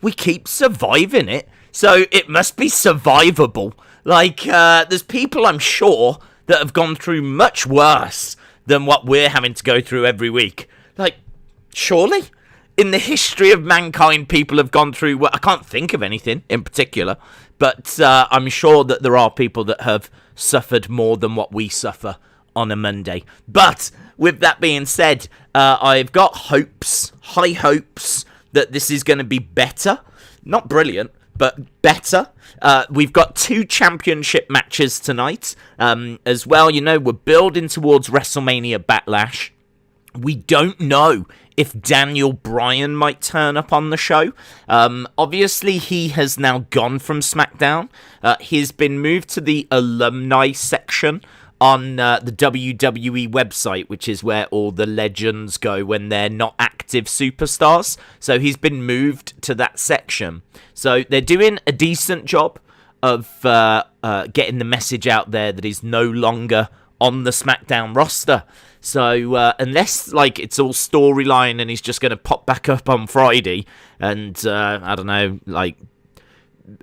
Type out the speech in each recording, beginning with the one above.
we keep surviving it, so it must be survivable. Like, there's people, I'm sure, that have gone through much worse than what we're having to go through every week. Like, surely? In the history of mankind, people have gone through... Well, I can't think of anything in particular, but I'm sure that there are people that have suffered more than what we suffer on a Monday. But with that being said, I've got high hopes, that this is going to be better. Not brilliant, but better. We've got 2 championship matches tonight. As well, you know, we're building towards WrestleMania Backlash. We don't know if Daniel Bryan might turn up on the show. Obviously, he has now gone from SmackDown. He's been moved to the alumni section on the WWE website, which is where all the legends go when they're not active superstars. So he's been moved to that section. So they're doing a decent job of getting the message out there that he's no longer on the SmackDown roster. So unless like it's all storyline and he's just going to pop back up on Friday and I don't know, like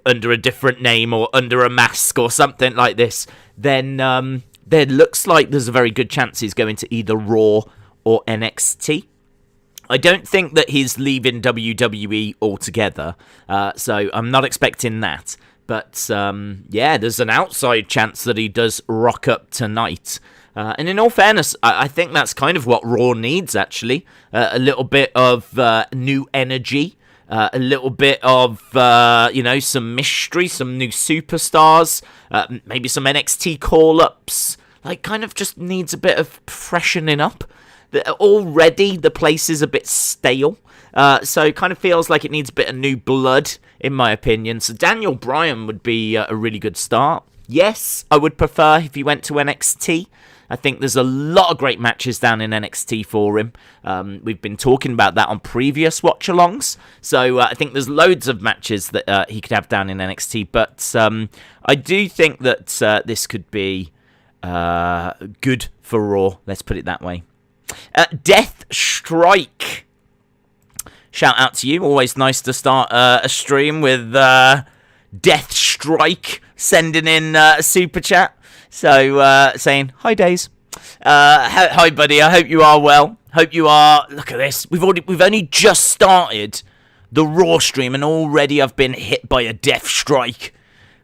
under a different name or under a mask or something like this, then there looks like there's a very good chance he's going to either Raw or NXT. I don't think that he's leaving WWE altogether, so I'm not expecting that. But yeah, there's an outside chance that he does rock up tonight. And in all fairness, I think that's kind of what Raw needs, actually. A little bit of new energy, a little bit of, some mystery, some new superstars, maybe some NXT call-ups. Like, kind of just needs a bit of freshening up. Already, the place is a bit stale. So it kind of feels like it needs a bit of new blood, in my opinion. So Daniel Bryan would be a really good start. Yes, I would prefer if he went to NXT. I think there's a lot of great matches down in NXT for him. We've been talking about that on previous watch-alongs. So I think there's loads of matches that he could have down in NXT. But I do think that this could be good for Raw. Let's put it that way. Death Strike. Shout out to you. Always nice to start a stream with Death Strike sending in a super chat. So, saying, hi, Days. Hi, buddy. I hope you are well. Hope you are... Look at this. We've only just started the Raw stream, and already I've been hit by a Death Strike,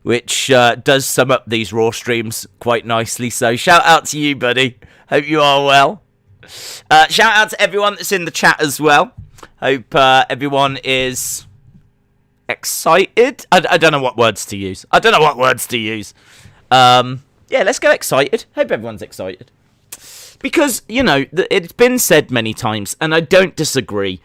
which does sum up these Raw streams quite nicely. So, shout out to you, buddy. Hope you are well. Shout out to everyone that's in the chat as well. Hope everyone is excited. I don't know what words to use. Yeah, let's go excited. Hope everyone's excited. Because, you know, it's been said many times, and I don't disagree.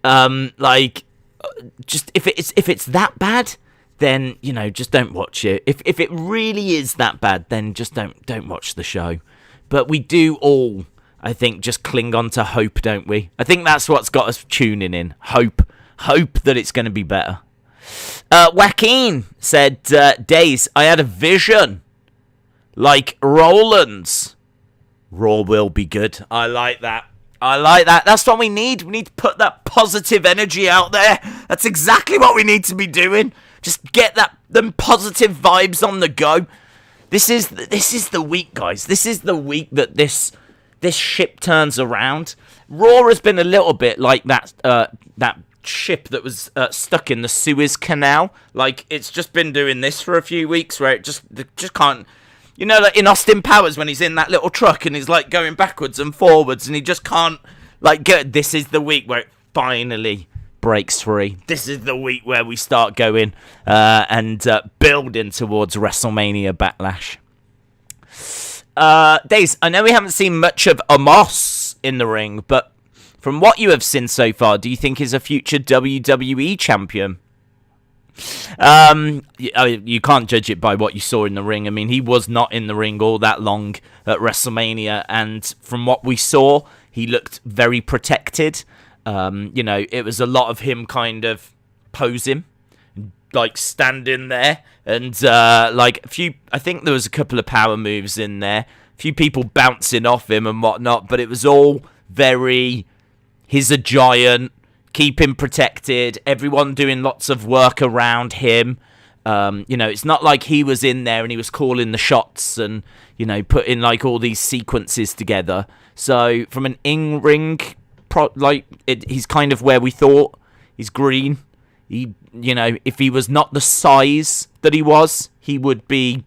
Just if it's that bad, then, you know, just don't watch it. If it really is that bad, then just don't watch the show. But we do all, I think, just cling on to hope, don't we? I think that's what's got us tuning in. Hope that it's going to be better. Joaquin said, Days, I had a vision. Like Roland's. Raw will be good. I like that. That's what we need. We need to put that positive energy out there. That's exactly what we need to be doing. Just get them positive vibes on the go. This is the week, guys. This is the week that this ship turns around. Raw has been a little bit like that ship that was stuck in the Suez Canal. Like, it's just been doing this for a few weeks where it just can't... You know, like in Austin Powers when he's in that little truck and he's like going backwards and forwards and he just can't like get... This is the week where it finally breaks free. This is the week where we start going and building towards WrestleMania Backlash. Days, I know we haven't seen much of Omos in the ring, but from what you have seen so far, do you think he's a future WWE champion? You can't judge it by what you saw in the ring. I mean, he was not in the ring all that long at WrestleMania, and from what we saw, he looked very protected. You know, it was a lot of him kind of posing, like standing there, and like I think there was a couple of power moves in there, a few people bouncing off him and whatnot, but it was all very, he's a giant, keep him protected, everyone doing lots of work around him. It's not like he was in there and he was calling the shots and, putting like all these sequences together. So from an in-ring, he's kind of where we thought. He's green. If he was not the size that he was, he would be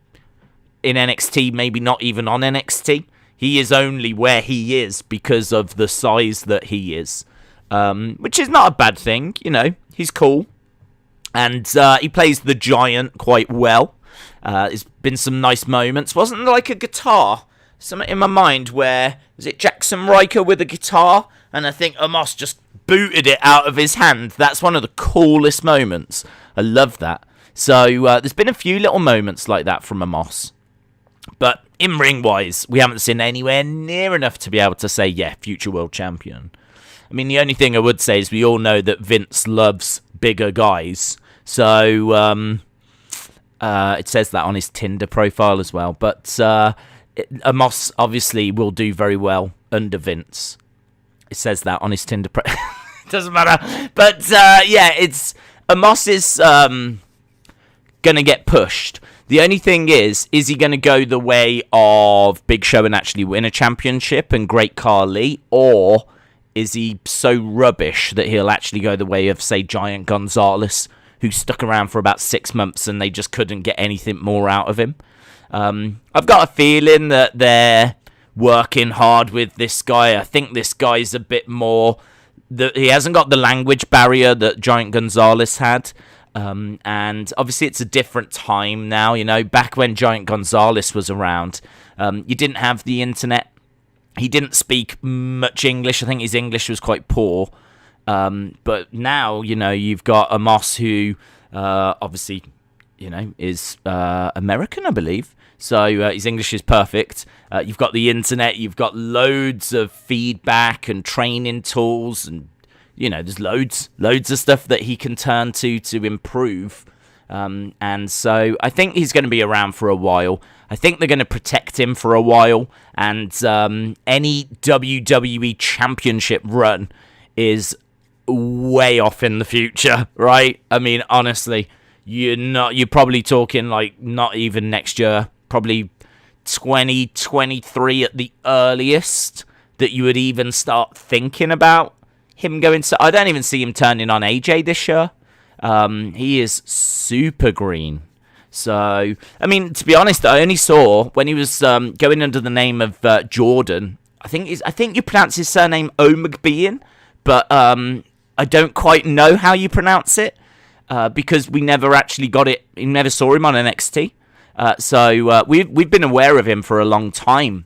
in NXT, maybe not even on NXT. He is only where he is because of the size that he is, which is not a bad thing. He's cool. And he plays the Giant quite well. There's been some nice moments. Wasn't there like a guitar? Something in my mind where, was it Jackson Riker with a guitar? And I think Omos just booted it out of his hand. That's one of the coolest moments. I love that. So there's been a few little moments like that from Omos. But in-ring wise, we haven't seen anywhere near enough to be able to say, yeah, future world champion. I mean, the only thing I would say is we all know that Vince loves bigger guys. So it says that on his Tinder profile as well. But Omos obviously will do very well under Vince. It says that on his Tinder profile. Doesn't matter. But it's Omos is going to get pushed. The only thing is he going to go the way of Big Show and actually win a championship and Great Khali, or is he so rubbish that he'll actually go the way of, say, Giant Gonzalez, who stuck around for about 6 months and they just couldn't get anything more out of him? I've got a feeling that they're working hard with this guy. I think this guy's a bit more... he hasn't got the language barrier that Giant Gonzalez had. And obviously it's a different time now. Back when Giant Gonzalez was around, you didn't have the internet. He didn't speak much English. I think his English was quite poor. But now, you've got Omos who, obviously, is American, I believe. So his English is perfect. You've got the internet. You've got loads of feedback and training tools. And, there's loads of stuff that he can turn to improve. And so I think he's going to be around for a while. I think they're going to protect him for a while. And any WWE Championship run is way off in the future, right? I mean, honestly, you're probably talking like not even next year, probably 2023 at the earliest that you would even start thinking about him going to... I don't even see him turning on AJ this year. He is super green. So, I mean, to be honest, I only saw when he was going under the name of Jordan. I think you pronounce his surname Omagbean, but I don't quite know how you pronounce it because we never actually got it. We never saw him on NXT. So we've been aware of him for a long time.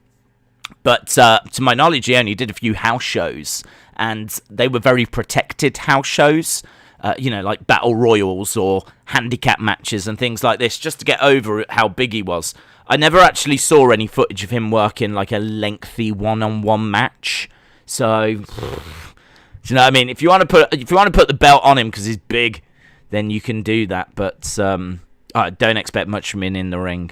But to my knowledge, he only did a few house shows, and they were very protected house shows. Like battle royals or handicap matches and things like this, just to get over how big he was. I never actually saw any footage of him working like a lengthy one-on-one match. So, do you know what I mean? If you want to put the belt on him because he's big, then you can do that. But I don't expect much from him in the ring.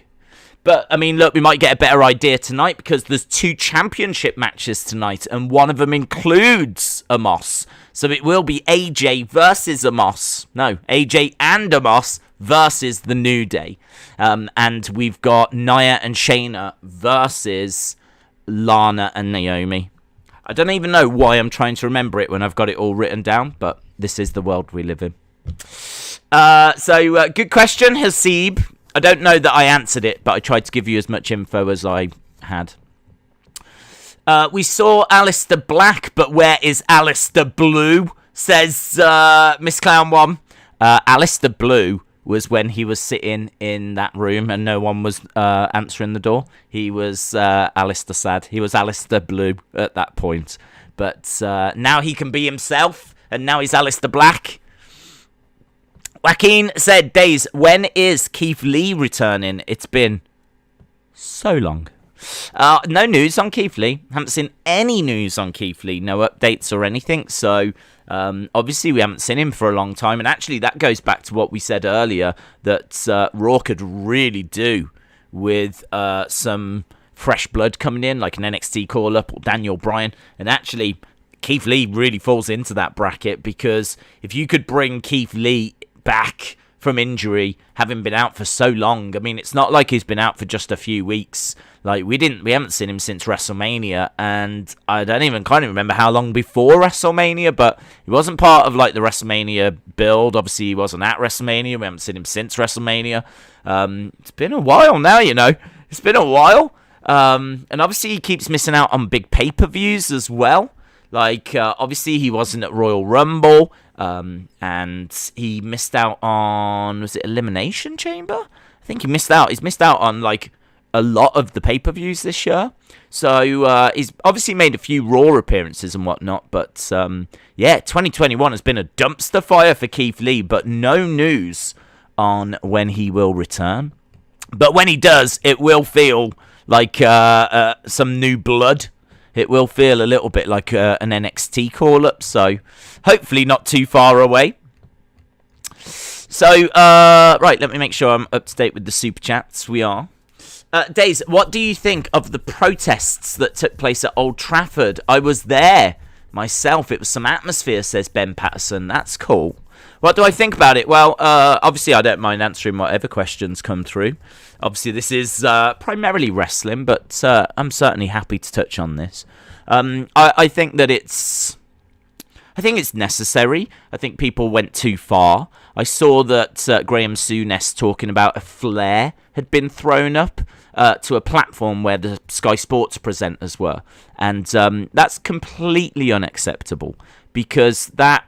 But, I mean, look, we might get a better idea tonight because there's 2 championship matches tonight, and one of them includes Omos. So it will be AJ versus Omos. No, AJ and Omos versus The New Day. And we've got Nia and Shayna versus Lana and Naomi. I don't even know why I'm trying to remember it when I've got it all written down, but this is the world we live in. So good question, Hasib. I don't know that I answered it, but I tried to give you as much info as I had. We saw Aleister Black, but where is Aleister Blue? Says Miss Clown 1. Aleister Blue was when he was sitting in that room and no one was answering the door. He was Aleister Sad. He was Aleister Blue at that point. But now he can be himself, and now he's Aleister Black. Joaquin said, Days, when is Keith Lee returning? It's been so long. No news on Keith Lee. Haven't seen any news on Keith Lee. No updates or anything. So, obviously, we haven't seen him for a long time. And actually, that goes back to what we said earlier, that Raw could really do with some fresh blood coming in, like an NXT call-up or Daniel Bryan. And actually, Keith Lee really falls into that bracket, because if you could bring Keith Lee back from injury, having been out for so long, I mean, it's not like he's been out for just a few weeks. Like, we haven't seen him since WrestleMania, and I don't even kind of remember how long before WrestleMania, but he wasn't part of, like, the WrestleMania build. Obviously, he wasn't at WrestleMania. We haven't seen him since WrestleMania. It's been a while now, you know. It's been a while. And obviously, he keeps missing out on big pay-per-views as well. Like, obviously, he wasn't at Royal Rumble, and he missed out on, was it Elimination Chamber? I think he missed out. He's missed out on, like, a lot of the pay-per-views this year. So, he's obviously made a few Raw appearances and whatnot, but, yeah, 2021 has been a dumpster fire for Keith Lee, but no news on when he will return. But when he does, it will feel like some new blood. It will feel a little bit like an NXT call-up, so hopefully not too far away. So, right, let me make sure I'm up to date with the Super Chats. We are. Days, what do you think of the protests that took place at Old Trafford? I was there myself. It was some atmosphere, says Ben Patterson. That's cool. What do I think about it? Well, obviously, I don't mind answering whatever questions come through. Obviously, this is primarily wrestling, but I'm certainly happy to touch on this. I think that it's necessary. I think people went too far. I saw that Graham Souness talking about a flare had been thrown up to a platform where the Sky Sports presenters were. And that's completely unacceptable, because that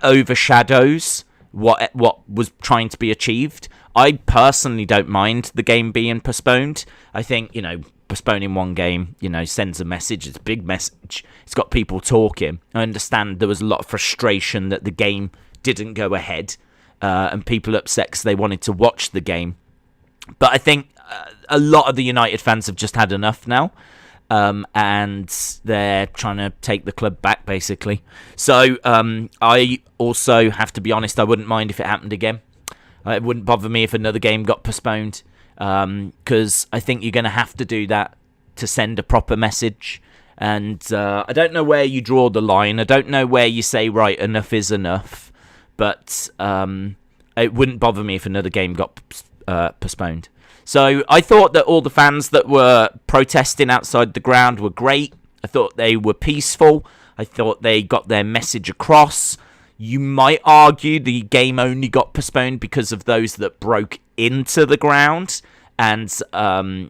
overshadows what was trying to be achieved. I personally don't mind the game being postponed. I think, you know, postponing one game, you know, sends a message. It's a big message. It's got people talking. I understand there was a lot of frustration that the game didn't go ahead, and people upset because they wanted to watch the game. But I think a lot of the United fans have just had enough now. And they're trying to take the club back, basically. So I also have to be honest, I wouldn't mind if it happened again. It wouldn't bother me if another game got postponed, because I think you're going to have to do that to send a proper message. And I don't know where you draw the line. I don't know where you say, right, enough is enough. But it wouldn't bother me if another game got postponed. So I thought that all the fans that were protesting outside the ground were great. I thought they were peaceful. I thought they got their message across. You might argue the game only got postponed because of those that broke into the ground. And,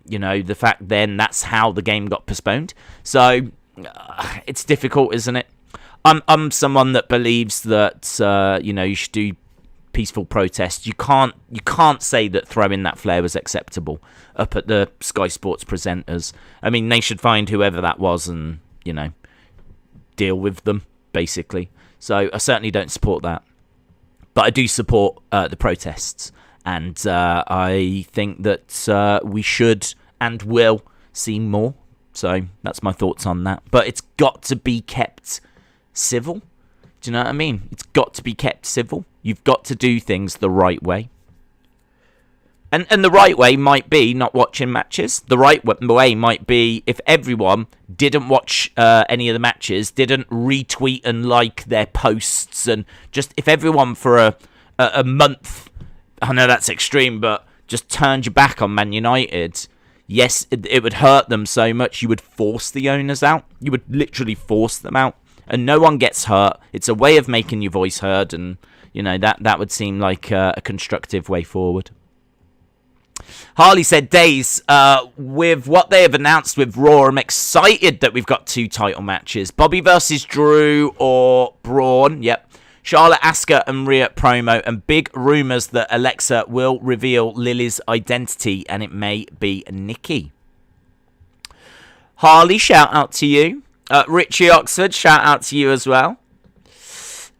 you know, the fact then that's how the game got postponed. So it's difficult, isn't it? I'm someone that believes that, you know, you should do peaceful protest. You can't say that throwing that flare was acceptable up at the Sky Sports presenters. I mean, they should find whoever that was and, you know, deal with them, basically. So I certainly don't support that. But I do support the protests. And I think that we should and will see more. So that's my thoughts on that. But it's got to be kept civil. Do you know what I mean? It's got to be kept civil. You've got to do things the right way. And the right way might be not watching matches. The right way might be if everyone didn't watch any of the matches, didn't retweet and like their posts, and just if everyone for a month, I know that's extreme, but just turned your back on Man United, yes, it would hurt them so much. You would force the owners out. You would literally force them out. And no one gets hurt. It's a way of making your voice heard, and you know that would seem like a constructive way forward. Harley said, Days, with what they have announced with Raw, I'm excited that we've got 2 title matches. Bobby versus Drew or Braun. Yep. Charlotte, Asuka and Rhea promo, and big rumours that Alexa will reveal Lily's identity, and it may be Nikki. Harley, shout out to you. Richie Oxford, shout out to you as well.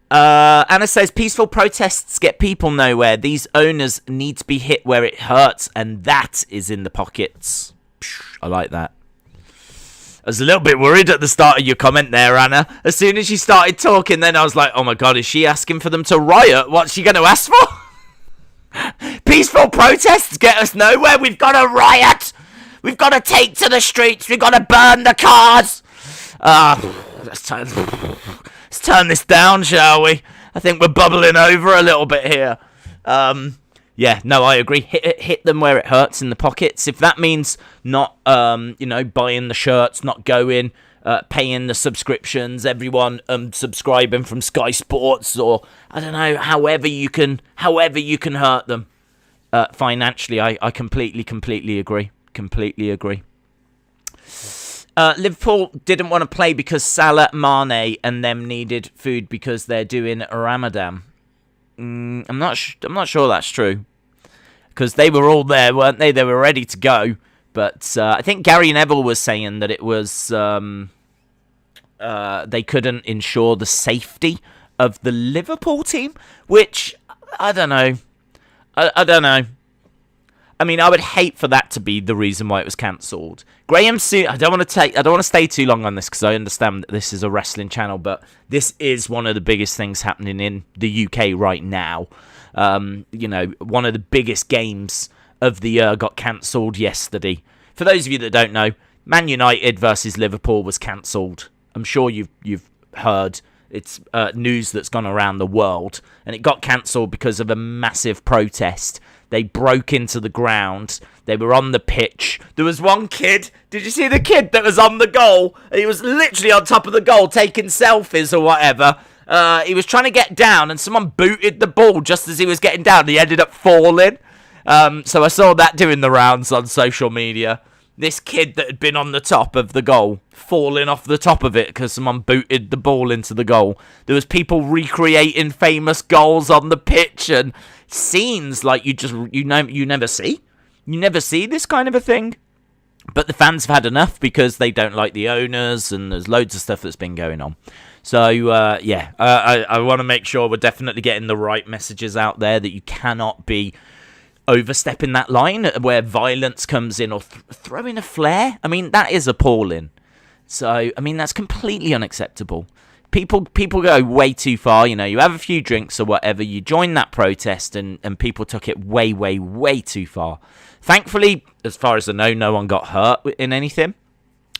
Anna says, peaceful protests get people nowhere. These owners need to be hit where it hurts, and that is in the pockets. I like that. I was a little bit worried at the start of your comment there, Anna. As soon as you started talking, then I was like, oh my god, is she asking for them to riot? What's she going to ask for? Peaceful protests get us nowhere. We've got to riot. We've got to take to the streets. We've got to burn the cars. let's turn this down, shall we? I think we're bubbling over a little bit here. Yeah, no, I agree. Hit them where it hurts in the pockets. If that means not, buying the shirts, not going, paying the subscriptions, everyone subscribing from Sky Sports, or I don't know, however you can hurt them financially, I completely agree. Completely agree. Liverpool didn't want to play because Salah, Mane, and them needed food because they're doing Ramadan. I'm not sure that's true, because they were all there, weren't they? They were ready to go, but I think Gary Neville was saying that it was they couldn't ensure the safety of the Liverpool team, which I don't know. I don't know. I mean, I would hate for that to be the reason why it was cancelled. Graham, I don't want to stay too long on this because I understand that this is a wrestling channel, but this is one of the biggest things happening in the UK right now. One of the biggest games of the year got cancelled yesterday. For those of you that don't know, Man United versus Liverpool was cancelled. I'm sure you've heard. It's news that's gone around the world, and it got cancelled because of a massive protest. They broke into the ground. They were on the pitch. There was one kid. Did you see the kid that was on the goal? He was literally on top of the goal taking selfies or whatever. He was trying to get down, and someone booted the ball just as he was getting down. He ended up falling. So I saw that doing the rounds on social media. This kid that had been on the top of the goal falling off the top of it because someone booted the ball into the goal. There was people recreating famous goals on the pitch and scenes like you never see. You never see this kind of a thing. But the fans have had enough because they don't like the owners, and there's loads of stuff that's been going on. So, I want to make sure we're definitely getting the right messages out there that you cannot be overstepping that line where violence comes in or throwing a flare. I mean, that is appalling. So, I mean, that's completely unacceptable. People go way too far. You have a few drinks or whatever, you join that protest, and people took it way, way, way too far. Thankfully, as far as I know, no one got hurt in anything.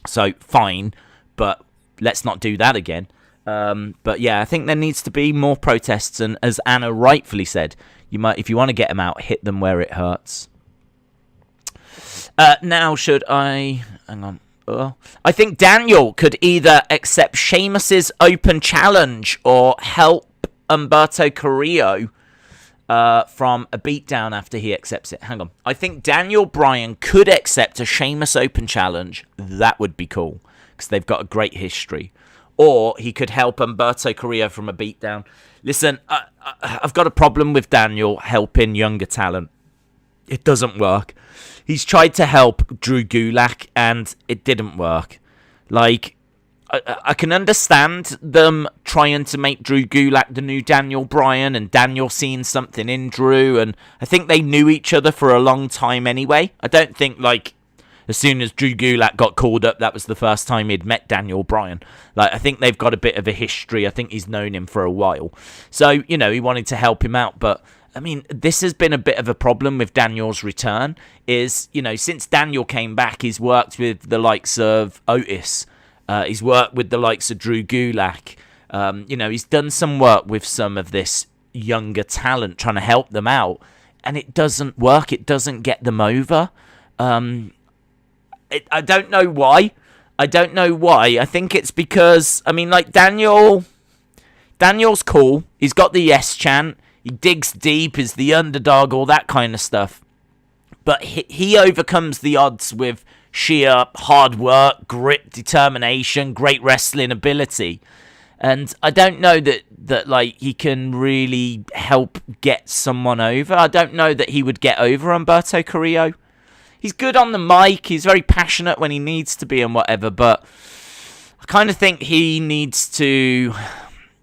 So, fine, but let's not do that again. But yeah, I think there needs to be more protests, and as Anna rightfully said, if you want to get them out, hit them where it hurts. Now, should I... Hang on. I think Daniel could either accept Sheamus's open challenge or help Humberto Carrillo from a beatdown after he accepts it. Hang on. I think Daniel Bryan could accept a Sheamus open challenge. That would be cool, because they've got a great history. Or he could help Humberto Carrillo from a beatdown. Listen, I've got a problem with Daniel helping younger talent. It doesn't work. He's tried to help Drew Gulak, and it didn't work. Like, I can understand them trying to make Drew Gulak the new Daniel Bryan, and Daniel seeing something in Drew, and I think they knew each other for a long time anyway. I don't think, as soon as Drew Gulak got called up, that was the first time he'd met Daniel Bryan. I think they've got a bit of a history. I think he's known him for a while. So, he wanted to help him out. But, I mean, this has been a bit of a problem with Daniel's return. Since Daniel came back, he's worked with the likes of Otis. He's worked with the likes of Drew Gulak. He's done some work with some of this younger talent, trying to help them out. And it doesn't work. It doesn't get them over. I don't know why. I think it's because, Daniel's cool. He's got the yes chant. He digs deep, is the underdog, all that kind of stuff. But he overcomes the odds with sheer hard work, grit, determination, great wrestling ability. And I don't know that he can really help get someone over. I don't know that he would get over Humberto Carrillo. He's good on the mic. He's very passionate when he needs to be and whatever. But I kind of think he needs to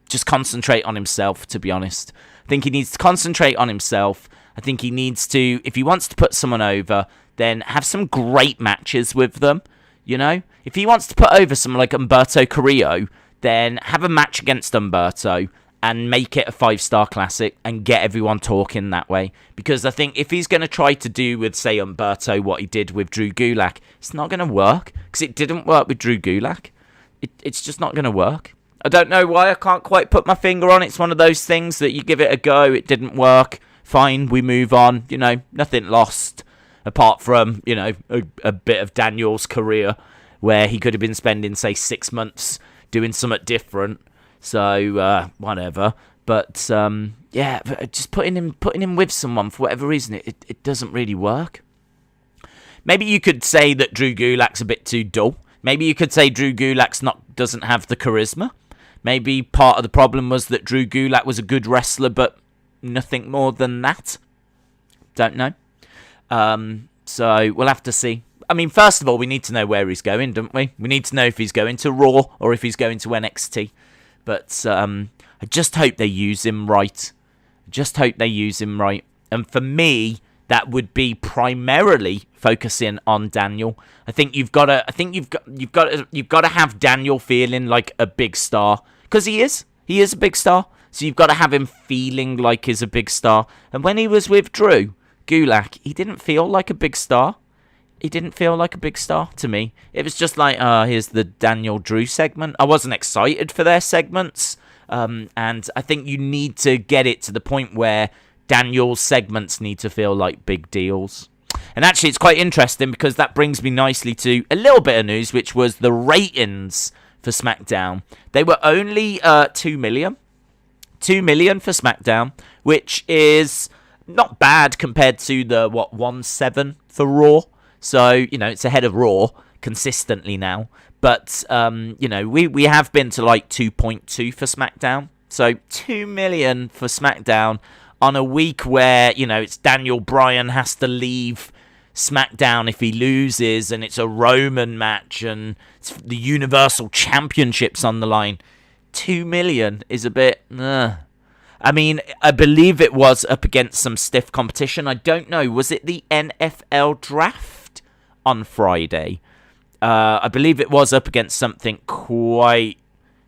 just concentrate on himself, to be honest. I think he needs to concentrate on himself. I think he needs to, if he wants to put someone over, then have some great matches with them. If he wants to put over someone like Humberto Carrillo, then have a match against Humberto and make it a 5-star classic and get everyone talking that way. Because I think if he's going to try to do with, say, Humberto what he did with Drew Gulak, it's not going to work. Because it didn't work with Drew Gulak. It's just not going to work. I don't know why. I can't quite put my finger on it. It's one of those things that you give it a go. It didn't work. Fine, we move on. Nothing lost. Apart from, a bit of Daniel's career where he could have been spending, say, 6 months doing something different. So, whatever. But, just putting him with someone for whatever reason, it doesn't really work. Maybe you could say that Drew Gulak's a bit too dull. Maybe you could say Drew Gulak doesn't have the charisma. Maybe part of the problem was that Drew Gulak was a good wrestler, but nothing more than that. Don't know. So we'll have to see. I mean, first of all, we need to know where he's going, don't we? We need to know if he's going to Raw or if he's going to NXT. But I just hope they use him right. And for me, that would be primarily focusing on Daniel. I think you've got to have Daniel feeling like a big star, because he is a big star. So you've got to have him feeling like he's a big star. And when he was with Drew Gulak, he didn't feel like a big star. He didn't feel like a big star to me. It was just like, here's the Daniel Drew segment. I wasn't excited for their segments. And I think you need to get it to the point where Daniel's segments need to feel like big deals. And actually, it's quite interesting because that brings me nicely to a little bit of news, which was the ratings for SmackDown. They were only 2 million. 2 million for SmackDown, which is not bad compared to the 1.7 for Raw. So, it's ahead of Raw consistently now. But, we have been to like 2.2 for SmackDown. So 2 million for SmackDown on a week where, it's Daniel Bryan has to leave SmackDown if he loses, and it's a Roman match, and it's the Universal Championship's on the line. 2 million is a bit... I mean, I believe it was up against some stiff competition. I don't know. Was it the NFL draft on Friday? I believe it was up against something quite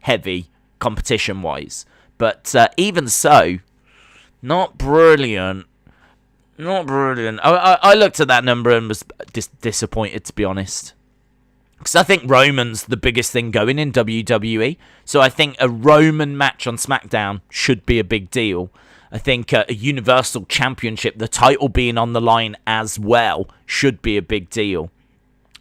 heavy competition-wise. But even so, not brilliant. Not brilliant. I looked at that number and was disappointed, to be honest. Because I think Roman's the biggest thing going in WWE. So I think a Roman match on SmackDown should be a big deal. I think a Universal Championship, the title being on the line as well, should be a big deal.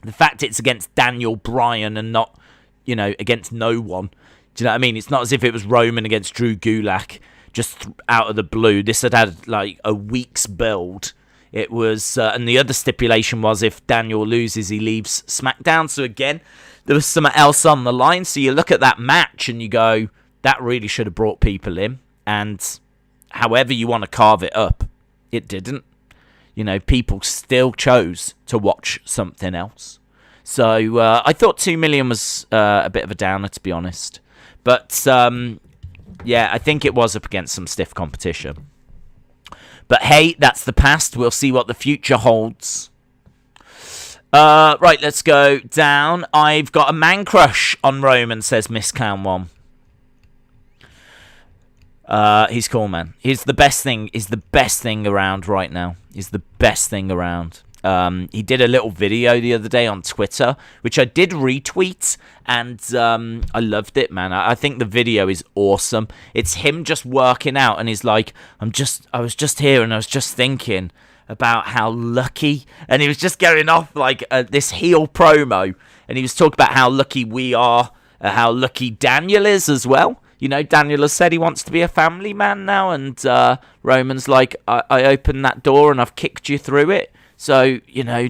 The fact it's against Daniel Bryan and not, against no one. Do you know what I mean? It's not as if it was Roman against Drew Gulak just out of the blue. This had like a week's build. It was, and the other stipulation was if Daniel loses, he leaves SmackDown. So again, there was something else on the line. So you look at that match and you go, that really should have brought people in. And however you want to carve it up, it didn't. People still chose to watch something else. So I thought 2 million was a bit of a downer, to be honest. But I think it was up against some stiff competition. But hey, that's the past. We'll see what the future holds. Right, let's go down. I've got a man crush on Roman, says Miss Count1. He's cool, man. He's the best thing. He's the best thing around right now. He's the best thing around. He did a little video the other day on Twitter, which I did retweet, and I loved it, man. I think the video is awesome. It's him just working out, and he's like, I was just here, and I was just thinking about how lucky, and he was just going off like this heel promo, and he was talking about how lucky we are, how lucky Daniel is as well. Daniel has said he wants to be a family man now, and Roman's like, I opened that door and I've kicked you through it. So,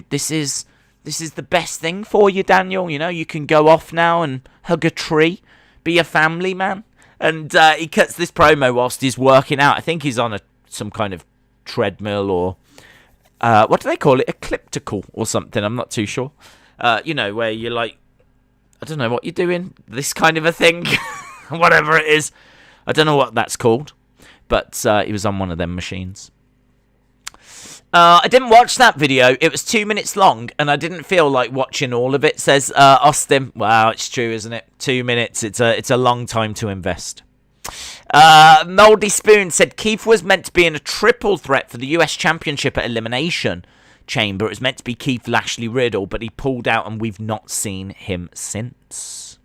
this is the best thing for you, Daniel. You can go off now and hug a tree, be a family man. And he cuts this promo whilst he's working out. I think he's on some kind of treadmill or, what do they call it? Elliptical or something. I'm not too sure. Where you're like, I don't know what you're doing. This kind of a thing. Whatever it is. I don't know what that's called. But he was on one of them machines. I didn't watch that video. It was 2 minutes long, and I didn't feel like watching all of it, says Austin. Wow, it's true, isn't it? 2 minutes. It's a long time to invest. Moldy Spoon said Keith was meant to be in a triple threat for the US Championship at Elimination Chamber. It was meant to be Keith, Lashley, Riddle, but he pulled out, and we've not seen him since.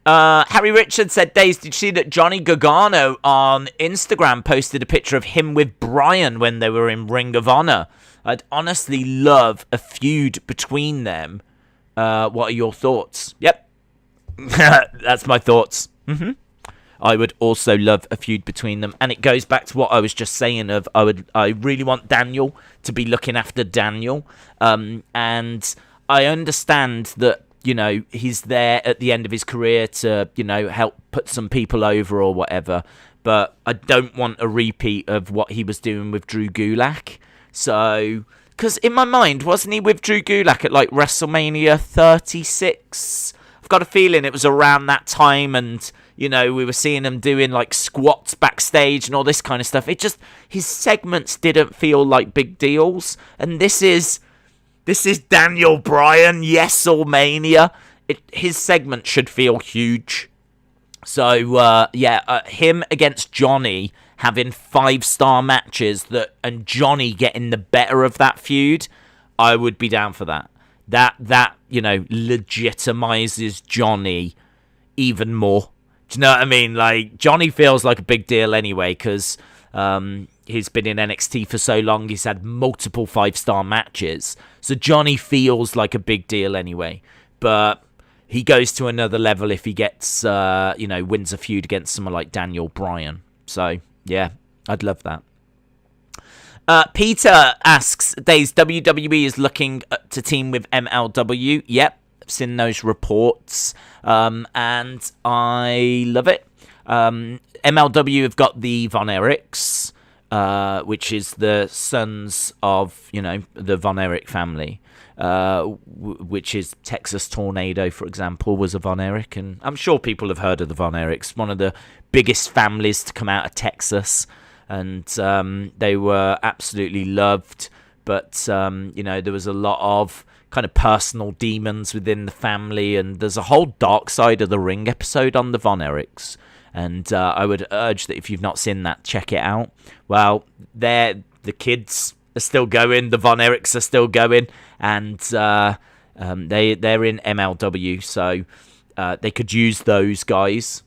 Harry Richard said, Days, did you see that Johnny Gargano on Instagram posted a picture of him with Bryan when they were in Ring of Honor? I'd honestly love a feud between them. What are your thoughts? Yep. That's my thoughts. I would also love a feud between them. And it goes back to what I was just saying of I really want Daniel to be looking after Daniel. And I understand that, you know, he's there at the end of his career to, you know, help put some people over or whatever. But I don't want a repeat of what he was doing with Drew Gulak. So, because in my mind, wasn't he with Drew Gulak at like WrestleMania 36? I've got a feeling it was around that time, and, you know, we were seeing him doing like squats backstage and all this kind of stuff. It just, his segments didn't feel like big deals. And this is Daniel Bryan, Mania. His segment should feel huge. So, him against Johnny having 5-star matches and Johnny getting the better of that feud, I would be down for that. That you know, legitimizes Johnny even more. Do you know what I mean? Like, Johnny feels like a big deal anyway, because he's been in NXT for so long. He's had multiple 5-star matches. So Johnny feels like a big deal anyway. But he goes to another level if he gets, wins a feud against someone like Daniel Bryan. So, yeah, I'd love that. Peter asks, Days, WWE is looking to team with MLW. Yep, I've seen those reports. And I love it. MLW have got the Von Erichs, which is the sons of, you know, the Von Erich family, which is Texas Tornado, for example, was a Von Erich. And I'm sure people have heard of the Von Erichs, one of the biggest families to come out of Texas. And they were absolutely loved. But, there was a lot of kind of personal demons within the family. And there's a whole Dark Side of the Ring episode on the Von Erichs. And I would urge that if you've not seen that, check it out. Well, the kids are still going. The Von Erichs are still going. And they're in MLW. So they could use those guys.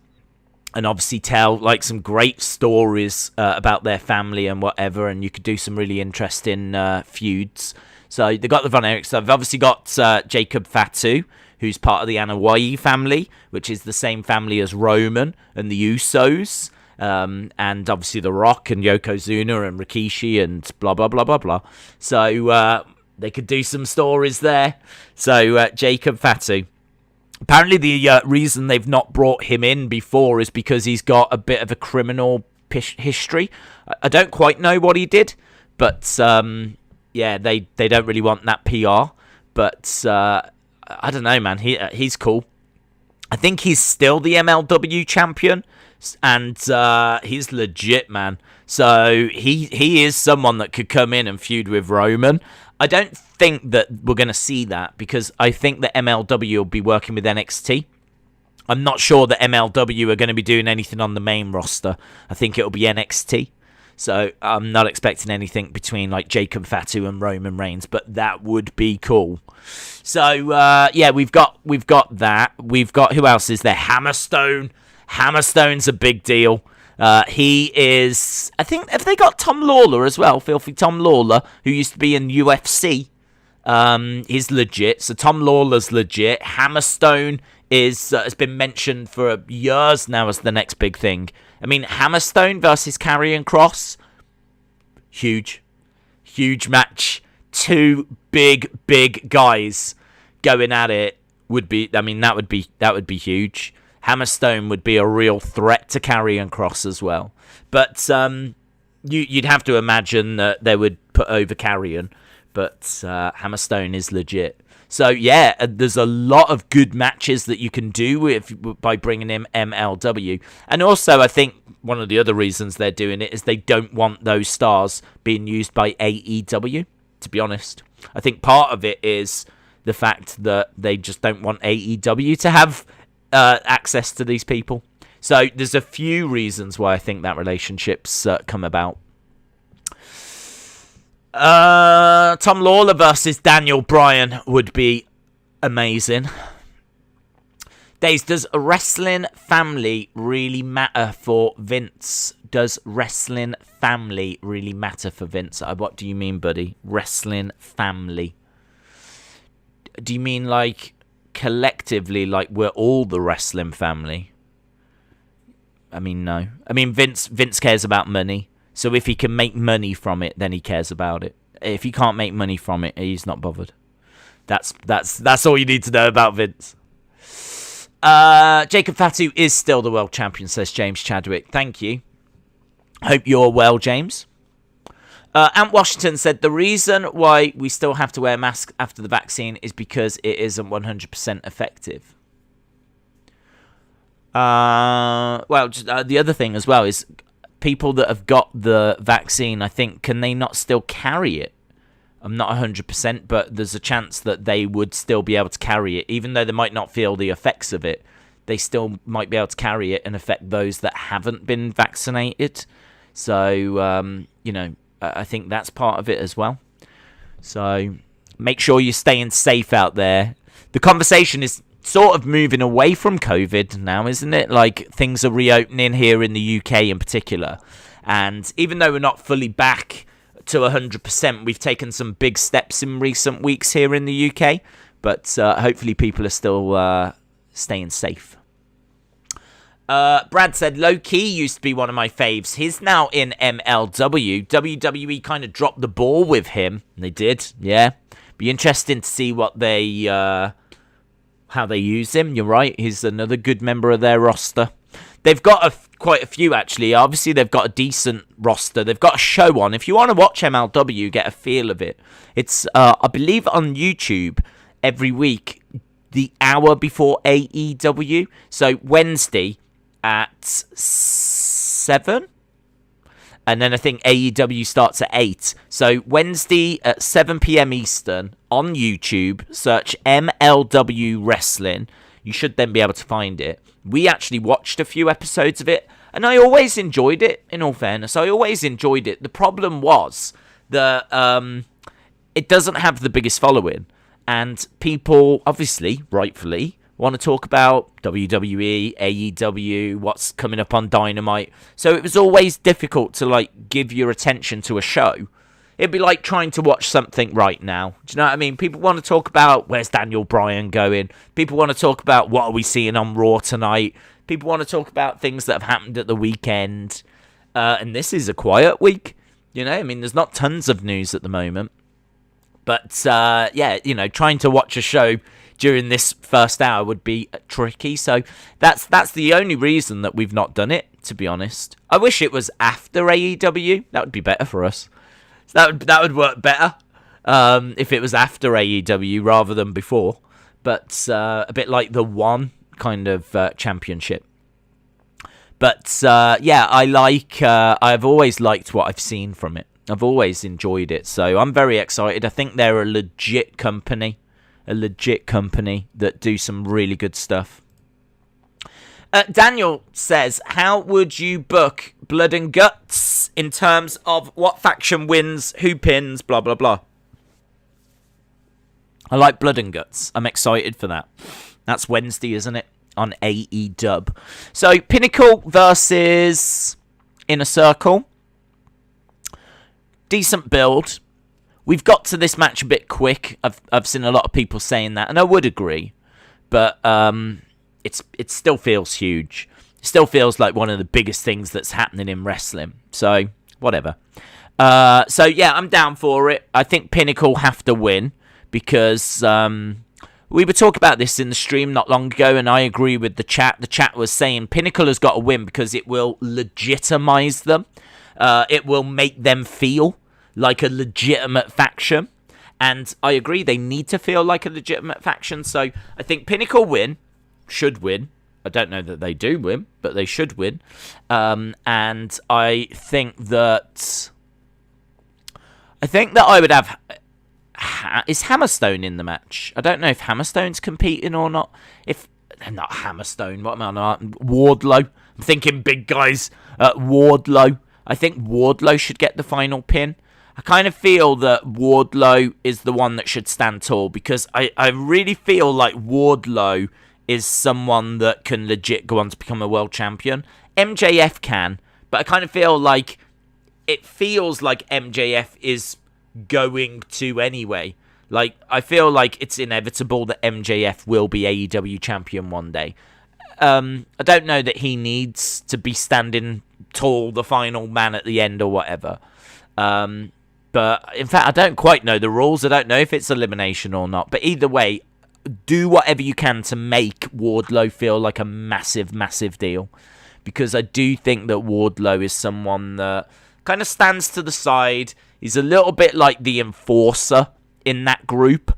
And obviously tell like some great stories about their family and whatever. And you could do some really interesting feuds. So they got the Von Erichs. They've obviously got Jacob Fatu, who's part of the Anoa'i family, which is the same family as Roman and the Usos. And obviously The Rock and Yokozuna and Rikishi and blah, blah, blah, blah, blah. So they could do some stories there. So Jacob Fatu. Apparently the reason they've not brought him in before is because he's got a bit of a criminal history. I don't quite know what he did, but they don't really want that PR. But I don't know, man. He's cool. I think he's still the MLW champion, and he's legit, man. So he is someone that could come in and feud with Roman. I don't think that we're going to see that, because I think that MLW will be working with NXT. I'm not sure that MLW are going to be doing anything on the main roster. I think it'll be NXT. So I'm not expecting anything between like Jacob Fatu and Roman Reigns, but that would be cool. So we've got that. We've got, who else is there? Hammerstone. Hammerstone's a big deal. He is, I think, have they got Tom Lawler as well? Filthy Tom Lawler, who used to be in UFC. He's legit. So Tom Lawler's legit. Hammerstone has been mentioned for years now as the next big thing. I mean, Hammerstone versus Karrion Kross, huge match. Two big guys going at it would be. I mean, that would be huge. Hammerstone would be a real threat to Karrion Kross as well. But you'd have to imagine that they would put over Karrion. But Hammerstone is legit. So, yeah, there's a lot of good matches that you can do by bringing in MLW. And also, I think one of the other reasons they're doing it is they don't want those stars being used by AEW, to be honest. I think part of it is the fact that they just don't want AEW to have access to these people. So there's a few reasons why I think that relationship's come about. Tom Lawler versus Daniel Bryan would be amazing. Days, does a wrestling family really matter for Vince? Does wrestling family really matter for Vince? What do you mean, buddy? Wrestling family. Do you mean like collectively, like we're all the wrestling family? I mean, no. I mean, Vince cares about money. So if he can make money from it, then he cares about it. If he can't make money from it, he's not bothered. That's all you need to know about Vince. Jacob Fatu is still the world champion, says James Chadwick. Thank you. Hope you're well, James. Ant Washington said the reason why we still have to wear masks after the vaccine is because it isn't 100% effective. The other thing as well is people that have got the vaccine, I think, can they not still carry it? I'm not 100%, but there's a chance that they would still be able to carry it. Even though they might not feel the effects of it, they still might be able to carry it and affect those that haven't been vaccinated. So, I think that's part of it as well. So make sure you're staying safe out there. The conversation is sort of moving away from COVID now, isn't it? Like, things are reopening here in the UK in particular. And even though we're not fully back to 100%, we've taken some big steps in recent weeks here in the UK, but hopefully people are still staying safe. Brad said Low Key used to be one of my faves. He's now in MLW. WWE kind of dropped the ball with him. They did, yeah. Be interesting to see what they how they use him. You're right, he's another good member of their roster. They've got quite a few, actually. Obviously, they've got a decent roster. They've got a show on. If you want to watch MLW, get a feel of it. It's, I believe, on YouTube every week, the hour before AEW. So, Wednesday at 7. And then I think AEW starts at 8. So, Wednesday at 7 p.m. Eastern on YouTube. Search MLW Wrestling. You should then be able to find it. We actually watched a few episodes of it, and I always enjoyed it, in all fairness. I always enjoyed it. The problem was that it doesn't have the biggest following, and people, obviously, rightfully, want to talk about WWE, AEW, what's coming up on Dynamite. So it was always difficult to, like, give your attention to a show. It'd be like trying to watch something right now. Do you know what I mean? People want to talk about where's Daniel Bryan going. People want to talk about what are we seeing on Raw tonight. People want to talk about things that have happened at the weekend. And this is a quiet week. You know, I mean, there's not tons of news at the moment. But, trying to watch a show during this first hour would be tricky. So that's the only reason that we've not done it, to be honest. I wish it was after AEW. That would be better for us. That would work better if it was after AEW rather than before. But a bit like the One kind of championship. But I've always liked what I've seen from it. I've always enjoyed it. So I'm very excited. I think they're a legit company that do some really good stuff. Daniel says, how would you book Blood and Guts in terms of what faction wins, who pins, blah, blah, blah? I like Blood and Guts. I'm excited for that. That's Wednesday, isn't it? On AEW. So, Pinnacle versus Inner Circle. Decent build. We've got to this match a bit quick. I've seen a lot of people saying that, and I would agree. But, it still feels huge. It still feels like one of the biggest things that's happening in wrestling. So, whatever. I'm down for it. I think Pinnacle have to win because we were talking about this in the stream not long ago, and I agree with the chat. The chat was saying Pinnacle has got to win because it will legitimize them. It will make them feel like a legitimate faction. And I agree, they need to feel like a legitimate faction. So, I think Pinnacle should win. I don't know that they do win, but they should win. And I think that I would have... Is Hammerstone in the match? I don't know if Hammerstone's competing or not. If not Hammerstone, what am I on? Wardlow. I'm thinking big guys. Wardlow. I think Wardlow should get the final pin. I kind of feel that Wardlow is the one that should stand tall because I really feel like Wardlow is someone that can legit go on to become a world champion. MJF can, but I kind of feel like it feels like MJF is going to anyway. Like, I feel like it's inevitable that MJF will be AEW champion one day. I don't know that he needs to be standing tall, the final man at the end or whatever. But in fact, I don't quite know the rules. I don't know if it's elimination or not. But either way, do whatever you can to make Wardlow feel like a massive, massive deal. Because I do think that Wardlow is someone that kind of stands to the side. He's a little bit like the enforcer in that group.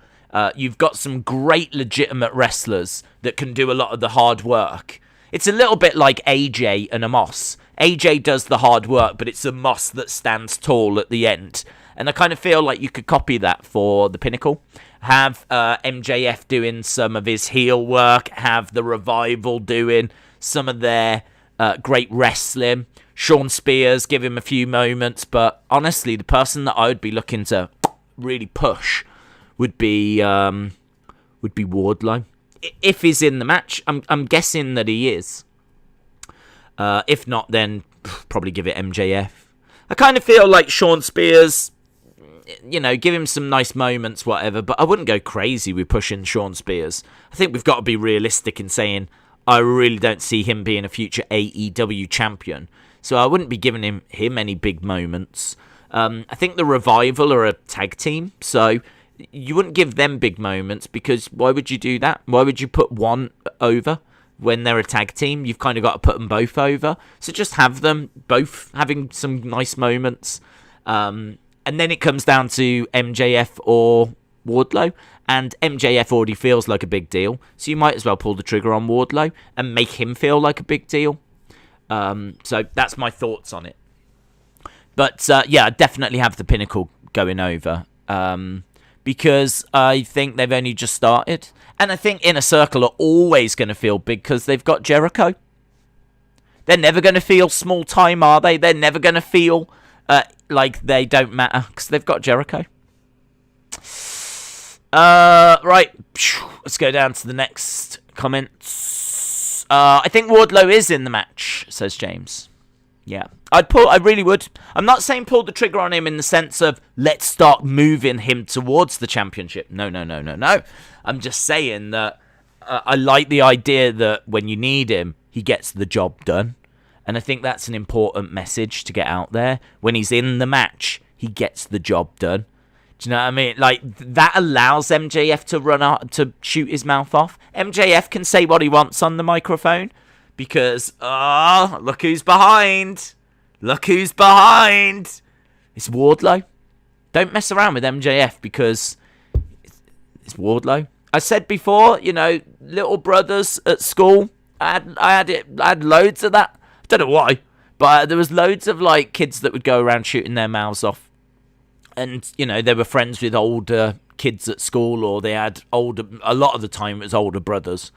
You've got some great legitimate wrestlers that can do a lot of the hard work. It's a little bit like AJ and Omos. AJ does the hard work, but it's Omos that stands tall at the end. And I kind of feel like you could copy that for the Pinnacle. Have MJF doing some of his heel work. Have the Revival doing some of their great wrestling. Sean Spears, give him a few moments. But honestly, the person that I would be looking to really push would be Wardlow. If he's in the match, I'm guessing that he is. If not, then probably give it MJF. I kind of feel like Sean Spears, you know, give him some nice moments, whatever, but I wouldn't go crazy with pushing Sean Spears. I think we've got to be realistic in saying I really don't see him being a future AEW champion. So I wouldn't be giving him any big moments. I think the Revival are a tag team, so you wouldn't give them big moments, because why would you do that? Why would you put one over when they're a tag team? You've kind of got to put them both over. So just have them both having some nice moments. And then it comes down to MJF or Wardlow. And MJF already feels like a big deal. So you might as well pull the trigger on Wardlow and make him feel like a big deal. So that's my thoughts on it. But yeah, I definitely have the Pinnacle going over. Because I think they've only just started. And I think Inner Circle are always going to feel big because they've got Jericho. They're never going to feel small time, are they? They're never going to feel like they don't matter because they've got Jericho. Right, let's go down to the next comments. I think Wardlow is in the match, says James. Yeah, I really would. I'm not saying pull the trigger on him in the sense of let's start moving him towards the championship. No. I'm just saying that I like the idea that when you need him, he gets the job done. And I think that's an important message to get out there. When he's in the match, he gets the job done. Do you know what I mean? Like, that allows MJF to run out, to shoot his mouth off. MJF can say what he wants on the microphone. Because, look who's behind. Look who's behind. It's Wardlow. Don't mess around with MJF because it's Wardlow. I said before, you know, little brothers at school. I had loads of that. I don't know why, but there was loads of like kids that would go around shooting their mouths off. And, you know, they were friends with older kids at school, or they had a lot of the time it was older brothers.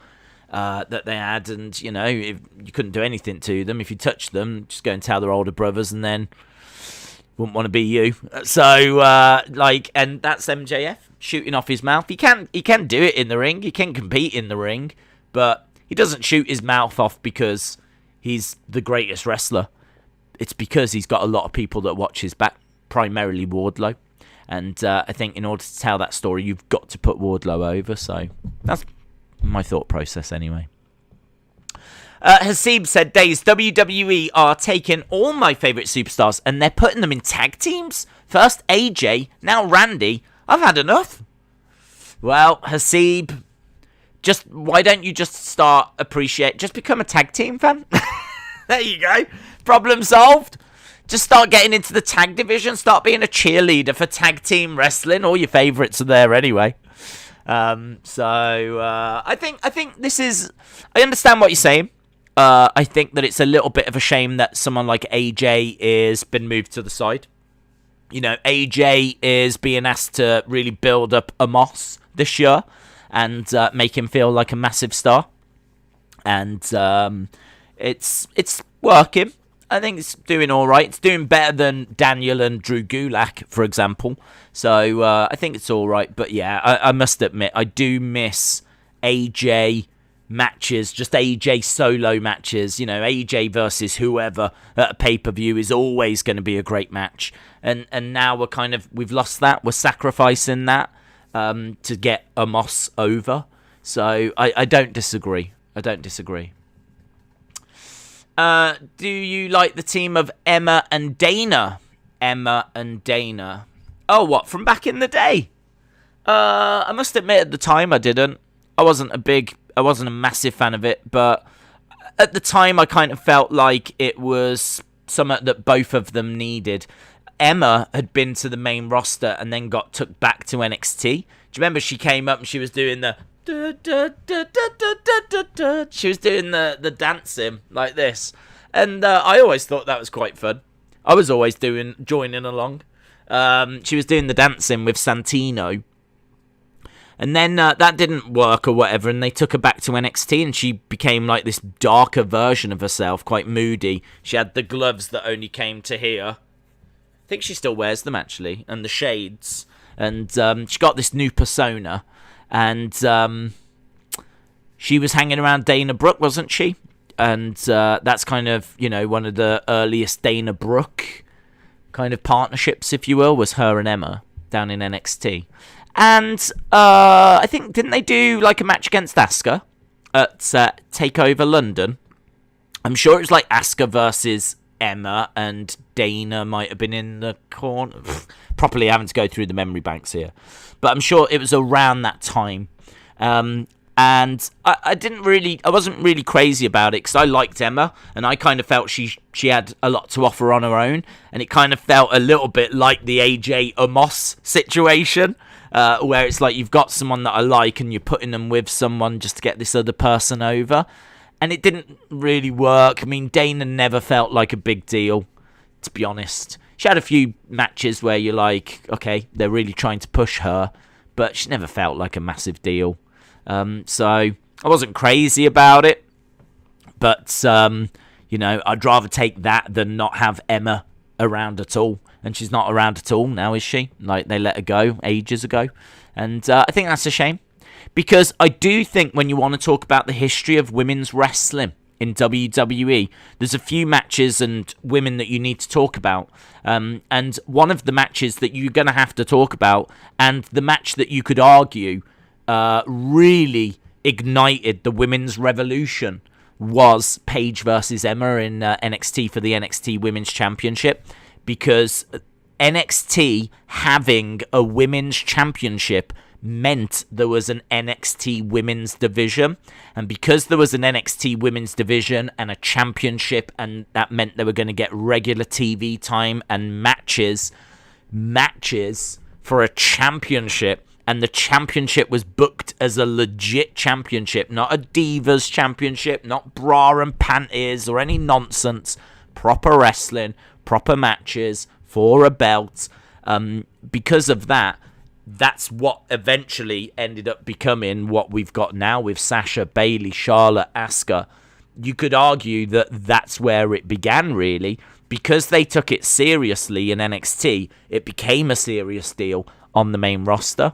That they had, and you know, if you couldn't do anything to them. If you touched them, just go and tell their older brothers, and then wouldn't want to be you. So, and that's MJF shooting off his mouth. He can do it in the ring. He can compete in the ring, but he doesn't shoot his mouth off because he's the greatest wrestler. It's because he's got a lot of people that watch his back, primarily Wardlow. And I think in order to tell that story, you've got to put Wardlow over. So that's my thought process anyway. Hasib said, Days, WWE are taking all my favourite superstars and they're putting them in tag teams. First AJ, now Randy. I've had enough. Well, Hasib, why don't you just become a tag team fan? There you go. Problem solved. Just start getting into the tag division. Start being a cheerleader for tag team wrestling. All your favourites are there anyway. I think this is... I understand what you're saying. I think that it's a little bit of a shame that someone like AJ is been moved to the side. You know, AJ is being asked to really build up Omos this year and make him feel like a massive star. And it's working. I think it's doing all right. It's doing better than Daniel and Drew Gulak, for example. So I think it's all right. But yeah, I must admit, I do miss AJ matches, just AJ solo matches. AJ versus whoever at a pay-per-view is always going to be a great match. And now we've lost that. We're sacrificing that to get Omos over. So I don't disagree. Do you like the team of Emma and Dana? Oh, what, from back in the day? I must admit at the time I didn't. I wasn't a massive fan of it, but at the time I kind of felt like it was something that both of them needed. Emma had been to the main roster and then got took back to NXT. Do you remember she came up and she was doing the she was doing the dancing like this, and I always thought that was quite fun. I was always joining along. She was doing the dancing with Santino, and then that didn't work or whatever, and they took her back to NXT, and she became like this darker version of herself, quite moody. She had the gloves that only came to here. I think she still wears them actually, and the shades, and she got this new persona. And she was hanging around Dana Brooke, wasn't she? And that's kind of, one of the earliest Dana Brooke kind of partnerships, if you will, was her and Emma down in NXT. And I think, didn't they do like a match against Asuka at TakeOver London? I'm sure it was like Asuka versus Emma, and Dana might have been in the corner. Properly having to go through the memory banks here. But I'm sure it was around that time. And I wasn't really crazy about it because I liked Emma, and I kind of felt she had a lot to offer on her own, and it kind of felt a little bit like the AJ Omos situation, where it's like you've got someone that I like and you're putting them with someone just to get this other person over. And it didn't really work. I mean, Dana never felt like a big deal, to be honest. She had a few matches where you're like, okay, they're really trying to push her, but she never felt like a massive deal. So I wasn't crazy about it, but, I'd rather take that than not have Emma around at all. And she's not around at all now, is she? Like, they let her go ages ago. And I think that's a shame. Because I do think when you want to talk about the history of women's wrestling in WWE, there's a few matches and women that you need to talk about. And one of the matches that you're going to have to talk about, and the match that you could argue really ignited the women's revolution, was Paige versus Emma in NXT for the NXT Women's Championship. Because NXT having a women's championship meant there was an NXT women's division, and because there was an NXT women's division and a championship, and that meant they were going to get regular TV time and matches for a championship, and the championship was booked as a legit championship, not a divas championship, not bra and panties or any nonsense, proper wrestling, proper matches for a belt. Because of that, that's what eventually ended up becoming what we've got now with Sasha, Bayley, Charlotte, Asuka. You could argue that that's where it began, really. Because they took it seriously in NXT, it became a serious deal on the main roster.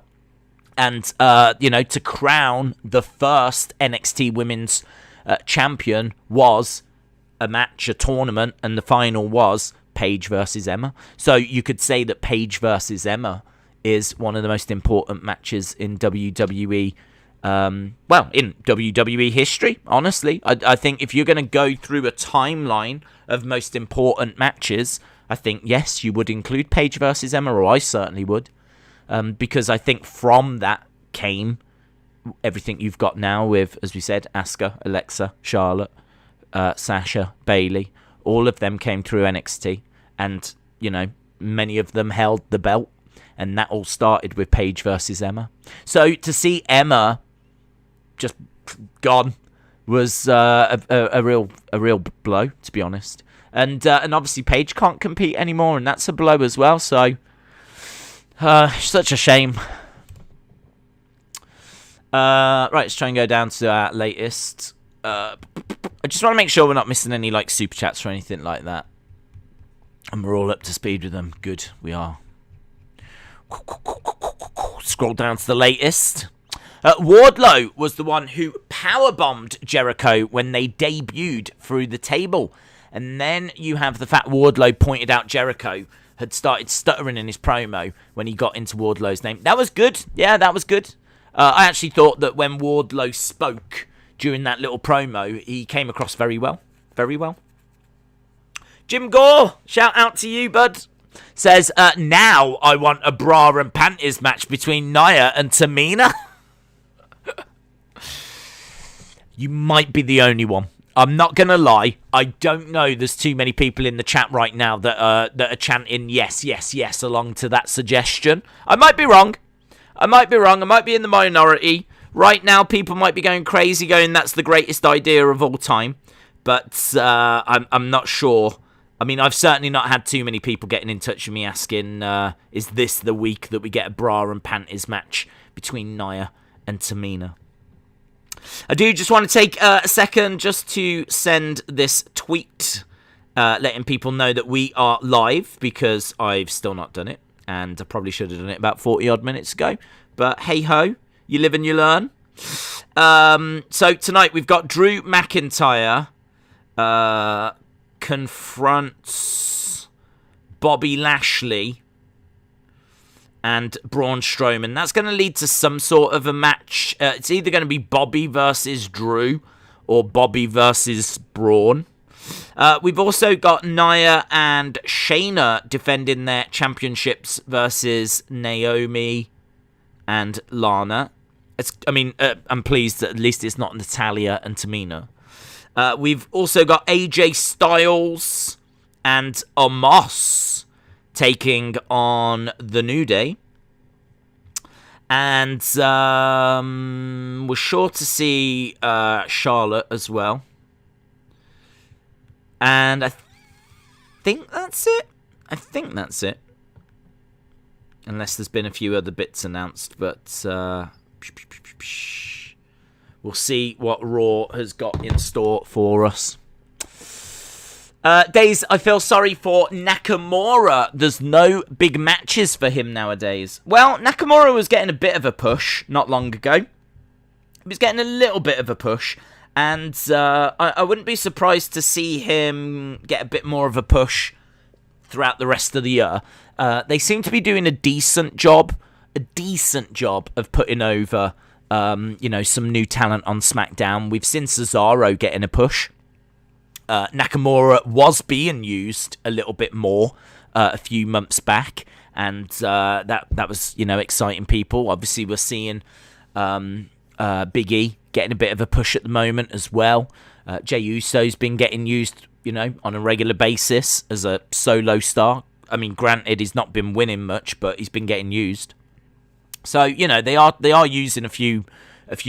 And, to crown the first NXT Women's Champion was a match, a tournament, and the final was Paige versus Emma. So you could say that Paige versus Emma is one of the most important matches in WWE, in WWE history, honestly. I think if you're going to go through a timeline of most important matches, I think, yes, you would include Paige versus Emma, or I certainly would, because I think from that came everything you've got now with, as we said, Asuka, Alexa, Charlotte, Sasha, Bayley. All of them came through NXT, and, many of them held the belt. And that all started with Paige versus Emma. So to see Emma just gone was a real blow, to be honest. And obviously Paige can't compete anymore, and that's a blow as well. So such a shame. Right, let's try and go down to our latest. I just want to make sure we're not missing any super chats or anything like that. And we're all up to speed with them. Good, we are. Scroll down to the latest. Wardlow was the one who powerbombed Jericho when they debuted through the table. And then you have the fact Wardlow pointed out Jericho had started stuttering in his promo when he got into Wardlow's name. That was good. Yeah, that was good. I actually thought that when Wardlow spoke during that little promo, he came across very well. Very well. Jim Gore, shout out to you, bud. Says, now I want a bra and panties match between Nia and Tamina. You might be the only one. I'm not going to lie. I don't know. There's too many people in the chat right now that are chanting yes, yes, yes along to that suggestion. I might be wrong. I might be in the minority. Right now, people might be going crazy, going, that's the greatest idea of all time. But I'm not sure. I mean, I've certainly not had too many people getting in touch with me asking, is this the week that we get a bra and panties match between Nia and Tamina? I do just want to take a second just to send this tweet letting people know that we are live, because I've still not done it, and I probably should have done it about 40-odd minutes ago. But hey-ho, you live and you learn. So tonight we've got Drew McIntyre confronts Bobby Lashley and Braun Strowman. That's going to lead to some sort of a match. It's either going to be Bobby versus Drew or Bobby versus Braun. We've also got Nia and Shayna defending their championships versus Naomi and Lana. I'm pleased that at least it's not Natalya and Tamina. We've also got AJ Styles and Omos taking on the New Day. And we're sure to see Charlotte as well. And I think that's it. Unless there's been a few other bits announced. But we'll see what Raw has got in store for us. Days, I feel sorry for Nakamura. There's no big matches for him nowadays. Well, Nakamura was getting a bit of a push not long ago. He was getting a little bit of a push. And I wouldn't be surprised to see him get a bit more of a push throughout the rest of the year. They seem to be doing a decent job of putting over, some new talent on SmackDown. We've seen Cesaro getting a push. Nakamura was being used a little bit more a few months back, and that was exciting people. Obviously, we're seeing Big E getting a bit of a push at the moment as well. Jey Uso's been getting used, on a regular basis as a solo star. I mean, granted, he's not been winning much, but he's been getting used. So they are using a few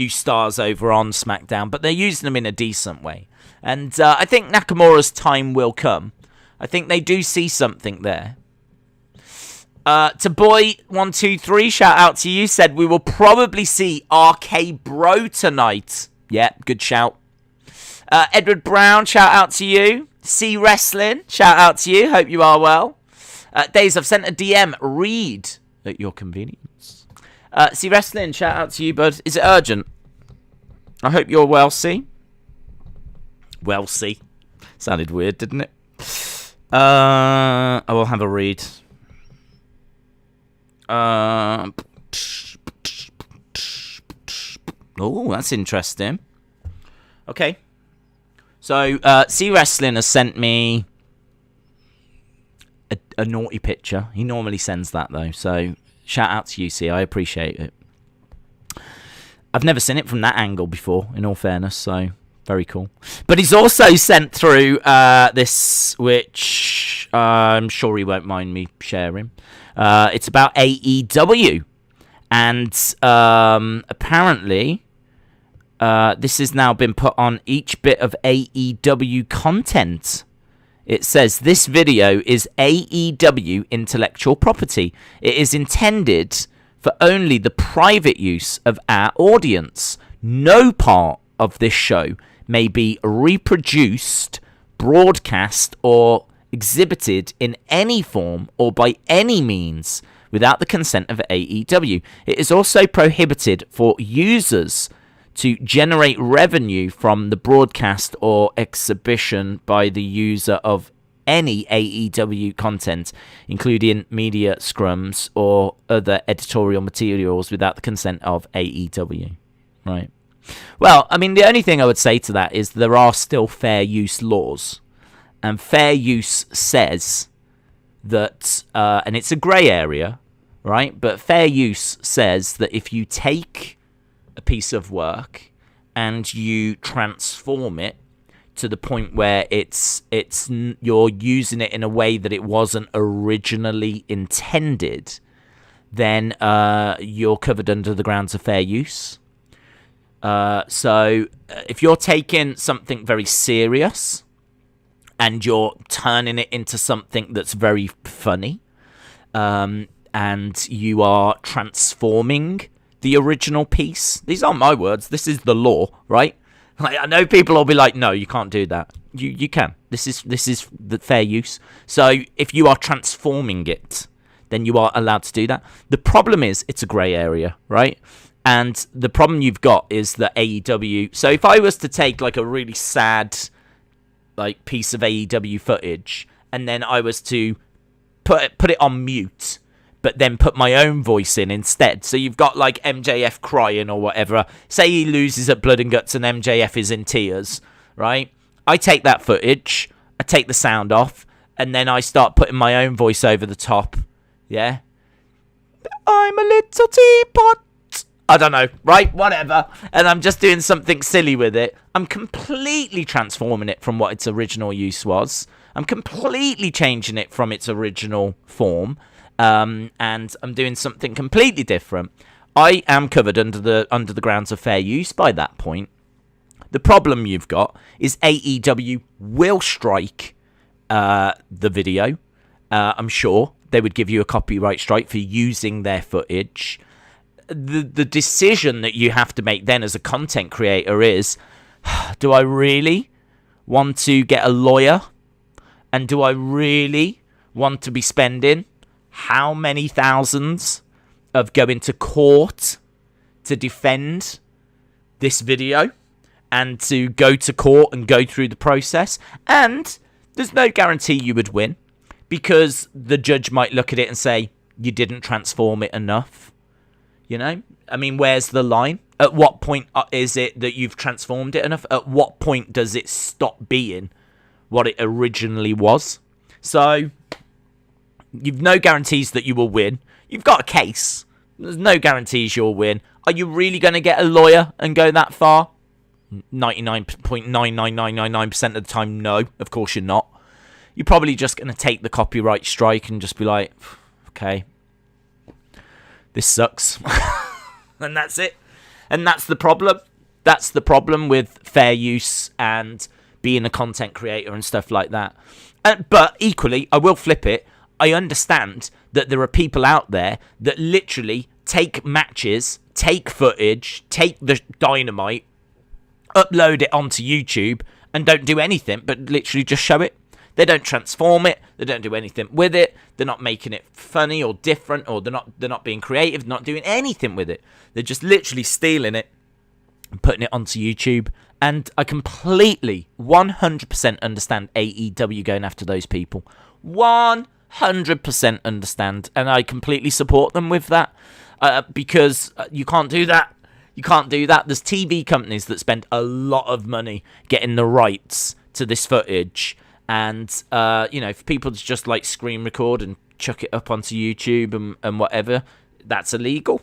stars over on SmackDown, but they're using them in a decent way. And I think Nakamura's time will come. I think they do see something there. To Boy123, shout out to you, said we will probably see RK Bro tonight. Yeah, good shout. Edward Brown, shout out to you. C Wrestling, shout out to you. Hope you are well. Days, I've sent a DM. Read at your convenience. C Wrestling, shout out to you, bud. Is it urgent? I hope you're well, C. Well, C. Sounded weird, didn't it? I will have a read. Oh, that's interesting. Okay. So, C Wrestling has sent me a naughty picture. He normally sends that, though. So, shout out to you, C. I appreciate it. I've never seen it from that angle before, in all fairness, so very cool. But he's also sent through this, which I'm sure he won't mind me sharing. It's about AEW. And apparently, this has now been put on each bit of AEW content. It says, this video is AEW intellectual property. It is intended for only the private use of our audience. No part of this show may be reproduced, broadcast, or exhibited in any form or by any means without the consent of AEW. It is also prohibited for users to generate revenue from the broadcast or exhibition by the user of any AEW content, including media scrums or other editorial materials without the consent of AEW. Right. Well, I mean, the only thing I would say to that is there are still fair use laws. And fair use says that, and it's a grey area, right? But fair use says that if you take a piece of work and you transform it to the point where you're using it in a way that it wasn't originally intended, then you're covered under the grounds of fair use. So if you're taking something very serious and you're turning it into something that's very funny, and you are transforming the original piece, these aren't my words, this is the law, right? Like, I know people will be like, no, you can't do that. You can. This is the fair use. So if you are transforming it, then you are allowed to do that. The problem is it's a grey area, right? And the problem you've got is that AEW... So if I was to take like a really sad like piece of AEW footage and then I was to put it on mute, but then put my own voice in instead. So you've got like MJF crying or whatever. Say he loses at Blood and Guts and MJF is in tears, right? I take that footage, I take the sound off, and then I start putting my own voice over the top. Yeah? I'm a little teapot. I don't know, right? Whatever. And I'm just doing something silly with it. I'm completely transforming it from what its original use was. I'm completely changing it from its original form. And I'm doing something completely different. I am covered under the grounds of fair use by that point. The problem you've got is AEW will strike the video. I'm sure they would give you a copyright strike for using their footage. The decision that you have to make then as a content creator is, do I really want to get a lawyer? And do I really want to be spending how many thousands of going to court to defend this video and to go to court and go through the process? And there's no guarantee you would win, because the judge might look at it and say, you didn't transform it enough. You know? I mean, where's the line? At what point is it that you've transformed it enough? At what point does it stop being what it originally was? So you've no guarantees that you will win. You've got a case. There's no guarantees you'll win. Are you really going to get a lawyer and go that far? 99.99999% of the time, no. Of course you're not. You're probably just going to take the copyright strike and just be like, okay, this sucks. And that's it. And that's the problem. That's the problem with fair use and being a content creator and stuff like that. But equally, I will flip it. I understand that there are people out there that literally take matches, take footage, take the dynamite, upload it onto YouTube, and don't do anything but literally just show it. They don't transform it. They don't do anything with it. They're not making it funny or different, or they're not being creative, not doing anything with it. They're just literally stealing it and putting it onto YouTube. And I completely, 100% understand AEW going after those people. 100% understand, and I completely support them with that, because you can't do that. You can't do that. There's TV companies that spend a lot of money getting the rights to this footage, and for people to just like screen record and chuck it up onto YouTube and whatever, that's illegal.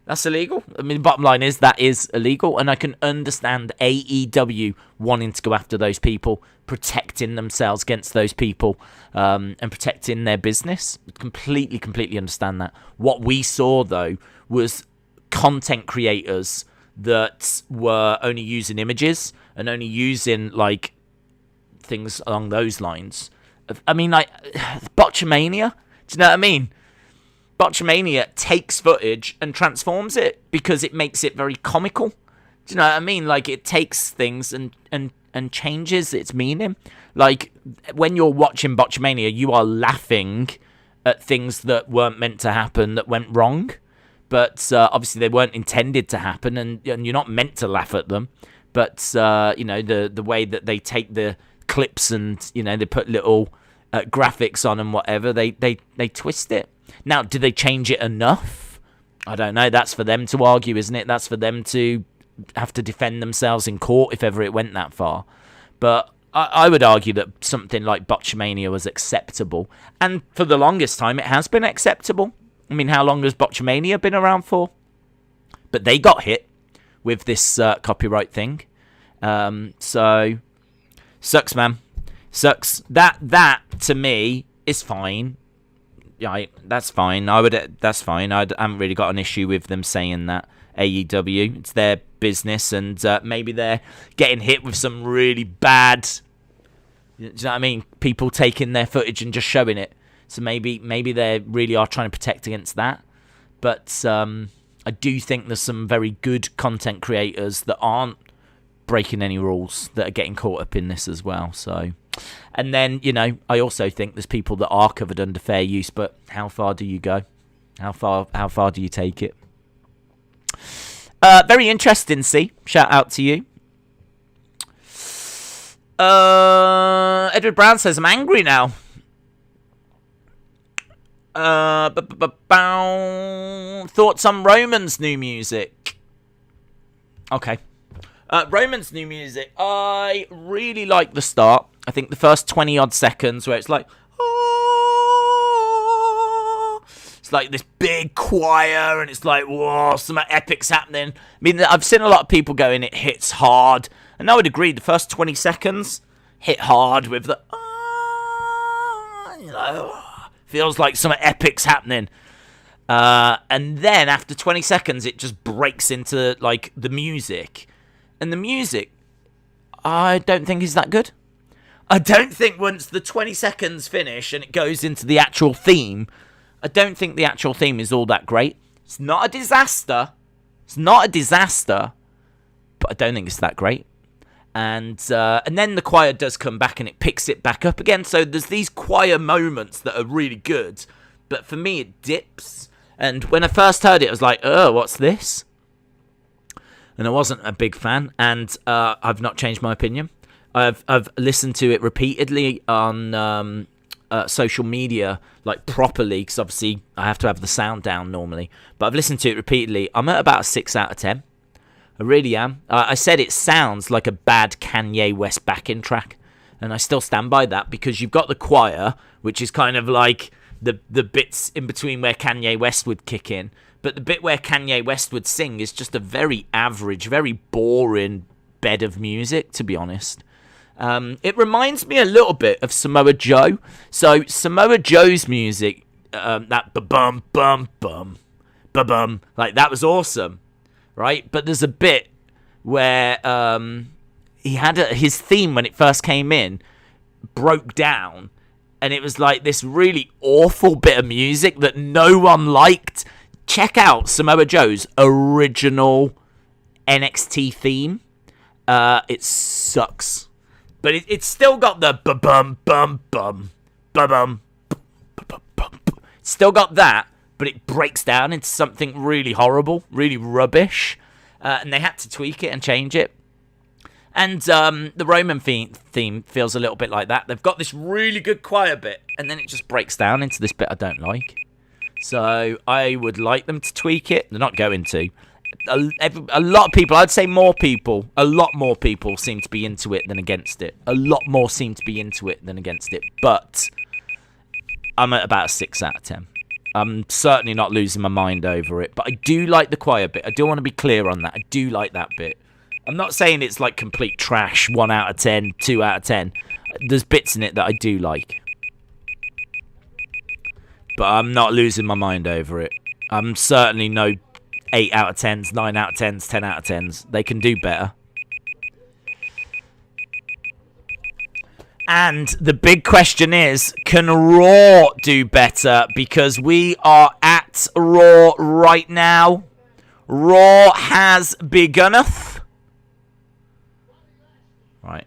That's illegal. I mean, the bottom line is that is illegal, and I can understand AEW wanting to go after those people, protecting themselves against those people, and protecting their business. Completely understand that. What we saw, though, was content creators that were only using images and only using, like, things along those lines. I mean, like, Botchamania? Do you know what I mean? Botchamania takes footage and transforms it because it makes it very comical. Do you know what I mean? Like, it takes things and changes its meaning. Like, when you're watching Botchamania, you are laughing at things that weren't meant to happen, that went wrong. But obviously they weren't intended to happen, and you're not meant to laugh at them. But, the way that they take the clips and, they put little graphics on and whatever, they twist it. Now, do they change it enough? I don't know. That's for them to argue, isn't it? That's for them to have to defend themselves in court if ever it went that far. But I would argue that something like Botchamania was acceptable. And for the longest time, it has been acceptable. I mean, how long has Botchamania been around for? But they got hit with this copyright thing. So, sucks, man. Sucks. That to me, is fine. Yeah, that's fine. That's fine. I haven't really got an issue with them saying that. AEW, it's their business, and maybe they're getting hit with some really bad, you know what I mean, people taking their footage and just showing it. So maybe they really are trying to protect against that. But I do think there's some very good content creators that aren't breaking any rules that are getting caught up in this as well. So, and then, I also think there's people that are covered under fair use, but how far do you go? How far do you take it? Very interesting, C. Shout out to you. Edward Brown says, I'm angry now. Thoughts on Roman's new music? Okay. Roman's new music. I really like the start. I think the first 20-odd seconds where it's like, it's like this big choir, and it's like, whoa, some epic's happening. I mean, I've seen a lot of people going, it hits hard. And I would agree, the first 20 seconds hit hard with the, feels like some epic's happening. And then after 20 seconds, it just breaks into, like, the music. And the music, I don't think is that good. I don't think once the 20 seconds finish and it goes into the actual theme, I don't think the actual theme is all that great. It's not a disaster. But I don't think it's that great. And then the choir does come back and it picks it back up again. So there's these choir moments that are really good. But for me, it dips. And when I first heard it, I was like, oh, what's this? And I wasn't a big fan. And I've not changed my opinion. I've listened to it repeatedly on social media, like properly, because obviously I have to have the sound down normally. But I've listened to it repeatedly. I'm at about a 6 out of 10. I really am. I said it sounds like a bad Kanye West backing track. And I still stand by that, because you've got the choir, which is kind of like the bits in between where Kanye West would kick in. But the bit where Kanye West would sing is just a very average, very boring bed of music, to be honest. It reminds me a little bit of Samoa Joe. So Samoa Joe's music, that ba-bum, bum, bum, ba-bum, like that was awesome, right? But there's a bit where he had his theme when it first came in broke down, and it was like this really awful bit of music that no one liked. Check out Samoa Joe's original NXT theme. It sucks. But it's still got the ba-bum, bum, bum, ba-bum, ba-bum. It's still got that, but it breaks down into something really horrible, really rubbish. And they had to tweak it and change it. And the Roman theme feels a little bit like that. They've got this really good choir bit, and then it just breaks down into this bit I don't like. So I would like them to tweak it. They're not going to. A lot of people, I'd say a lot more people seem to be into it than against it. A lot more seem to be into it than against it. But I'm at about a 6 out of 10. I'm certainly not losing my mind over it. But I do like the choir bit. I do want to be clear on that. I do like that bit. I'm not saying it's like complete trash, 1 out of 10, 2 out of 10. There's bits in it that I do like. But I'm not losing my mind over it. I'm certainly no 8 out of 10s, 9 out of 10s, 10 out of 10s. They can do better. And the big question is, can Raw do better? Because we are at Raw right now. Raw has begunneth. Right.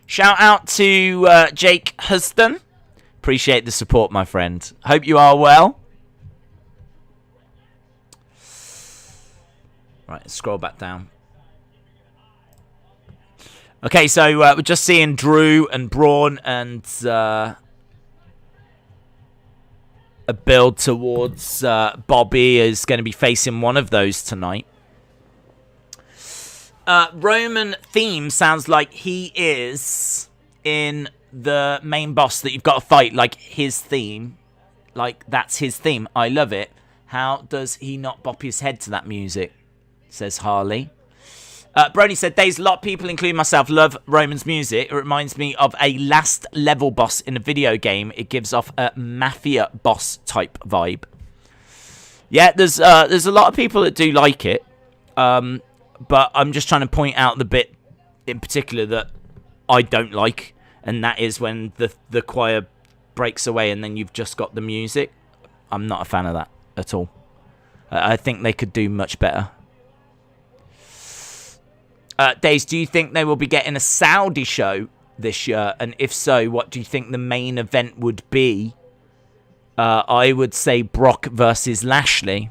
Shout out to Jake Huston, Appreciate the support, my friend. Hope you are well. Right, scroll back down. Okay, so we're just seeing Drew and Braun and a build towards Bobby is going to be facing one of those tonight. Roman theme sounds like he is in the main boss that you've got to fight, like his theme. Like, that's his theme. I love it. How does he not bop his head to that music? Says Harley. Brony said, Days, a lot of people, including myself, love Roman's music. It reminds me of a last level boss in a video game. It gives off a mafia boss type vibe. Yeah, there's a lot of people that do like it. But I'm just trying to point out the bit in particular that I don't like. And that is when the choir breaks away and then you've just got the music. I'm not a fan of that at all. I think they could do much better. Days, do you think they will be getting a Saudi show this year? And if so, what do you think the main event would be? I would say Brock versus Lashley.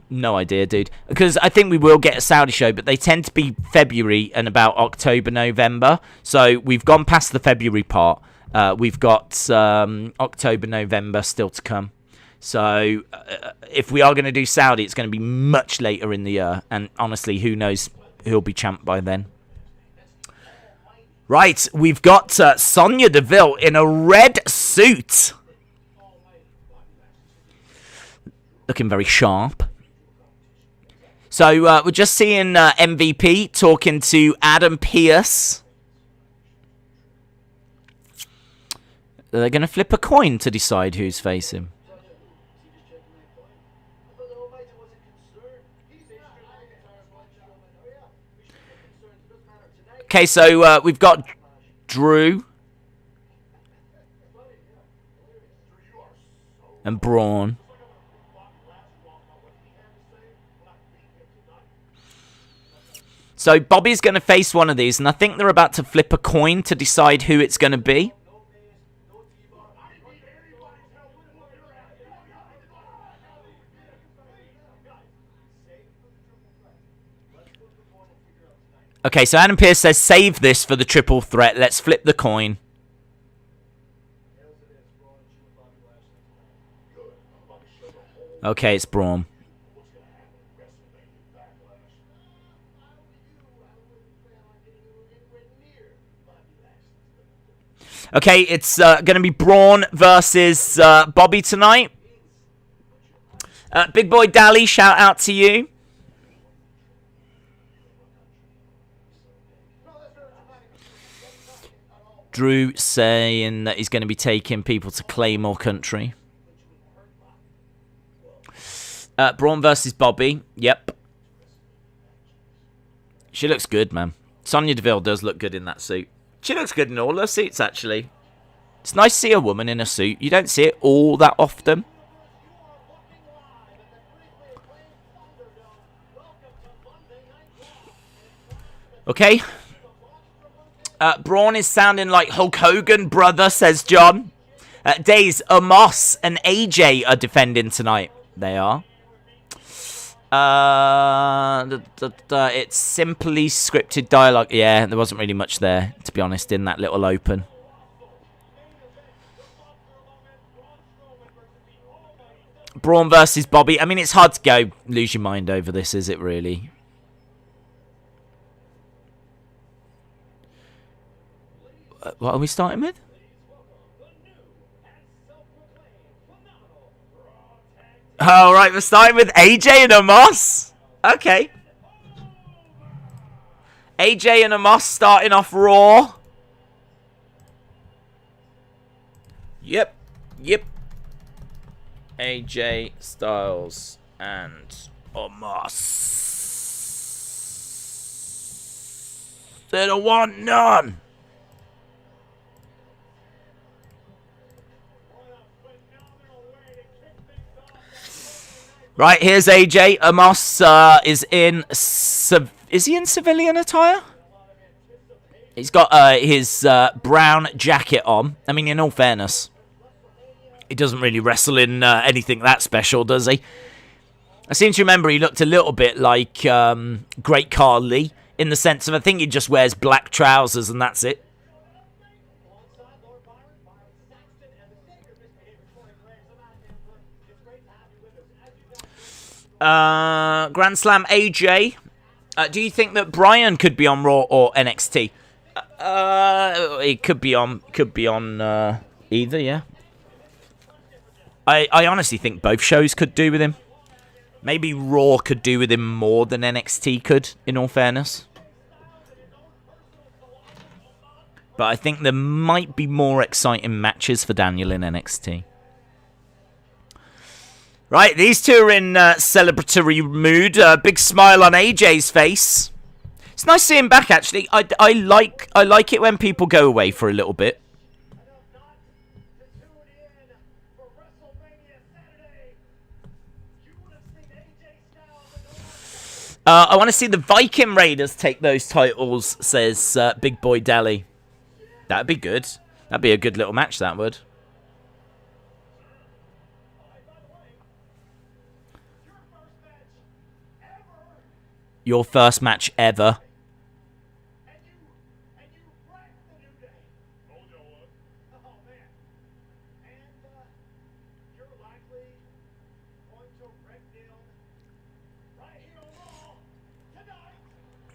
No idea, dude. Because I think we will get a Saudi show, but they tend to be February and about October, November. So we've gone past the February part. We've got October, November still to come. So if we are going to do Saudi, it's going to be much later in the year. And honestly, who knows who'll be champ by then. Right, we've got Sonya Deville in a red suit. Looking very sharp. So we're just seeing MVP talking to Adam Pearce. They're going to flip a coin to decide who's facing. Okay, so we've got Drew and Braun. So Bobby's going to face one of these, and I think they're about to flip a coin to decide who it's going to be. Okay, so Adam Pearce says, save this for the triple threat. Let's flip the coin. Okay, it's Braun. Okay, it's going to be Braun versus Bobby tonight. Big Boy Dally, shout out to you. Drew saying that he's going to be taking people to Claymore Country. Braun versus Bobby. Yep. She looks good, man. Sonya Deville does look good in that suit. She looks good in all her suits, actually. It's nice to see a woman in a suit. You don't see it all that often. Okay. Braun is sounding like Hulk Hogan, brother, says John. Days, Omos and AJ are defending tonight. They are. It's simply scripted dialogue. Yeah, there wasn't really much there, to be honest, in that little open. Braun versus Bobby. I mean, it's hard to go lose your mind over this, is it really? What are we starting with? All right, we're starting with AJ and Omos. Okay. AJ and Omos starting off Raw. Yep. AJ Styles and Omos. They don't want none. Right, here's AJ. Omos is in... is he in civilian attire? He's got his brown jacket on. I mean, in all fairness, He doesn't really wrestle in anything that special, does he? I seem to remember he looked a little bit like Great Khali, in the sense of I think he just wears black trousers and that's it. Grand Slam AJ. Do you think that Bryan could be on Raw or NXT? It could be on either, yeah. I honestly think both shows could do with him. Maybe Raw could do with him more than NXT could, in all fairness. But I think there might be more exciting matches for Daniel in NXT. Right, these two are in celebratory mood. Big smile on AJ's face. It's nice seeing him back, actually. I like it when people go away for a little bit. I want to see the Viking Raiders take those titles, says Big Boy Deli. That'd be good. That'd be a good little match, that would. Your first match ever.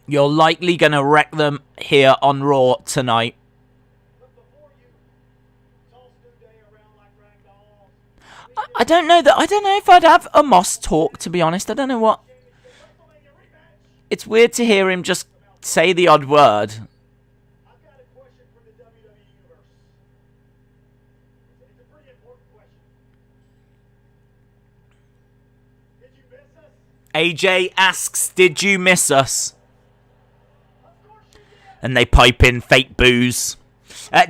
You're likely going to wreck them here on Raw tonight. I don't know that. I don't know if I'd have Omos talk, to be honest. I don't know what. It's weird to hear him just say the odd word. AJ asks, did you miss us? And they pipe in fake boos.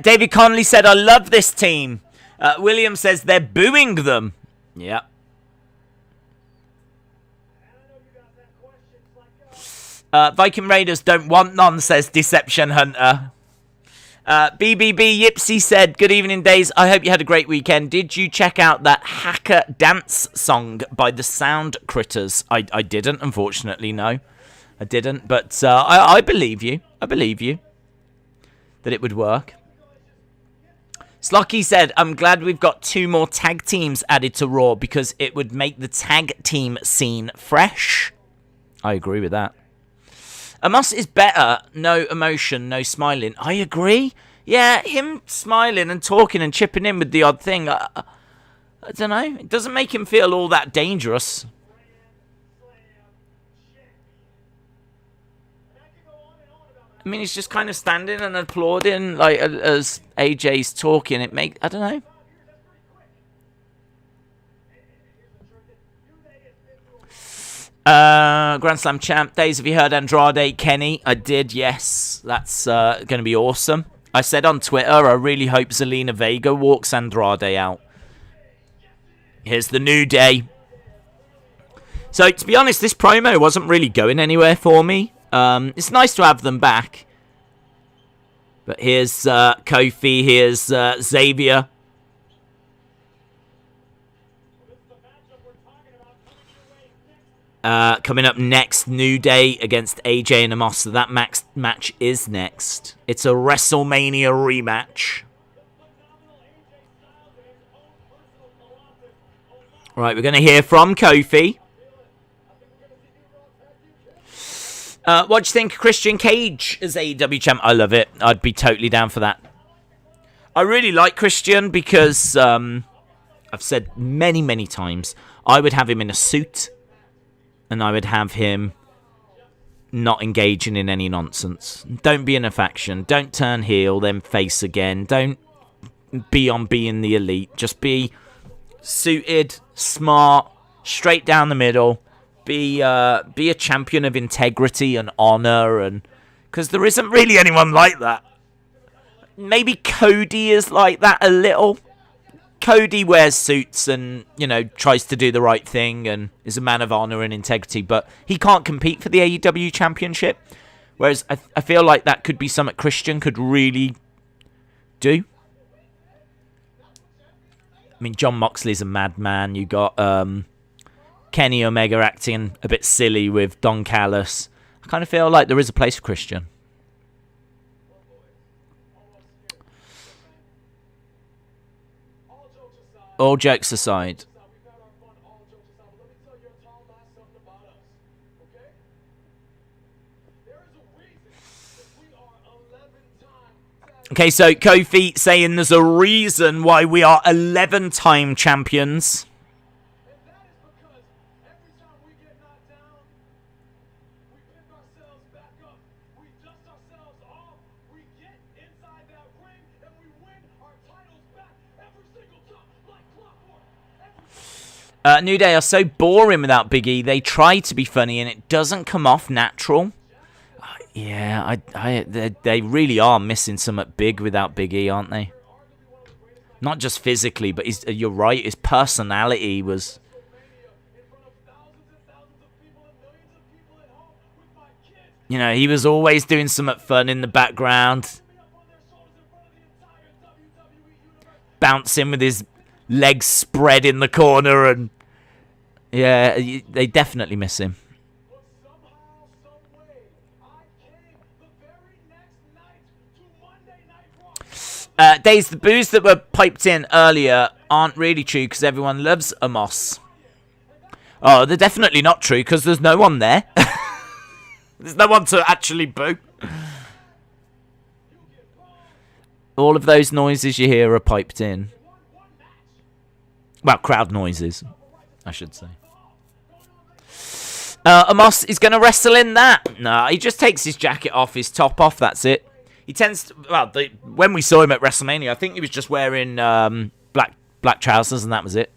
David Connolly said, I love this team. William says they're booing them. Yeah. Viking Raiders don't want none, says Deception Hunter. BBB Yipsy said, good evening, Days. I hope you had a great weekend. Did you check out that Hacker Dance song by the Sound Critters? I didn't, unfortunately, no. I didn't, but I believe you. I believe you that it would work. Slocky said, I'm glad we've got 2 more tag teams added to Raw because it would make the tag team scene fresh. I agree with that. Omos is better. No emotion, no smiling. I agree. Yeah, him smiling and talking and chipping in with the odd thing. I don't know. It doesn't make him feel all that dangerous. I mean, he's just kind of standing and applauding, like, as AJ's talking. It makes, I don't know. Grand Slam champ. Days, have you heard Andrade Kenny? I did, yes. That's going to be awesome. I said on Twitter, I really hope Zelina Vega walks Andrade out. Here's the New Day. So, to be honest, this promo wasn't really going anywhere for me. It's nice to have them back. But here's Kofi, here's Xavier. Coming up next, New Day against AJ and Omos. So that match is next. It's a WrestleMania rematch. Right, we're going to hear from Kofi. What do you think of Christian Cage as AEW champ? I love it. I'd be totally down for that. I really like Christian because I've said many, many times, I would have him in a suit and I would have him not engaging in any nonsense. Don't be in a faction. Don't turn heel, then face again. Don't be on being the elite. Just be suited, smart, straight down the middle. Be a champion of integrity and honor, and because there isn't really anyone like that. Maybe Cody is like that a little. Cody wears suits and, you know, tries to do the right thing and is a man of honor and integrity, but he can't compete for the AEW championship. Whereas I feel like that could be something Christian could really do. mean, John Moxley's a madman. You got Kenny Omega acting a bit silly with Don Callis. I kind of feel like there is a place for Christian. All jokes aside. Okay, so Kofi saying there's a reason why we are 11-time champions. New Day are so boring without Big E. They try to be funny and it doesn't come off natural. Yeah, they really are missing something big without Big E, aren't they? Not just physically, but you're right, his personality was... You know, he was always doing something fun in the background. Bouncing with his legs spread in the corner and... Yeah, they definitely miss him. Days, the boos that were piped in earlier aren't really true because everyone loves Omos. Oh, they're definitely not true because there's no one there. There's no one to actually boo. All of those noises you hear are piped in. Well, crowd noises, I should say. Omos is going to wrestle in that. No, he just takes his jacket off, his top off, that's it. He tends to, well, when we saw him at WrestleMania, I think he was just wearing black trousers and that was it.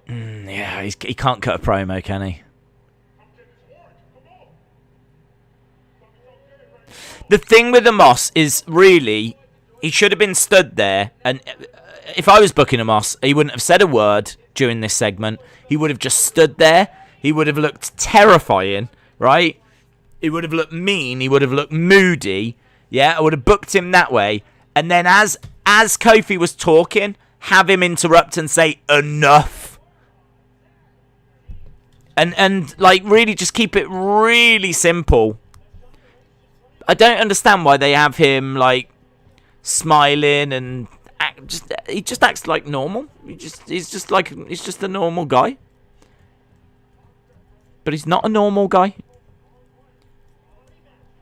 Yeah, he can't cut a promo, can he? The thing with Omos is really, he should have been stood there, and if I was booking Omos, he wouldn't have said a word during this segment. He would have just stood there. He would have looked terrifying, right? He would have looked mean. He would have looked moody. Yeah, I would have booked him that way. And then as Kofi was talking, have him interrupt and say, enough. And like, really just keep it really simple. I don't understand why they have him, like, smiling and he just acts like normal. He's just a normal guy. But he's not a normal guy.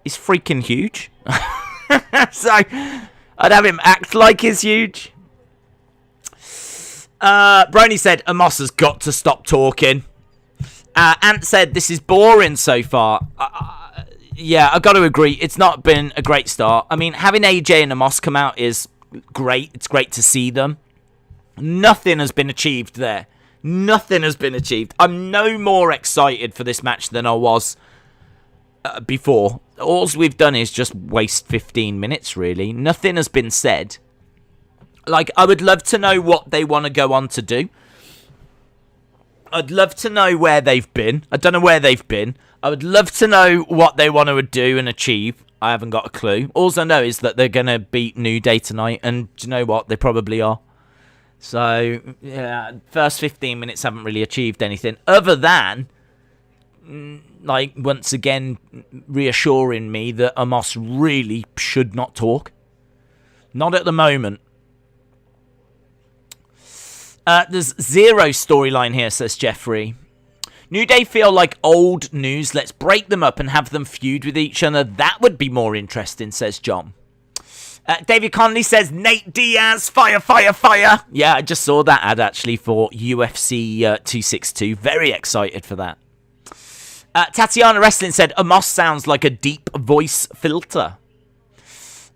He's freaking huge. So, I'd have him act like he's huge. Brony said, Omos has got to stop talking. Ant said, this is boring so far. Yeah, I've got to agree. It's not been a great start. I mean, having AJ and Omos come out is great. It's great to see them. Nothing has been achieved there. Nothing has been achieved. I'm no more excited for this match than I was before. All we've done is just waste 15 minutes, really. Nothing has been said. Like, I would love to know what they want to go on to do. I'd love to know where they've been. I don't know where they've been. I would love to know what they want to do and achieve. I haven't got a clue. All I know is that they're going to beat New Day tonight. And do you know what? They probably are. So, yeah, first 15 minutes haven't really achieved anything. Other than, like, once again, reassuring me that Omos really should not talk. Not at the moment. There's zero storyline here, says Jeffrey. New Day feel like old news. Let's break them up and have them feud with each other. That would be more interesting, says John. David Conley says, Nate Diaz, fire, fire, fire. Yeah, I just saw that ad, actually, for UFC 262. Very excited for that. Tatiana Wrestling said, Omos sounds like a deep voice filter.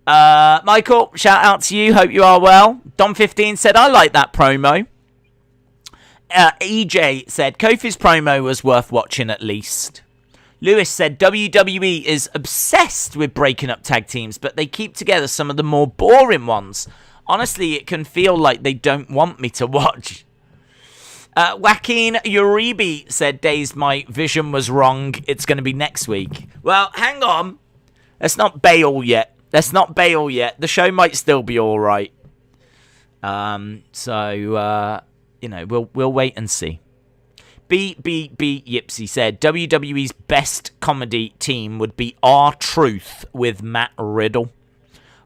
Michael, shout out to you. Hope you are well. Dom15 said, I like that promo. EJ said, Kofi's promo was worth watching at least. Lewis said, WWE is obsessed with breaking up tag teams, but they keep together some of the more boring ones. Honestly, it can feel like they don't want me to watch. Joaquin Uribe said, Days, my vision was wrong. It's going to be next week. Well, hang on. Let's not bail yet. The show might still be all right. We'll wait and see. Yipsy said, WWE's best comedy team would be R-Truth with Matt Riddle.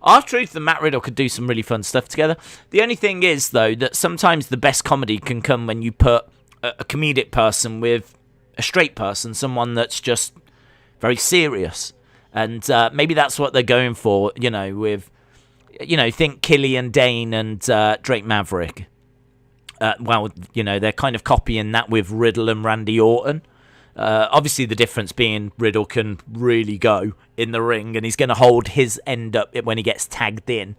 R-Truth and Matt Riddle could do some really fun stuff together. The only thing is, though, that sometimes the best comedy can come when you put a comedic person with a straight person, someone that's just very serious. And maybe that's what they're going for, think Killian Dane and Drake Maverick. They're kind of copying that with Riddle and Randy Orton. Obviously, the difference being Riddle can really go in the ring, and he's going to hold his end up when he gets tagged in.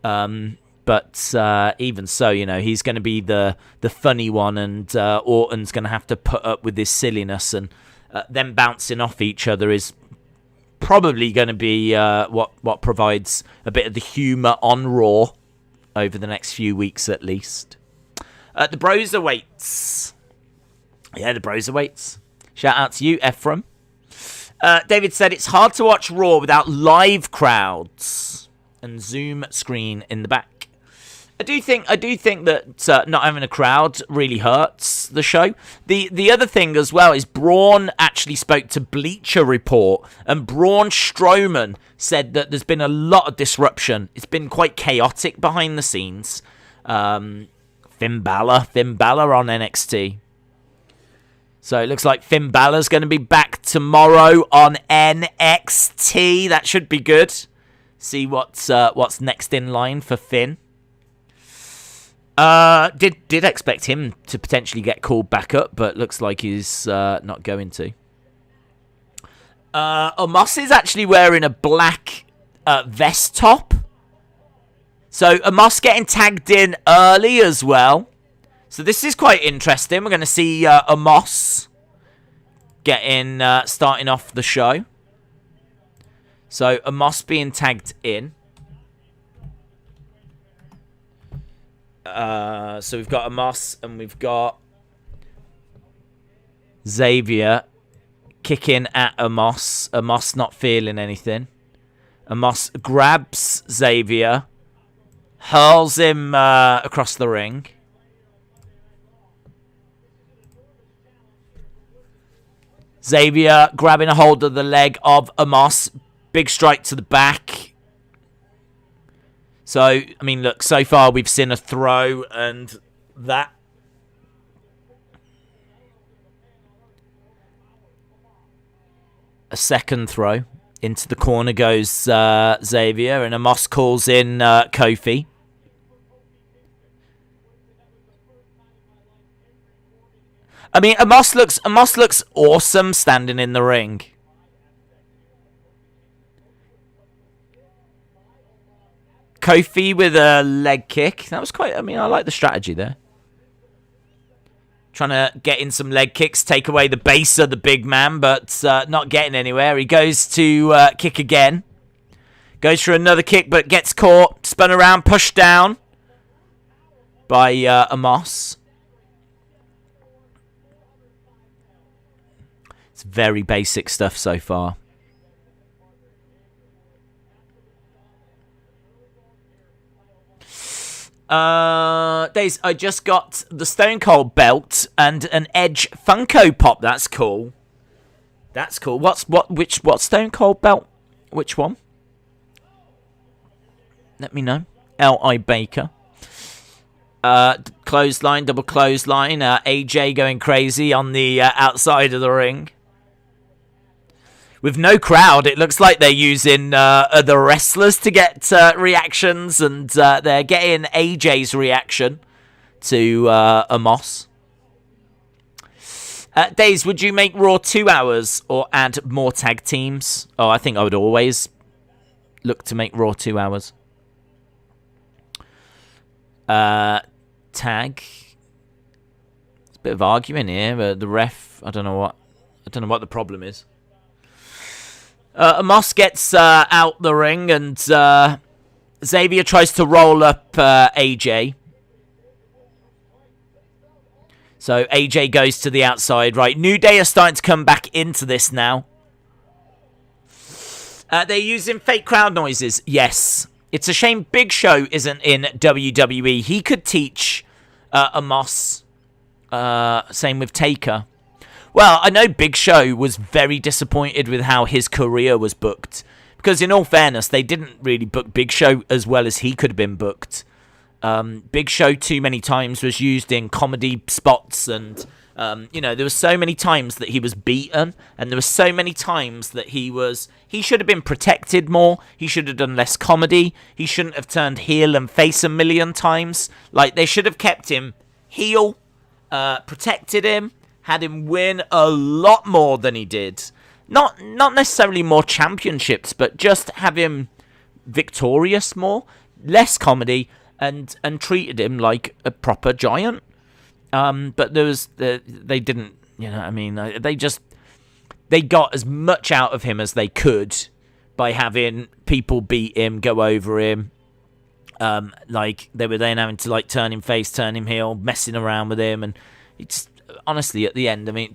But even so, he's going to be the funny one, and Orton's going to have to put up with this silliness, and them bouncing off each other is probably going to be what provides a bit of the humour on Raw over the next few weeks at least. The Broserweights. Yeah, the Broserweights. Shout out to you, Ephraim. David said, it's hard to watch Raw without live crowds and Zoom screen in the back. I do think that not having a crowd really hurts the show. The other thing as well is Braun actually spoke to Bleacher Report, and Braun Strowman said that there's been a lot of disruption. It's been quite chaotic behind the scenes. Finn Balor on NXT. So it looks like Finn Balor's going to be back tomorrow on NXT. That should be good. See what's next in line for Finn. Did expect him to potentially get called back up, but looks like he's not going to. Omos is actually wearing a black vest top. So Omos getting tagged in early as well. So this is quite interesting. We're going to see Omos starting off the show. So Omos being tagged in. So we've got Omos and we've got Xavier kicking at Omos. Omos not feeling anything. Omos grabs Xavier, hurls him across the ring. Xavier grabbing a hold of the leg of Omos. Big strike to the back. So, I mean, look, so far we've seen a throw and that. A second throw. Into the corner goes Xavier, and Omos calls in Kofi. I mean, Omos looks awesome standing in the ring. Kofi with a leg kick. That was quite... I mean, I like the strategy there. Trying to get in some leg kicks, take away the base of the big man, but not getting anywhere. He goes to kick again. Goes for another kick, but gets caught. Spun around, pushed down by Omos. It's very basic stuff so far. Days, I just got the Stone Cold belt and an Edge Funko Pop. That's cool. That's cool. What Stone Cold belt? Which one? Let me know. L.I. Baker. Clothesline, double clothesline. AJ going crazy on the outside of the ring. With no crowd, it looks like they're using other wrestlers to get reactions, and they're getting AJ's reaction to Omos. Days, would you make Raw 2 hours or add more tag teams? Oh, I think I would always look to make Raw 2 hours. Tag. Bit of arguing here, but the ref, I don't know what the problem is. Omos gets out the ring, and Xavier tries to roll up AJ. So AJ goes to the outside. Right, New Day are starting to come back into this now. They're using fake crowd noises. Yes. It's a shame Big Show isn't in WWE. He could teach Omos. Same with Taker. Well, I know Big Show was very disappointed with how his career was booked. Because in all fairness, they didn't really book Big Show as well as he could have been booked. Big Show too many times was used in comedy spots, and there were so many times that he was beaten, and there were so many times that he should have been protected more. He should have done less comedy. He shouldn't have turned heel and face a million times. Like, they should have kept him heel, protected him, had him win a lot more than he did. Not necessarily more championships, but just have him victorious more, less comedy, and treated him like a proper giant. But they didn't, you know what I mean? They got as much out of him as they could by having people beat him, go over him. Like, they were then having to, like, turn him face, turn him heel, messing around with him. And it's honestly, at the end, I mean,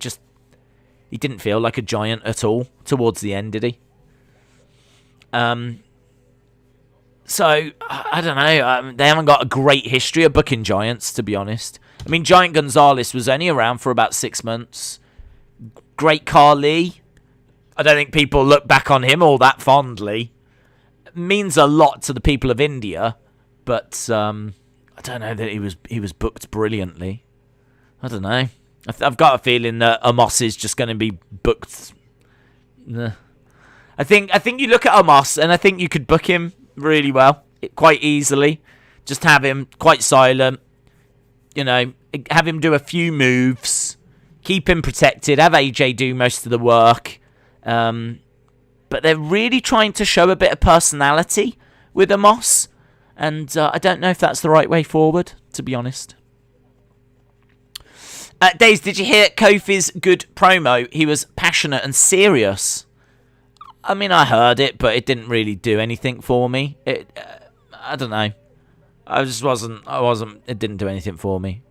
he didn't feel like a giant at all towards the end, did he? So, I don't know. They haven't got a great history of booking giants, to be honest. I mean, Giant Gonzalez was only around for about 6 months. Great Khali. I don't think people look back on him all that fondly. It means a lot to the people of India, but I don't know that he was booked brilliantly. I don't know. I've got a feeling that Omos is just going to be booked. I think you look at Omos, and I think you could book him really well, quite easily. Just have him quite silent, have him do a few moves, keep him protected, have AJ do most of the work. But they're really trying to show a bit of personality with Omos, and I don't know if that's the right way forward, to be honest. Days, did you hear Kofi's good promo? He was passionate and serious. I mean, I heard it, but it didn't really do anything for me. I don't know. It didn't do anything for me.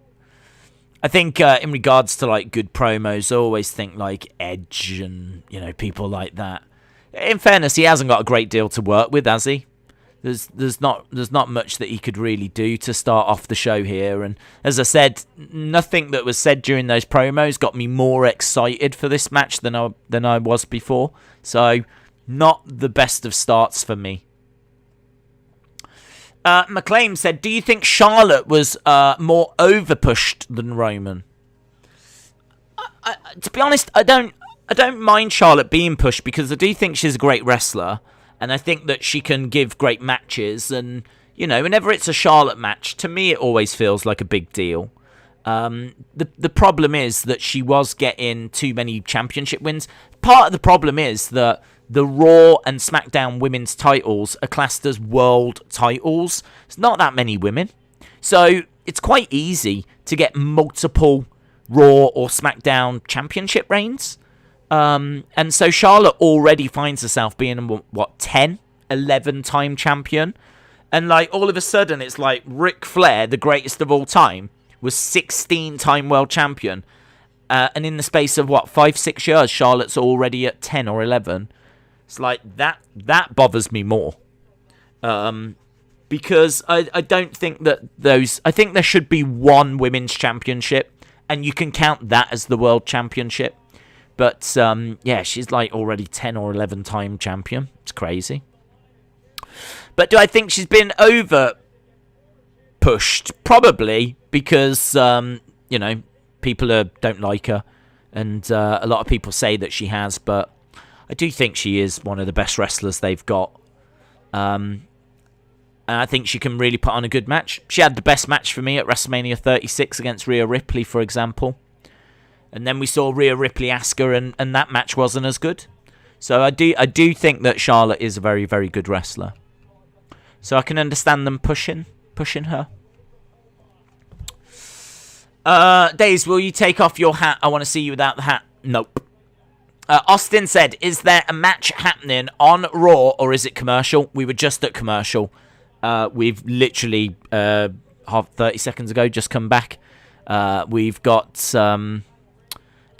I think in regards to, like, good promos, I always think, like, Edge and, people like that. In fairness, he hasn't got a great deal to work with, has he? There's not much that he could really do to start off the show here. And as I said, nothing that was said during those promos got me more excited for this match than I was before. So, not the best of starts for me. McLean said, do you think Charlotte was more overpushed than Roman? To be honest, I don't mind Charlotte being pushed, because I do think she's a great wrestler, and I think that she can give great matches. And, whenever it's a Charlotte match, to me it always feels like a big deal. The problem is that she was getting too many championship wins. Part of the problem is that the Raw and SmackDown women's titles are classed as world titles. It's not that many women. So it's quite easy to get multiple Raw or SmackDown championship reigns. And so Charlotte already finds herself being a, 10, 11-time champion. And, like, all of a sudden it's like Ric Flair, the greatest of all time, was 16-time world champion. And in the space of, 5-6 years, Charlotte's already at 10 or 11. It's like, that bothers me more. Because I don't think that I think there should be one women's championship, and you can count that as the world championship. But, she's, like, already 10 or 11-time champion. It's crazy. But do I think she's been over-pushed? Probably, because, people don't like her. And a lot of people say that she has, but I do think she is one of the best wrestlers they've got. And I think she can really put on a good match. She had the best match for me at WrestleMania 36 against Rhea Ripley, for example. And then we saw Rhea Ripley Asuka, and that match wasn't as good. So I do think that Charlotte is a very, very good wrestler. So I can understand them pushing her. Days, will you take off your hat? I want to see you without the hat. Nope. Austin said, is there a match happening on Raw or is it commercial? We were just at commercial. We've literally 30 seconds ago just come back. We've got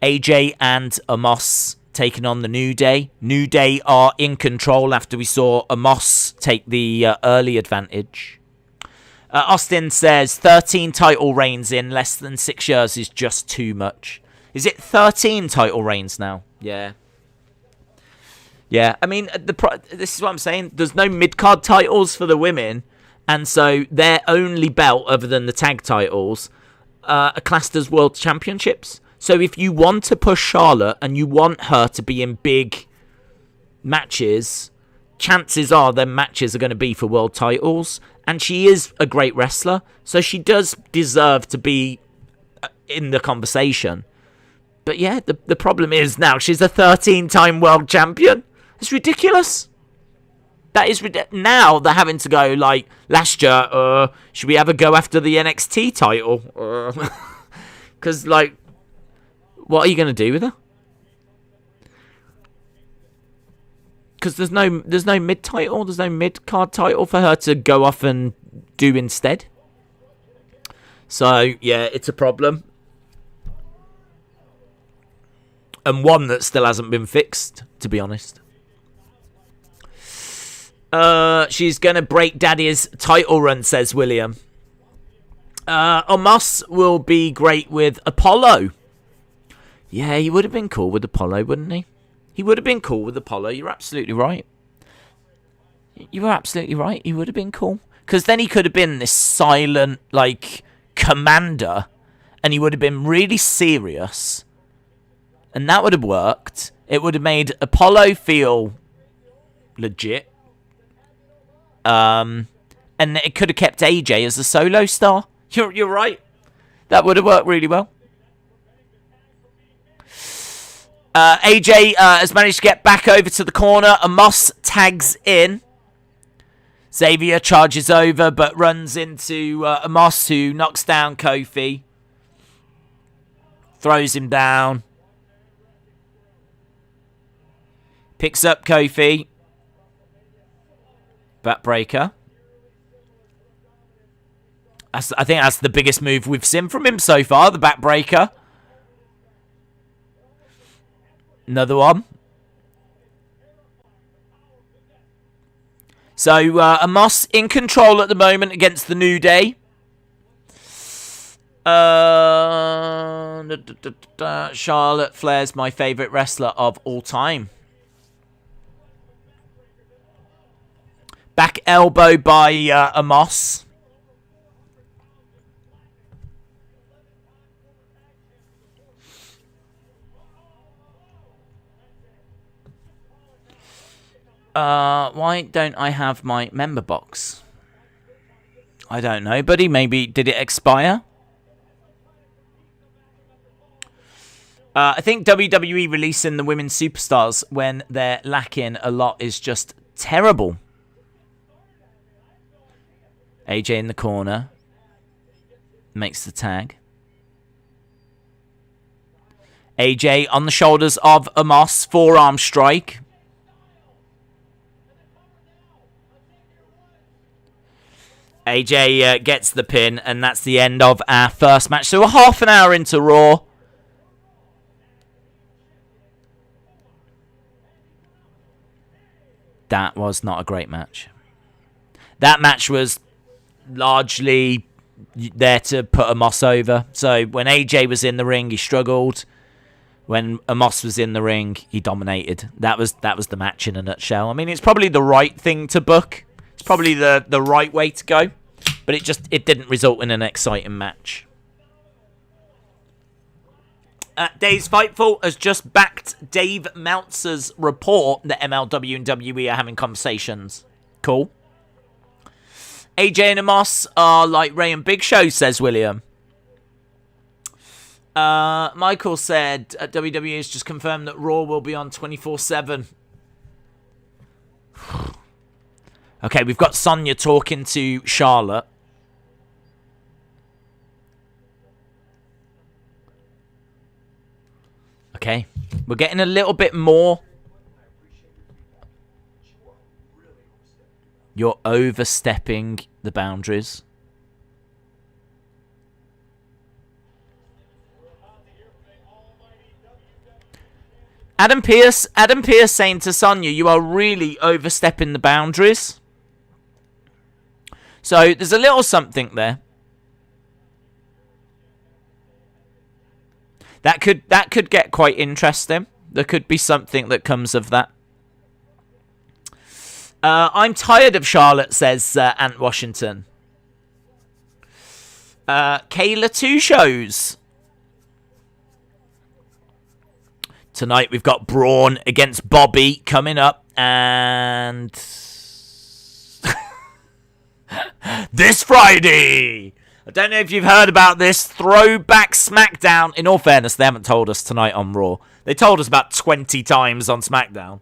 AJ and Omos taking on the New Day. New Day are in control after we saw Omos take the early advantage. Austin says 13 title reigns in less than 6 years is just too much. Is it 13 title reigns now? Yeah. Yeah, I mean, this is what I'm saying. There's no mid-card titles for the women, and so their only belt, other than the tag titles, are classed as world championships. So if you want to push Charlotte and you want her to be in big matches, chances are their matches are going to be for world titles. And she is a great wrestler, so she does deserve to be in the conversation. But yeah, the problem is now she's a 13-time world champion. It's ridiculous. That is now they're having to go like last year. Should we have a go after the NXT title? Because like, what are you going to do with her? Because there's no mid title, there's no mid card title for her to go off and do instead. So yeah, it's a problem, and one that still hasn't been fixed, to be honest. She's gonna break Daddy's title run, says William. Omos will be great with Apollo. Yeah, he would have been cool with Apollo, wouldn't he? He would have been cool with Apollo. You're absolutely right. You were absolutely right. He would have been cool. Because then he could have been this silent, like, commander. And he would have been really serious. And that would have worked. It would have made Apollo feel legit. And it could have kept AJ as a solo star. You're right. That would have worked really well. AJ has managed to get back over to the corner. Omos tags in. Xavier charges over, but runs into Omos, who knocks down Kofi. Throws him down. Picks up Kofi. Backbreaker. I think that's the biggest move we've seen from him so far, the backbreaker. Another one. So, Omos in control at the moment against the New Day. Charlotte Flair's my favourite wrestler of all time. Back elbow by Omos. Why don't I have my member box? I don't know, buddy. Maybe, did it expire? I think WWE releasing the women's superstars when they're lacking a lot is just terrible. AJ in the corner. Makes the tag. AJ on the shoulders of Omos. Forearm strike. AJ gets the pin, and that's the end of our first match. So we're half an hour into Raw. That was not a great match. That match was largely there to put Omos over. So when AJ was in the ring, he struggled. When Omos was in the ring, he dominated. That was the match in a nutshell. I mean, it's probably the right thing to book. It's probably the right way to go. But it didn't result in an exciting match. Dave's Fightful has just backed Dave Meltzer's report that MLW and WWE are having conversations. Cool. AJ and Omos are like Ray and Big Show, says William. Michael said WWE has just confirmed that Raw will be on 24/7. Okay, we've got Sonya talking to Charlotte. Okay. We're getting a little bit more. You're overstepping the boundaries. Adam Pearce saying to Sonya, you are really overstepping the boundaries. So there's a little something there. That could get quite interesting. There could be something that comes of that. I'm tired of Charlotte, says Ant Washington. Kayla 2 shows. Tonight we've got Braun against Bobby coming up, and this Friday, I don't know if you've heard about this throwback SmackDown. In all fairness, they haven't told us tonight on Raw. They told us about 20 times on SmackDown.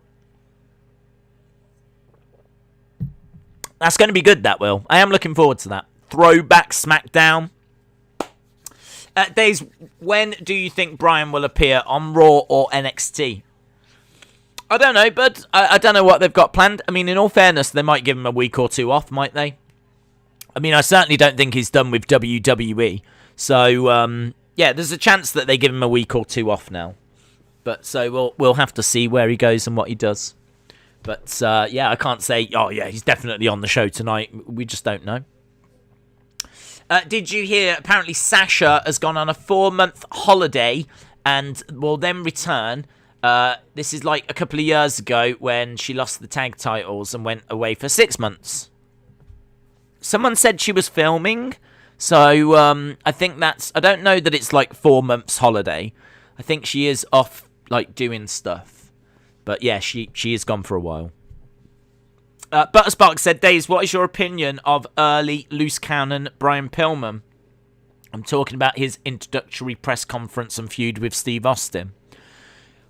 That's going to be good, that will. I am looking forward to that. Throwback SmackDown. Days, when do you think Bryan will appear, on Raw or NXT? I don't know, but I don't know what they've got planned. I mean, in all fairness, they might give him a week or two off, might they? I mean, I certainly don't think he's done with WWE. So, yeah, there's a chance that they give him a week or two off now. But so we'll have to see where he goes and what he does. But, yeah, I can't say, oh, yeah, he's definitely on the show tonight. We just don't know. Did you hear, apparently Sasha has gone on a 4-month holiday and will then return. This is like a couple of years ago when she lost the tag titles and went away for 6 months. Someone said she was filming, so I think that's... I don't know that it's like 4 months holiday. I think she is off, like, doing stuff. But yeah, she is gone for a while. Butterspark said, Days, what is your opinion of early loose cannon Brian Pillman? I'm talking about his introductory press conference and feud with Steve Austin.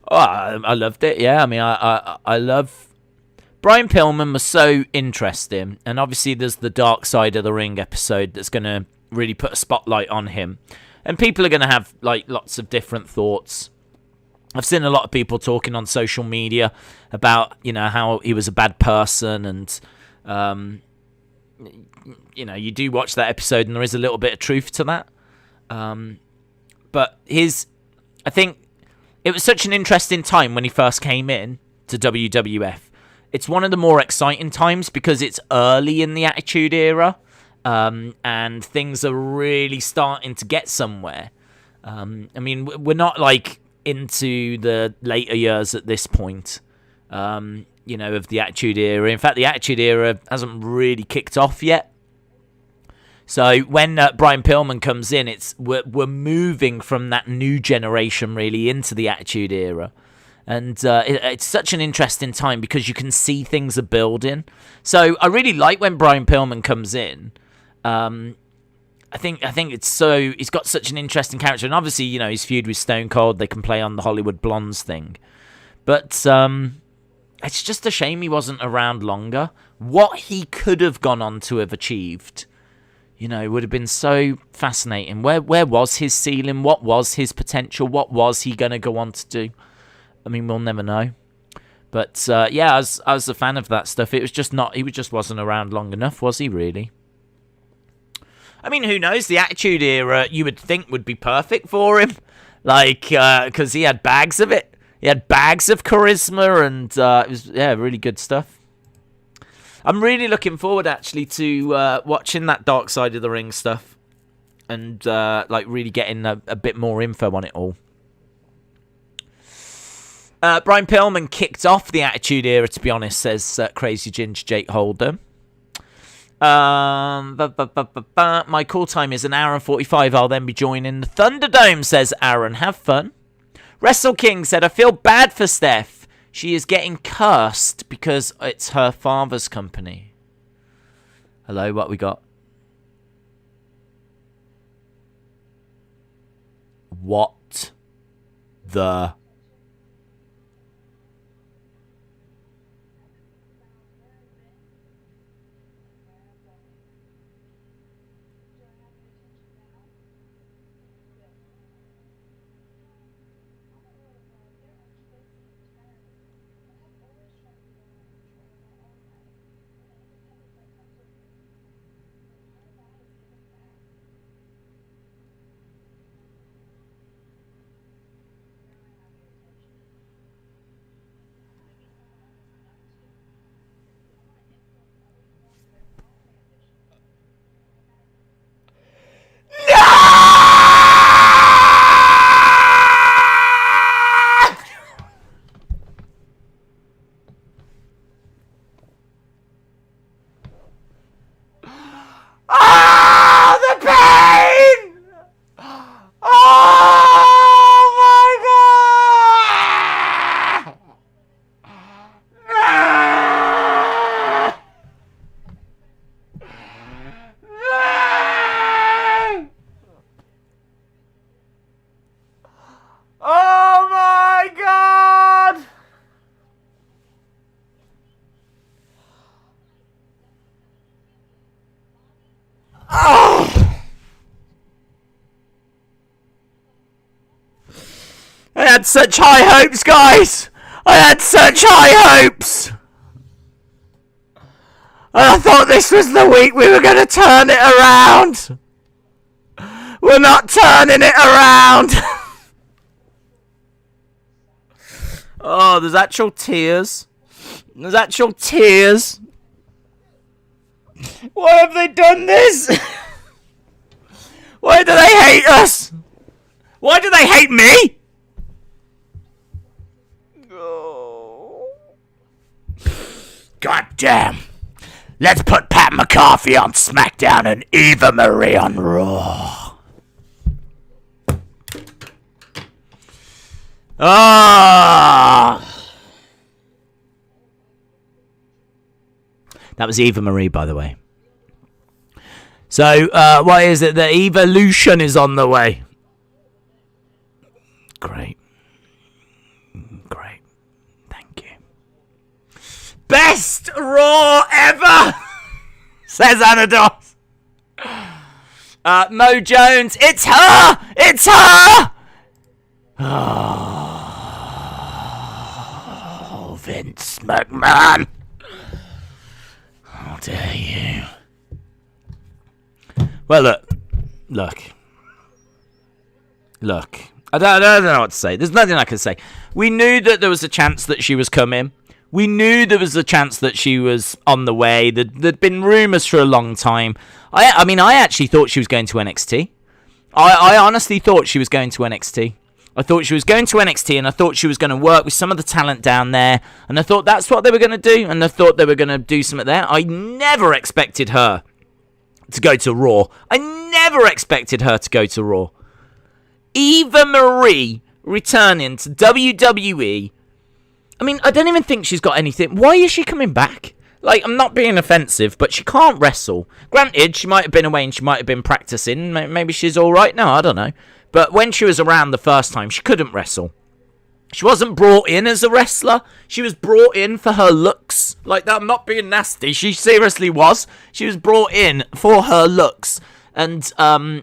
Oh, I loved it, yeah. I mean, I love... Brian Pillman was so interesting, and obviously there's the Dark Side of the Ring episode that's going to really put a spotlight on him. And people are going to have, like, lots of different thoughts. I've seen a lot of people talking on social media about, you know, how he was a bad person, and, you know, you do watch that episode and there is a little bit of truth to that. But I think it was such an interesting time when he first came in to WWF. It's one of the more exciting times because it's early in the Attitude Era, and things are really starting to get somewhere. I mean, we're not, like, into the later years at this point, you know, of the Attitude Era. In fact, the Attitude Era hasn't really kicked off yet. So when Brian Pillman comes in, we're moving from that new generation really into the Attitude Era. And it's such an interesting time because you can see things are building. So I really like when Brian Pillman comes in. I think it's so... He's got such an interesting character. And obviously, you know, his feud with Stone Cold, they can play on the Hollywood Blondes thing. But it's just a shame he wasn't around longer. What he could have gone on to have achieved, you know, would have been so fascinating. Where was his ceiling? What was his potential? What was he going to go on to do? I mean, we'll never know. But, yeah, I was a fan of that stuff. It was just not... He just wasn't around long enough, was he, really? I mean, who knows? The Attitude Era, you would think, would be perfect for him. Like, because he had bags of it. He had bags of charisma, and it was, yeah, really good stuff. I'm really looking forward, actually, to watching that Dark Side of the Ring stuff. And, like, really getting a bit more info on it all. Brian Pillman kicked off the Attitude Era, to be honest, says Crazy Ginger Jake Holder. My call time is 1 hour and 45. I'll then be joining the ThunderDome, says Aaron. Have fun. Wrestle King said, I feel bad for Steph. She is getting cursed because it's her father's company. Hello, what we got? What the... had such high hopes, guys. I had such high hopes. And I thought this was the week we were going to turn it around. We're not turning it around. Oh, there's actual tears. There's actual tears. Why have they done this? Why do they hate us? Why do they hate me? Oh. God damn. Let's put Pat McAfee on SmackDown and Eva Marie on Raw. Ah. That was Eva Marie, by the way. So, what is it? The evolution is on the way. Great. Great. Thank you. Best Raw ever! Says Anados. Mo Jones. It's her! It's her! Oh, Vince McMahon. How dare you? Well, look. I don't know what to say. There's nothing I can say. We knew that there was a chance that she was coming. We knew there was a chance that she was on the way. There'd been rumours for a long time. I mean, I actually thought she was going to NXT. I honestly thought she was going to NXT. I thought she was going to NXT, and I thought she was going to work with some of the talent down there, and I thought that's what they were going to do, and I thought they were going to do something there. I never expected her to go to Raw. I never expected her to go to Raw. Eva Marie returning to WWE. I mean, I don't even think she's got anything. Why is she coming back? Like, I'm not being offensive, but she can't wrestle. Granted, she might have been away and she might have been practicing. Maybe she's all right now. I don't know. But when she was around the first time, she couldn't wrestle. She wasn't brought in as a wrestler. She was brought in for her looks. Like that, I'm not being nasty. She seriously was. She was brought in for her looks. And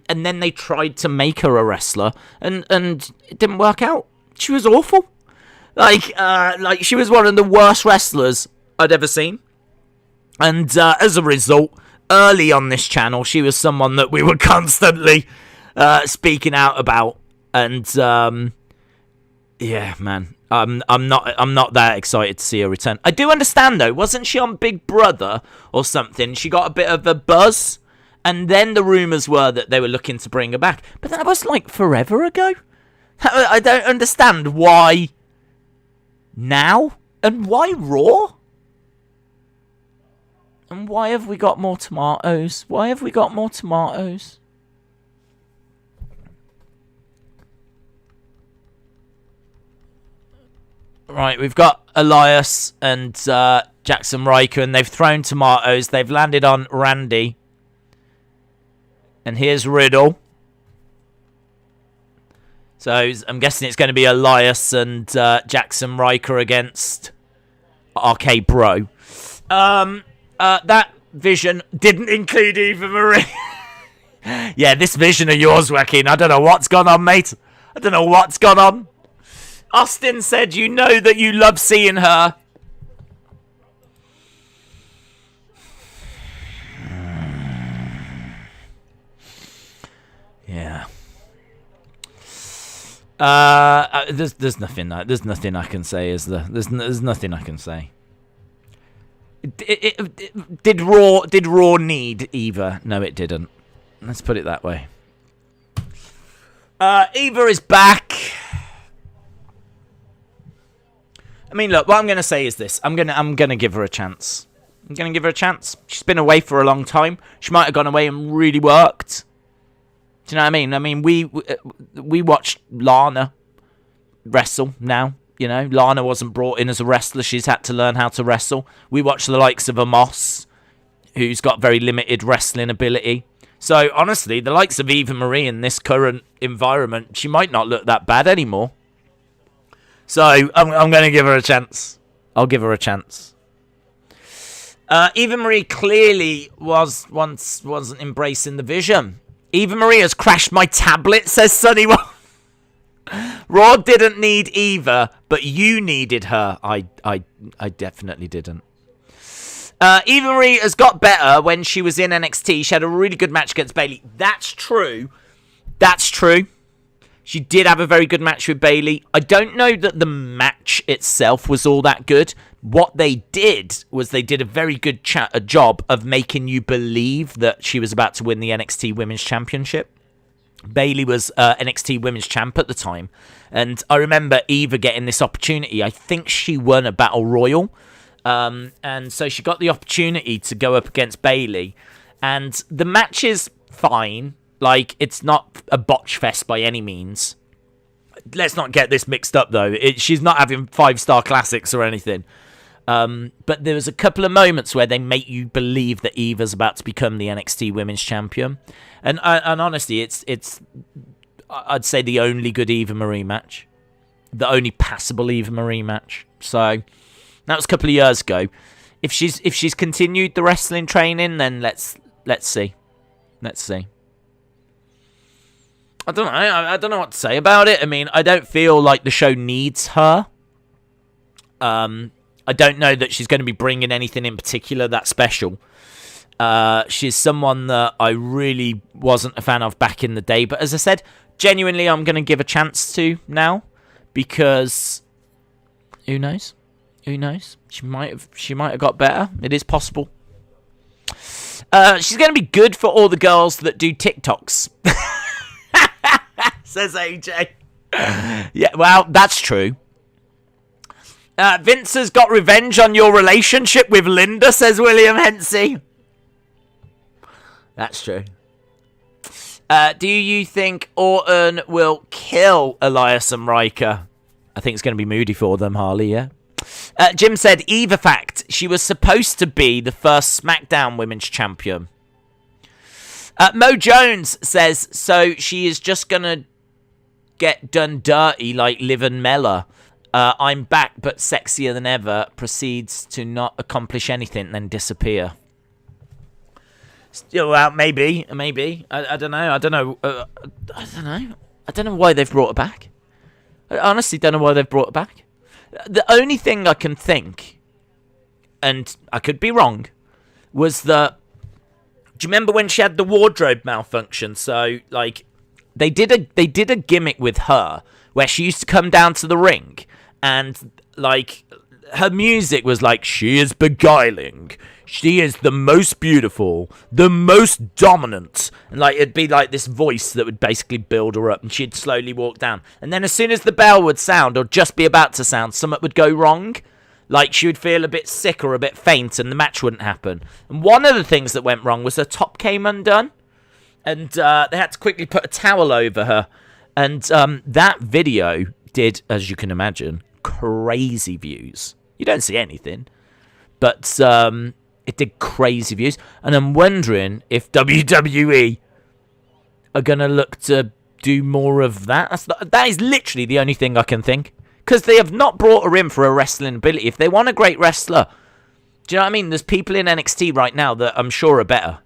then they tried to make her a wrestler. And it didn't work out. She was awful. Like she was one of the worst wrestlers I'd ever seen. And as a result, early on this channel, she was someone that we were constantly speaking out about. And yeah, man, I'm not that excited to see her return. I do understand though, wasn't she on Big Brother or something? She got a bit of a buzz, and then the rumours were that they were looking to bring her back. But that was like forever ago. I don't understand why now, and why Raw, and why have we got more tomatoes? Why have we got more tomatoes? Right, we've got Elias and Jackson Riker, and they've thrown tomatoes. They've landed on Randy. And here's Riddle. So I'm guessing it's going to be Elias and Jackson Riker against RK Bro. That vision didn't include Eva Marie. Yeah, this vision of yours, Joaquin. I don't know what's gone on, mate. I don't know what's gone on. Austin said, you know that you love seeing her. Yeah. There's nothing I can say, is there? There's nothing I can say. Did Raw need Eva? No, it didn't. Let's put it that way. Eva is back. I mean, look, what I'm going to say is this. I'm going to give her a chance. I'm going to give her a chance. She's been away for a long time. She might have gone away and really worked. Do you know what I mean? I mean, we watched Lana wrestle now. You know, Lana wasn't brought in as a wrestler. She's had to learn how to wrestle. We watched the likes of Omos, who's got very limited wrestling ability. So, honestly, the likes of Eva Marie in this current environment, she might not look that bad anymore. So, I'm going to give her a chance. I'll give her a chance. Eva Marie clearly wasn't embracing the vision. Eva Marie has crashed my tablet, says Sonny. Raw didn't need Eva, but you needed her. I definitely didn't. Eva Marie has got better when she was in NXT. She had a really good match against Bayley. That's true. That's true. She did have a very good match with Bayley. I don't know that the match itself was all that good. What they did was they did a very good job of making you believe that she was about to win the NXT Women's Championship. Bayley was NXT Women's Champ at the time. And I remember Eva getting this opportunity. I think she won a Battle Royal. And so she got the opportunity to go up against Bayley. And the match is fine. Like, it's not a botch fest by any means. Let's not get this mixed up, though. She's not having 5-star classics or anything. But there was a couple of moments where they make you believe that Eva's about to become the NXT Women's Champion. And honestly, it's I'd say the only good Eva Marie match. The only passable Eva Marie match. So that was a couple of years ago. If she's continued the wrestling training, then let's see. Let's see. I don't know. I don't know what to say about it. I mean, I don't feel like the show needs her. I don't know that she's going to be bringing anything in particular that's special. She's someone that I really wasn't a fan of back in the day. But as I said, genuinely, I'm going to give a chance to now. Because, who knows? Who knows? She might have got better. It is possible. She's going to be good for all the girls that do TikToks. Says AJ. Yeah, well, that's true. Vince has got revenge on your relationship with Linda, says William Hensey. That's true. Do you think Orton will kill Elias and Riker? I think it's going to be moody for them, Harley, yeah? Jim said, Eva fact, she was supposed to be the first SmackDown Women's Champion. Mo Jones says, so she is just going to get done dirty like Liv and Mella. I'm back, but sexier than ever. Proceeds to not accomplish anything, then disappear. Well, maybe. I don't know. I don't know. I don't know why they've brought her back. I honestly don't know why they've brought her back. The only thing I can think, and I could be wrong, was that. Do you remember when she had the wardrobe malfunction? So, like, they did a gimmick with her where she used to come down to the ring. And, like, her music was like, she is beguiling. She is the most beautiful, the most dominant. And, like, it'd be like this voice that would basically build her up. And she'd slowly walk down. And then as soon as the bell would sound, or just be about to sound, something would go wrong. Like, she would feel a bit sick or a bit faint, and the match wouldn't happen. And one of the things that went wrong was her top came undone. And they had to quickly put a towel over her. And that video did, as you can imagine, crazy views. You don't see anything, but it did crazy views. And I'm wondering if WWE are going to look to do more of that. That is literally the only thing I can think. Because they have not brought her in for a wrestling ability. If they want a great wrestler, do you know what I mean? There's people in NXT right now that I'm sure are better.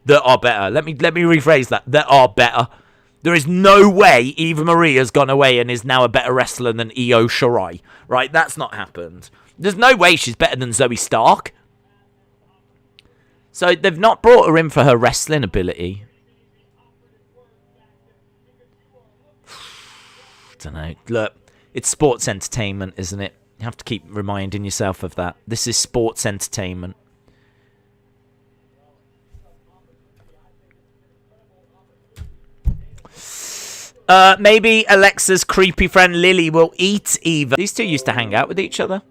That are better. Let me rephrase that. That are better. There is no way Eva Marie has gone away and is now a better wrestler than Io Shirai. Right? That's not happened. There's no way she's better than Zoe Stark. So they've not brought her in for her wrestling ability. I don't know. Look, it's sports entertainment, isn't it? You have to keep reminding yourself of that. This is sports entertainment. Maybe Alexa's creepy friend Lily will eat Eva. These two used to hang out with each other.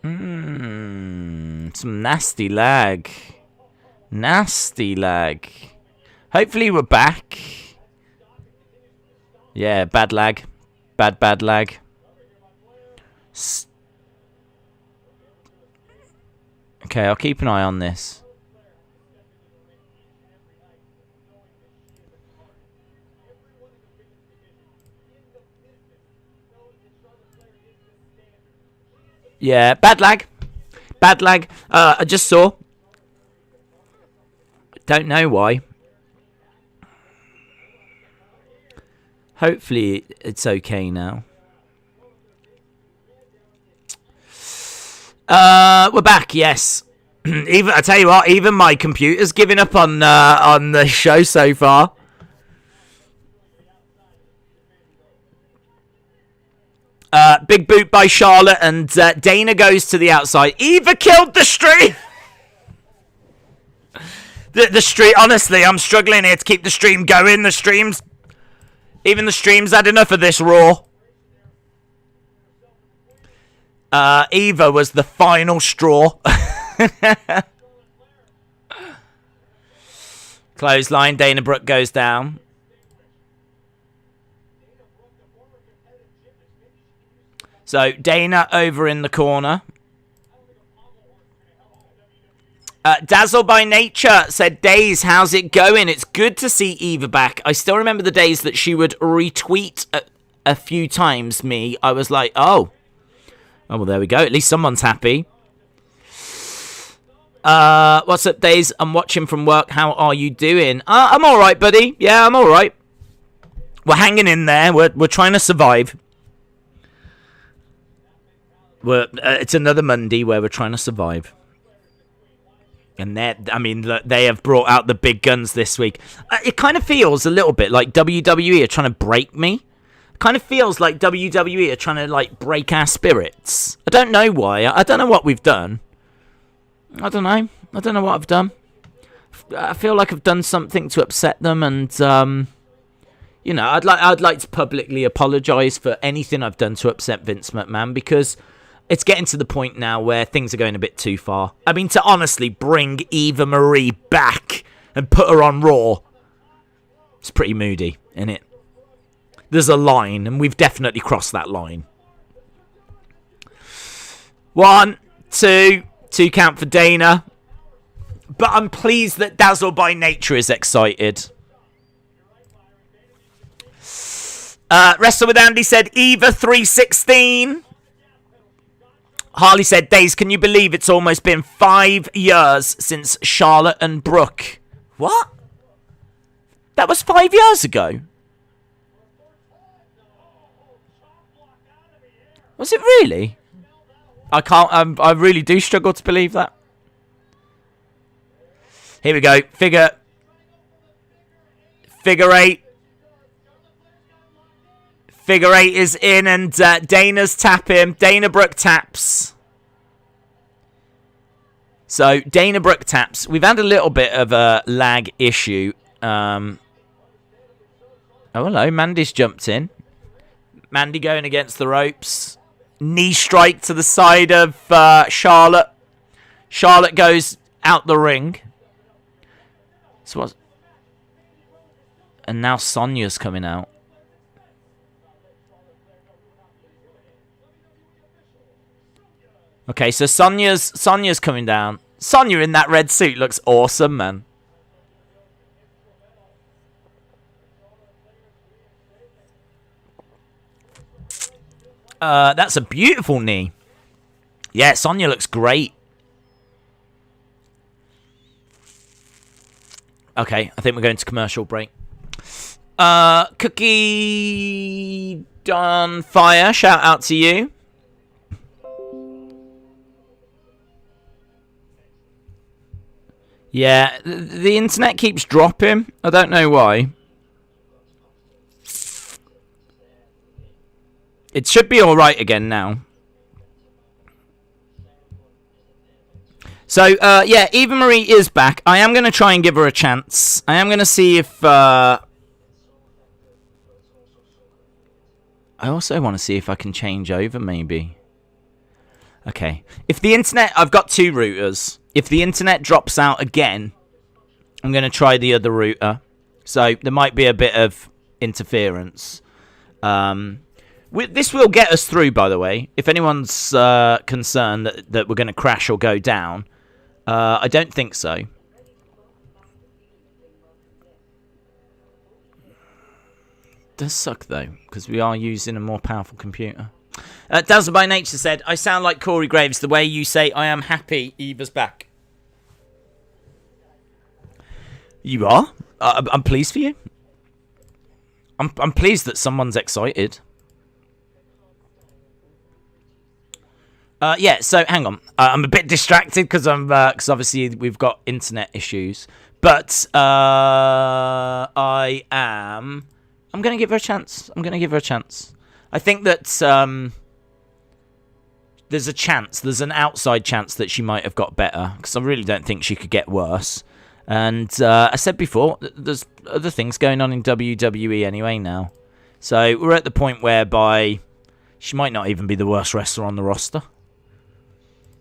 Some nasty lag. Nasty lag. Hopefully we're back. Yeah, bad lag. Bad lag. Okay, I'll keep an eye on this. Yeah, bad lag. Bad lag. I just saw. Don't know why. Hopefully it's okay now. We're back, yes. Even I tell you what, even my computer's giving up on the show so far. Big boot by Charlotte, and Dana goes to the outside. Eva killed the stream. The stream. Honestly, I'm struggling here to keep the stream going. Even the stream's had enough of this Raw. Eva was the final straw. Clothesline. Dana Brooke goes down. So Dana over in the corner. Dazzle by Nature said, Days, how's it going? It's good to see Eva back. I still remember the days that she would retweet a few times me. I was like, oh, well, there we go. At least someone's happy. What's up, Days? I'm watching from work. How are you doing? I'm all right, buddy. Yeah, I'm all right. We're hanging in there. We're trying to survive. It's another Monday where we're trying to survive. And they have brought out the big guns this week. It kind of feels a little bit like WWE are trying to break me. It kind of feels like WWE are trying to like break our spirits. I don't know why. I don't know what we've done. I don't know what I've done. I feel like I've done something to upset them, and I'd like to publicly apologise for anything I've done to upset Vince McMahon, because it's getting to the point now where things are going a bit too far. I mean, to honestly bring Eva Marie back and put her on Raw, it's pretty moody, isn't it? There's a line, and we've definitely crossed that line. 1, 2 count for Dana. But I'm pleased that Dazzle by Nature is excited. Wrestle with Andy said Eva 316. Harley said, Days, can you believe it's almost been 5 years since Charlotte and Brooke? What? That was 5 years ago. Was it really? I can't. I really do struggle to believe that. Here we go. Figure 8. Figure 8 is in, and Dana's tapping. Dana Brooke taps. So Dana Brooke taps. We've had a little bit of a lag issue. Oh, hello. Mandy's jumped in. Mandy going against the ropes. Knee strike to the side of Charlotte. Charlotte goes out the ring. So what? And now Sonya's coming out. Okay, so Sonya's coming down. Sonya in that red suit looks awesome, man. That's a beautiful knee. Yeah, Sonya looks great. Okay, I think we're going to commercial break. Cookie Don Fire, shout out to you. Yeah, the internet keeps dropping. I don't know why. It should be alright again now. So, yeah, Eva Marie is back. I am going to try and give her a chance. I am going to see if... I also want to see if I can change over, maybe. Okay. If the internet... I've got 2 routers. If the internet drops out again, I'm going to try the other router. So, there might be a bit of interference. This will get us through, by the way. If anyone's concerned that we're going to crash or go down, I don't think so. Does suck, though, because we are using a more powerful computer. Dazzle by Nature said, I sound like Corey Graves the way you say I am happy Eva's back. You are? I'm pleased for you. I'm pleased that someone's excited. Yeah, so hang on. I'm a bit distracted because obviously we've got internet issues. But I'm going to give her a chance. I think that there's an outside chance that she might have got better, because I really don't think she could get worse. And I said before, there's other things going on in WWE anyway now. So we're at the point whereby she might not even be the worst wrestler on the roster.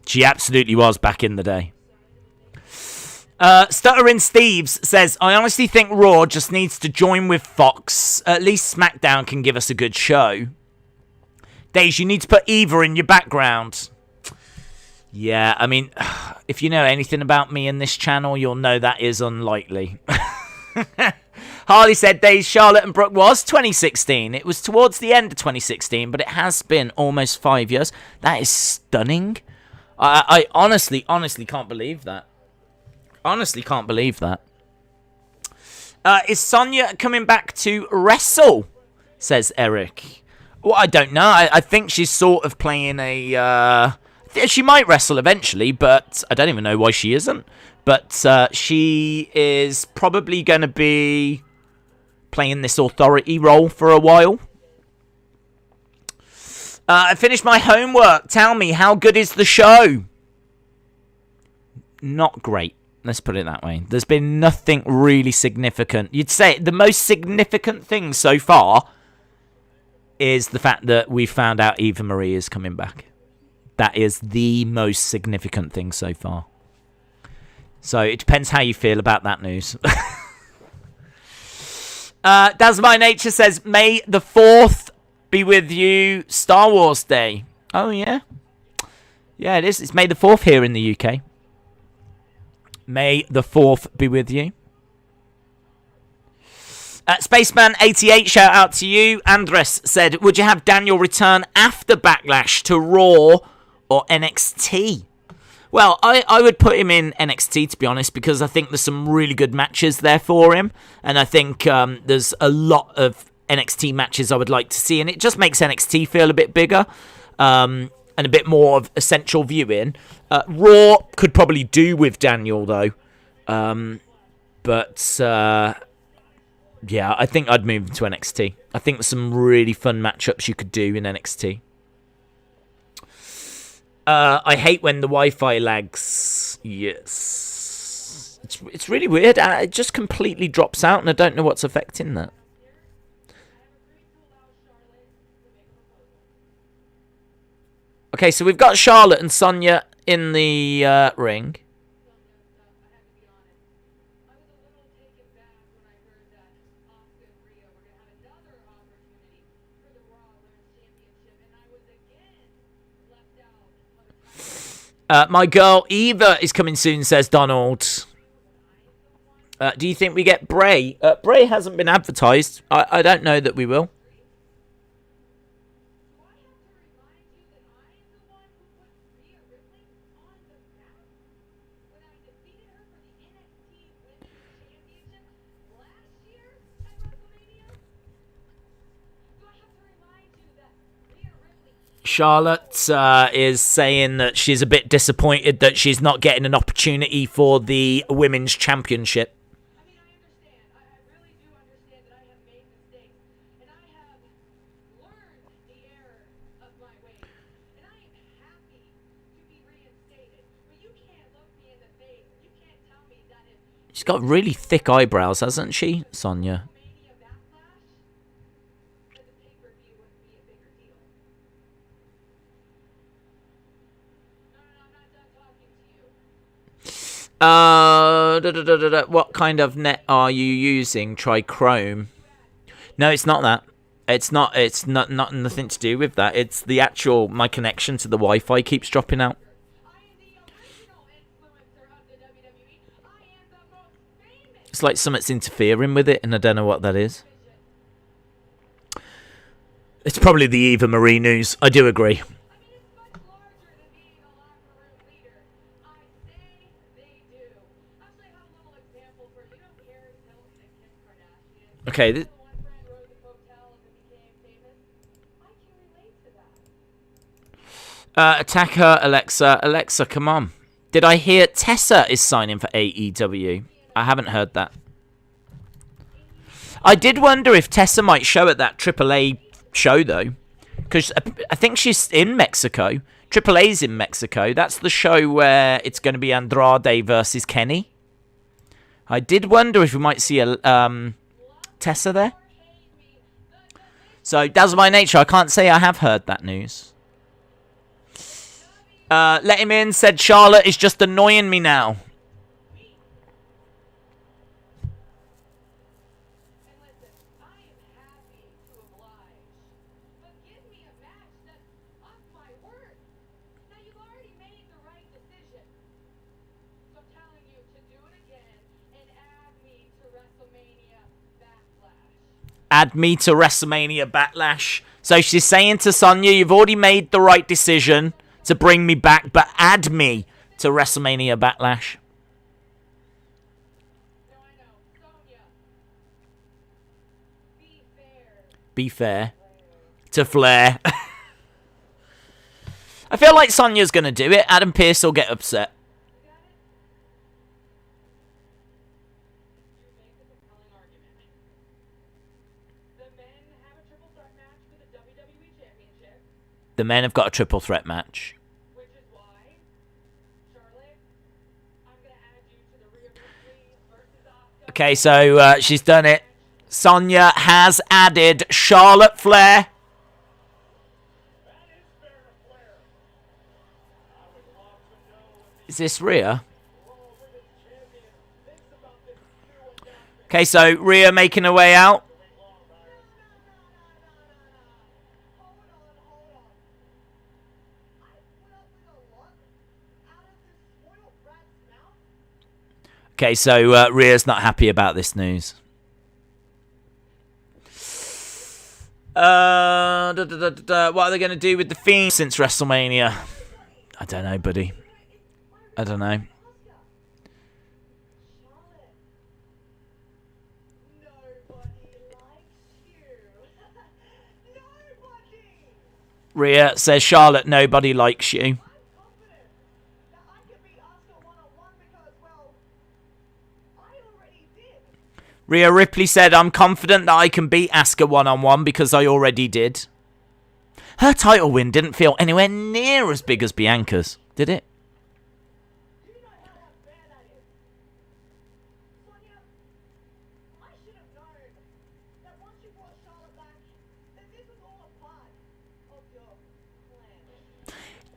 She absolutely was back in the day. Stuttering Steves says, I honestly think Raw just needs to join with Fox. At least SmackDown can give us a good show. Days, you need to put Eva in your background. Yeah, I mean, if you know anything about me and this channel, you'll know that is unlikely. Harley said, Days, Charlotte and Brooke was 2016. It was towards the end of 2016, but it has been almost 5 years. That is stunning. I honestly can't believe that. Honestly can't believe that. Is Sonya coming back to wrestle? Says Eric. Well, I don't know. I think she's sort of playing a... she might wrestle eventually, but I don't even know why she isn't. But she is probably going to be playing this authority role for a while. I finished my homework. Tell me, how good is the show? Not great. Let's put it that way. There's been nothing really significant. You'd say the most significant thing so far is the fact that we found out Eva Marie is coming back. That is the most significant thing so far. So it depends how you feel about that news. That's My Nature says, May the 4th be with you, Star Wars Day. Oh, yeah? Yeah, it is. It's May the 4th here in the UK. May the 4th be with you. Spaceman88, shout out to you. Andres said, would you have Daniel return after Backlash to Raw or NXT? Well, I would put him in NXT, to be honest, because I think there's some really good matches there for him. And I think there's a lot of NXT matches I would like to see. And it just makes NXT feel a bit bigger and a bit more of essential viewing. Raw could probably do with Daniel, though. But yeah, I think I'd move him to NXT. I think there's some really fun matchups you could do in NXT. I hate when the Wi-Fi lags. Yes. It's really weird. It just completely drops out, and I don't know what's affecting that. Okay, so we've got Charlotte and Sonya in the ring. My girl Eva is coming soon, says Donald. Do you think we get Bray? Bray hasn't been advertised. I don't know that we will. Charlotte is saying that she's a bit disappointed that she's not getting an opportunity for the Women's Championship. She's got really thick eyebrows, hasn't she, Sonya? What kind of net are you using? Try Chrome. No, it's not that. It's not nothing to do with that. It's the actual, my connection to the Wi-Fi keeps dropping out. It's like something's interfering with it, and I don't know what that is. It's probably the Eva Marie news. I do agree. Okay. Attack her, Alexa. Alexa, come on. Did I hear Tessa is signing for AEW? I haven't heard that. I did wonder if Tessa might show at that AAA show, though. Because I think she's in Mexico. AAA's in Mexico. That's the show where it's going to be Andrade versus Kenny. I did wonder if we might see a Tessa there. So, Dazzle by Nature, I can't say I have heard that news. Let him in, said Charlotte is just annoying me now. Add me to WrestleMania Backlash. So she's saying to Sonya, you've already made the right decision to bring me back, but add me to WrestleMania Backlash. No, I know. Sonya. Be fair. To Flair. I feel like Sonya's going to do it. Adam Pearce will get upset. The men have got a triple threat match. Which is why, Charlotte, I'm going to add you to the Rhea Ripley versus Asuka. Okay, so she's done it. Sonya has added Charlotte Flair. Is this Rhea? Okay, so Rhea making her way out. Okay, so Rhea's not happy about this news. What are they going to do with the Fiend since WrestleMania? I don't know, buddy. I don't know. Rhea says, Charlotte, nobody likes you. Rhea Ripley said, I'm confident that I can beat Asuka one-on-one because I already did. Her title win didn't feel anywhere near as big as Bianca's, did it?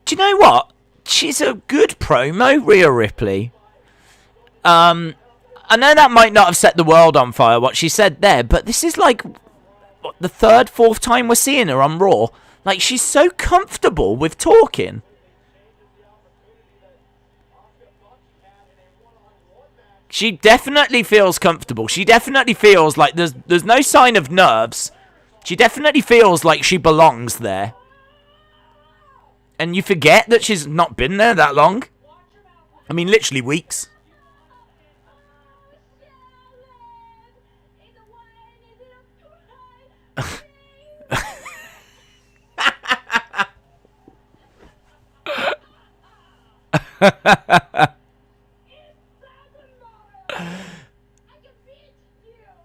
Do you know what? She's a good promo, Rhea Ripley. I know that might not have set the world on fire, what she said there, but this is like what, the third, fourth time we're seeing her on Raw. Like, she's so comfortable with talking. She definitely feels comfortable. She definitely feels like there's no sign of nerves. She definitely feels like she belongs there. And you forget that she's not been there that long. I mean, literally weeks.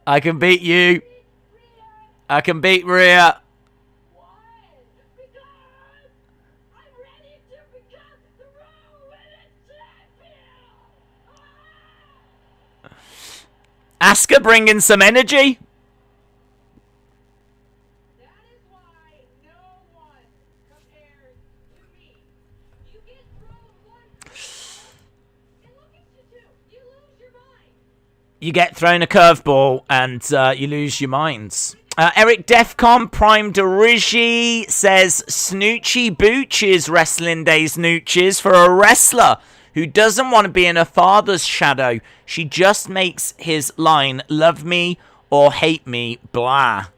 I can beat you. I can beat Rhea. Asuka bringing some energy. You get thrown a curveball and you lose your minds. Eric Defcon Prime Derigi says Snoochie Booches Wrestling Day Snooches for a wrestler who doesn't want to be in her father's shadow. She just makes his line, love me or hate me, blah.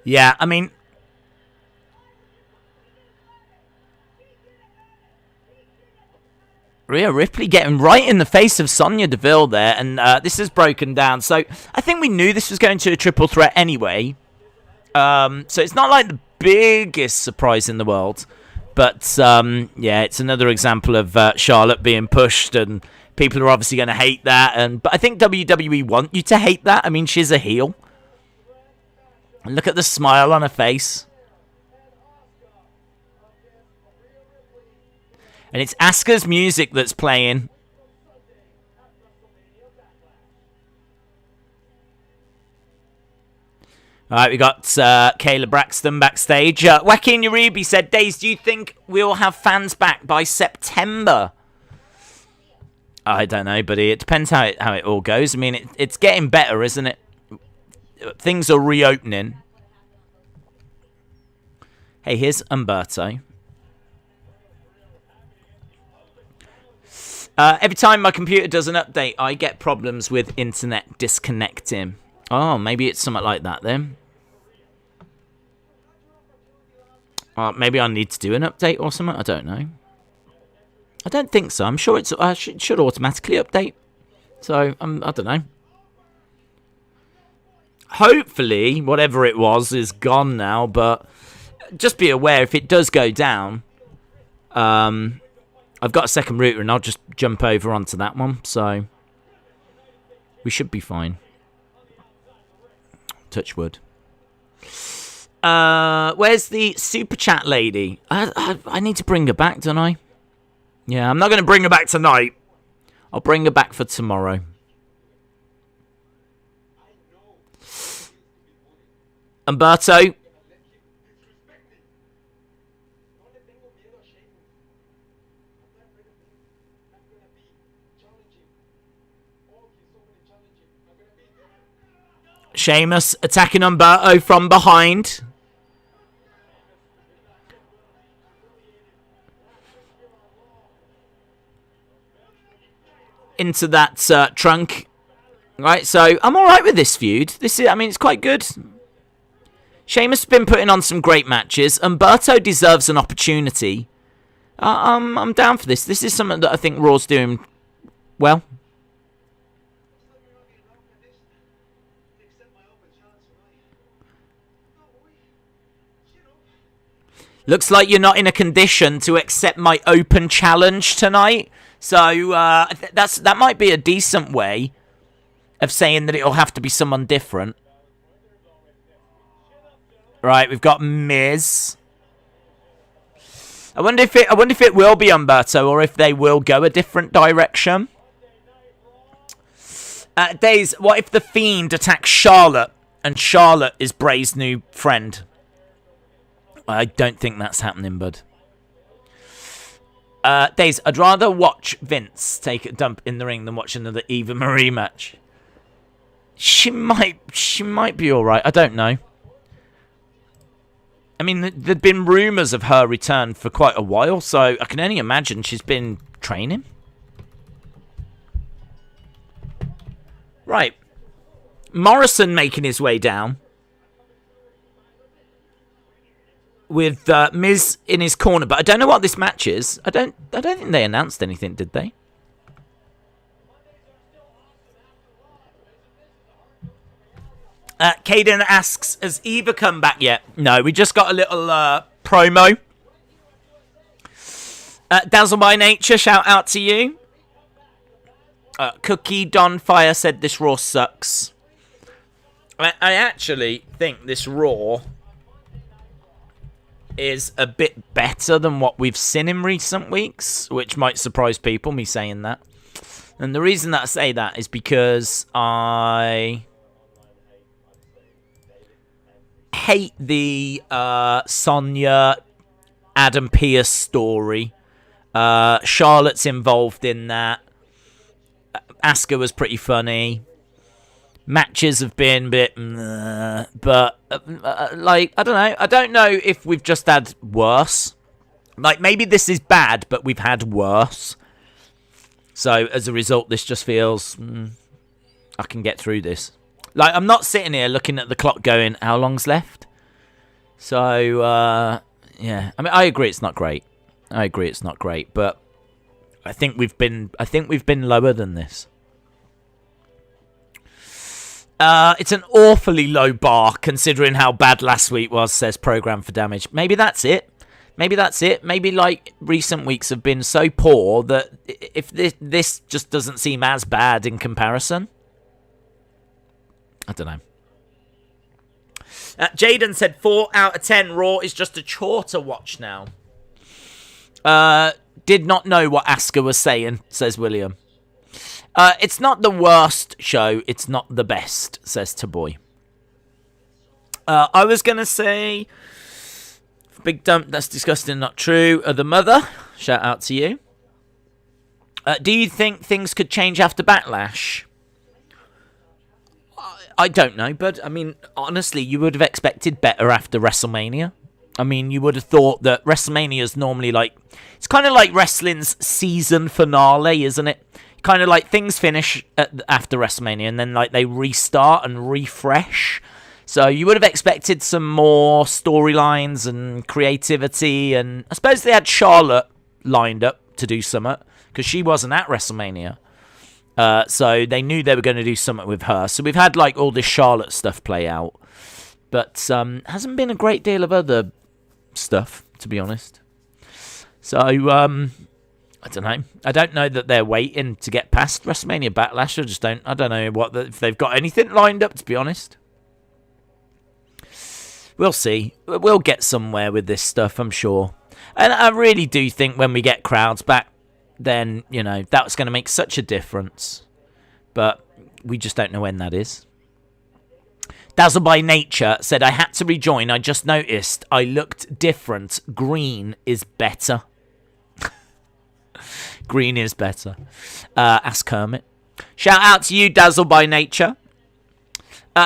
Yeah, I mean, Rhea Ripley getting right in the face of Sonya Deville there, and this is broken down. So I think we knew this was going to a triple threat anyway. So it's not like the biggest surprise in the world. But, yeah, it's another example of Charlotte being pushed, and people are obviously going to hate that. But I think WWE want you to hate that. I mean, she's a heel. And look at the smile on her face. And it's Asuka's music that's playing. All right, we got Kayla Braxton backstage. Joaquin Uribe said, Days, do you think we'll have fans back by September? I don't know, buddy. It depends how it all goes. I mean, it's getting better, isn't it? Things are reopening. Hey, here's Umberto. Every time my computer does an update, I get problems with internet disconnecting. Oh, maybe it's something like that then. Maybe I need to do an update or something. I don't know. I don't think so. I'm sure it should automatically update. So, I don't know. Hopefully, whatever it was is gone now. But just be aware, if it does go down, I've got a second router and I'll just jump over onto that one. So, we should be fine. Touch wood. Where's the super chat lady? I need to bring her back, don't I? Yeah, I'm not going to bring her back tonight. I'll bring her back for tomorrow. Umberto. Sheamus attacking Umberto from behind. Into that trunk. Right, so I'm alright with this feud. I mean, it's quite good. Sheamus has been putting on some great matches. Umberto deserves an opportunity. I'm down for this. This is something that I think Raw's doing well. Looks like you're not in a condition to accept my open challenge tonight. So that might be a decent way of saying that it'll have to be someone different. Right, we've got Miz. I wonder if it will be Umberto or if they will go a different direction. Days, what if the Fiend attacks Charlotte and Charlotte is Bray's new friend? I don't think that's happening, bud. Days, I'd rather watch Vince take a dump in the ring than watch another Eva Marie match. She might be alright. I don't know. I mean, there'd been rumours of her return for quite a while, so I can only imagine she's been training. Right. Morrison making his way down. With Miz in his corner, but I don't know what this match is. I don't think they announced anything, did they? Caden asks, has Eva come back yet? No, we just got a little promo. Dazzle by Nature, shout out to you. Cookie Don Fire said this Raw sucks. I actually think this Raw is a bit better than what we've seen in recent weeks, which might surprise people, me saying that. And the reason that I say that is because I hate the Sonya Adam Pearce story. Charlotte's involved in that. Asuka was pretty funny. Matches have been a bit, but like, I don't know. I don't know if we've just had worse. Like, maybe this is bad, but we've had worse. So as a result, this just feels I can get through this. Like, I'm not sitting here looking at the clock going, how long's left? So yeah, I mean, I agree it's not great. But I think we've been lower than this. It's an awfully low bar considering how bad last week was, says Program for Damage. Maybe that's it. Maybe like recent weeks have been so poor that if this just doesn't seem as bad in comparison. I don't know. Jaden said 4 out of 10 Raw is just a chore to watch now. Did not know what Asuka was saying, says William. It's not the worst show. It's not the best, says Taboy. I was going to say... Big dump, that's disgusting, not true. The mother, shout out to you. Do you think things could change after Backlash? I don't know, but, I mean, honestly, you would have expected better after WrestleMania. I mean, you would have thought that WrestleMania is normally like... It's kind of like wrestling's season finale, isn't it? Kind of like things finish after WrestleMania and then like they restart and refresh. So you would have expected some more storylines and creativity, and I suppose they had Charlotte lined up to do something because she wasn't at WrestleMania. So they knew they were going to do something with her. So we've had like all this Charlotte stuff play out, but hasn't been a great deal of other stuff, to be honest. So I don't know. I don't know that they're waiting to get past WrestleMania Backlash. I don't know if they've got anything lined up, to be honest. We'll see. We'll get somewhere with this stuff, I'm sure. And I really do think when we get crowds back, then, you know, that's going to make such a difference. But we just don't know when that is. Dazzle by Nature said, I had to rejoin. I just noticed I looked different. Green is better. Green is better. Ask Kermit. Shout out to you, Dazzle by Nature.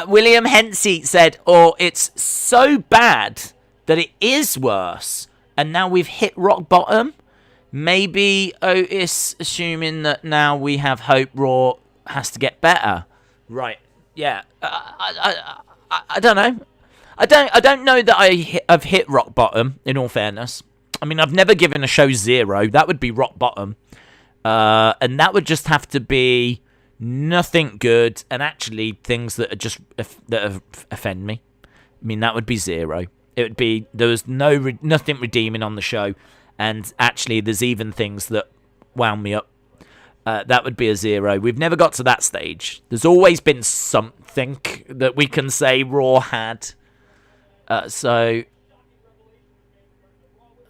William Hensey said, it's so bad that it is worse. And now we've hit rock bottom. Maybe Otis assuming that now we have hope Raw has to get better. Right. Yeah. I don't know. I don't know that I've hit rock bottom, in all fairness. I mean, I've never given a show 0. That would be rock bottom. And that would just have to be nothing good and actually things that are just that offend me. I mean, that would be 0. It would be there was nothing redeeming on the show, and actually there's even things that wound me up. That would be a 0. We've never got to that stage. There's always been something that we can say Raw had. So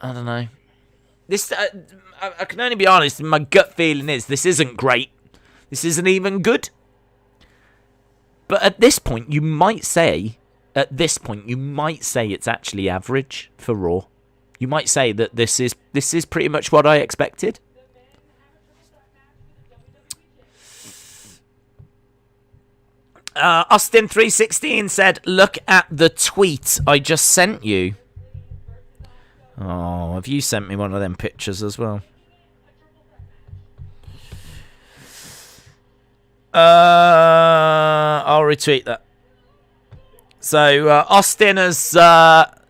I don't know. This I can only be honest. My gut feeling is this isn't great. This isn't even good. But at this point, you might say it's actually average for Raw. You might say that this is pretty much what I expected. Austin316 said, look at the tweet I just sent you. Oh, have you sent me one of them pictures as well? I'll retweet that. So, Austin has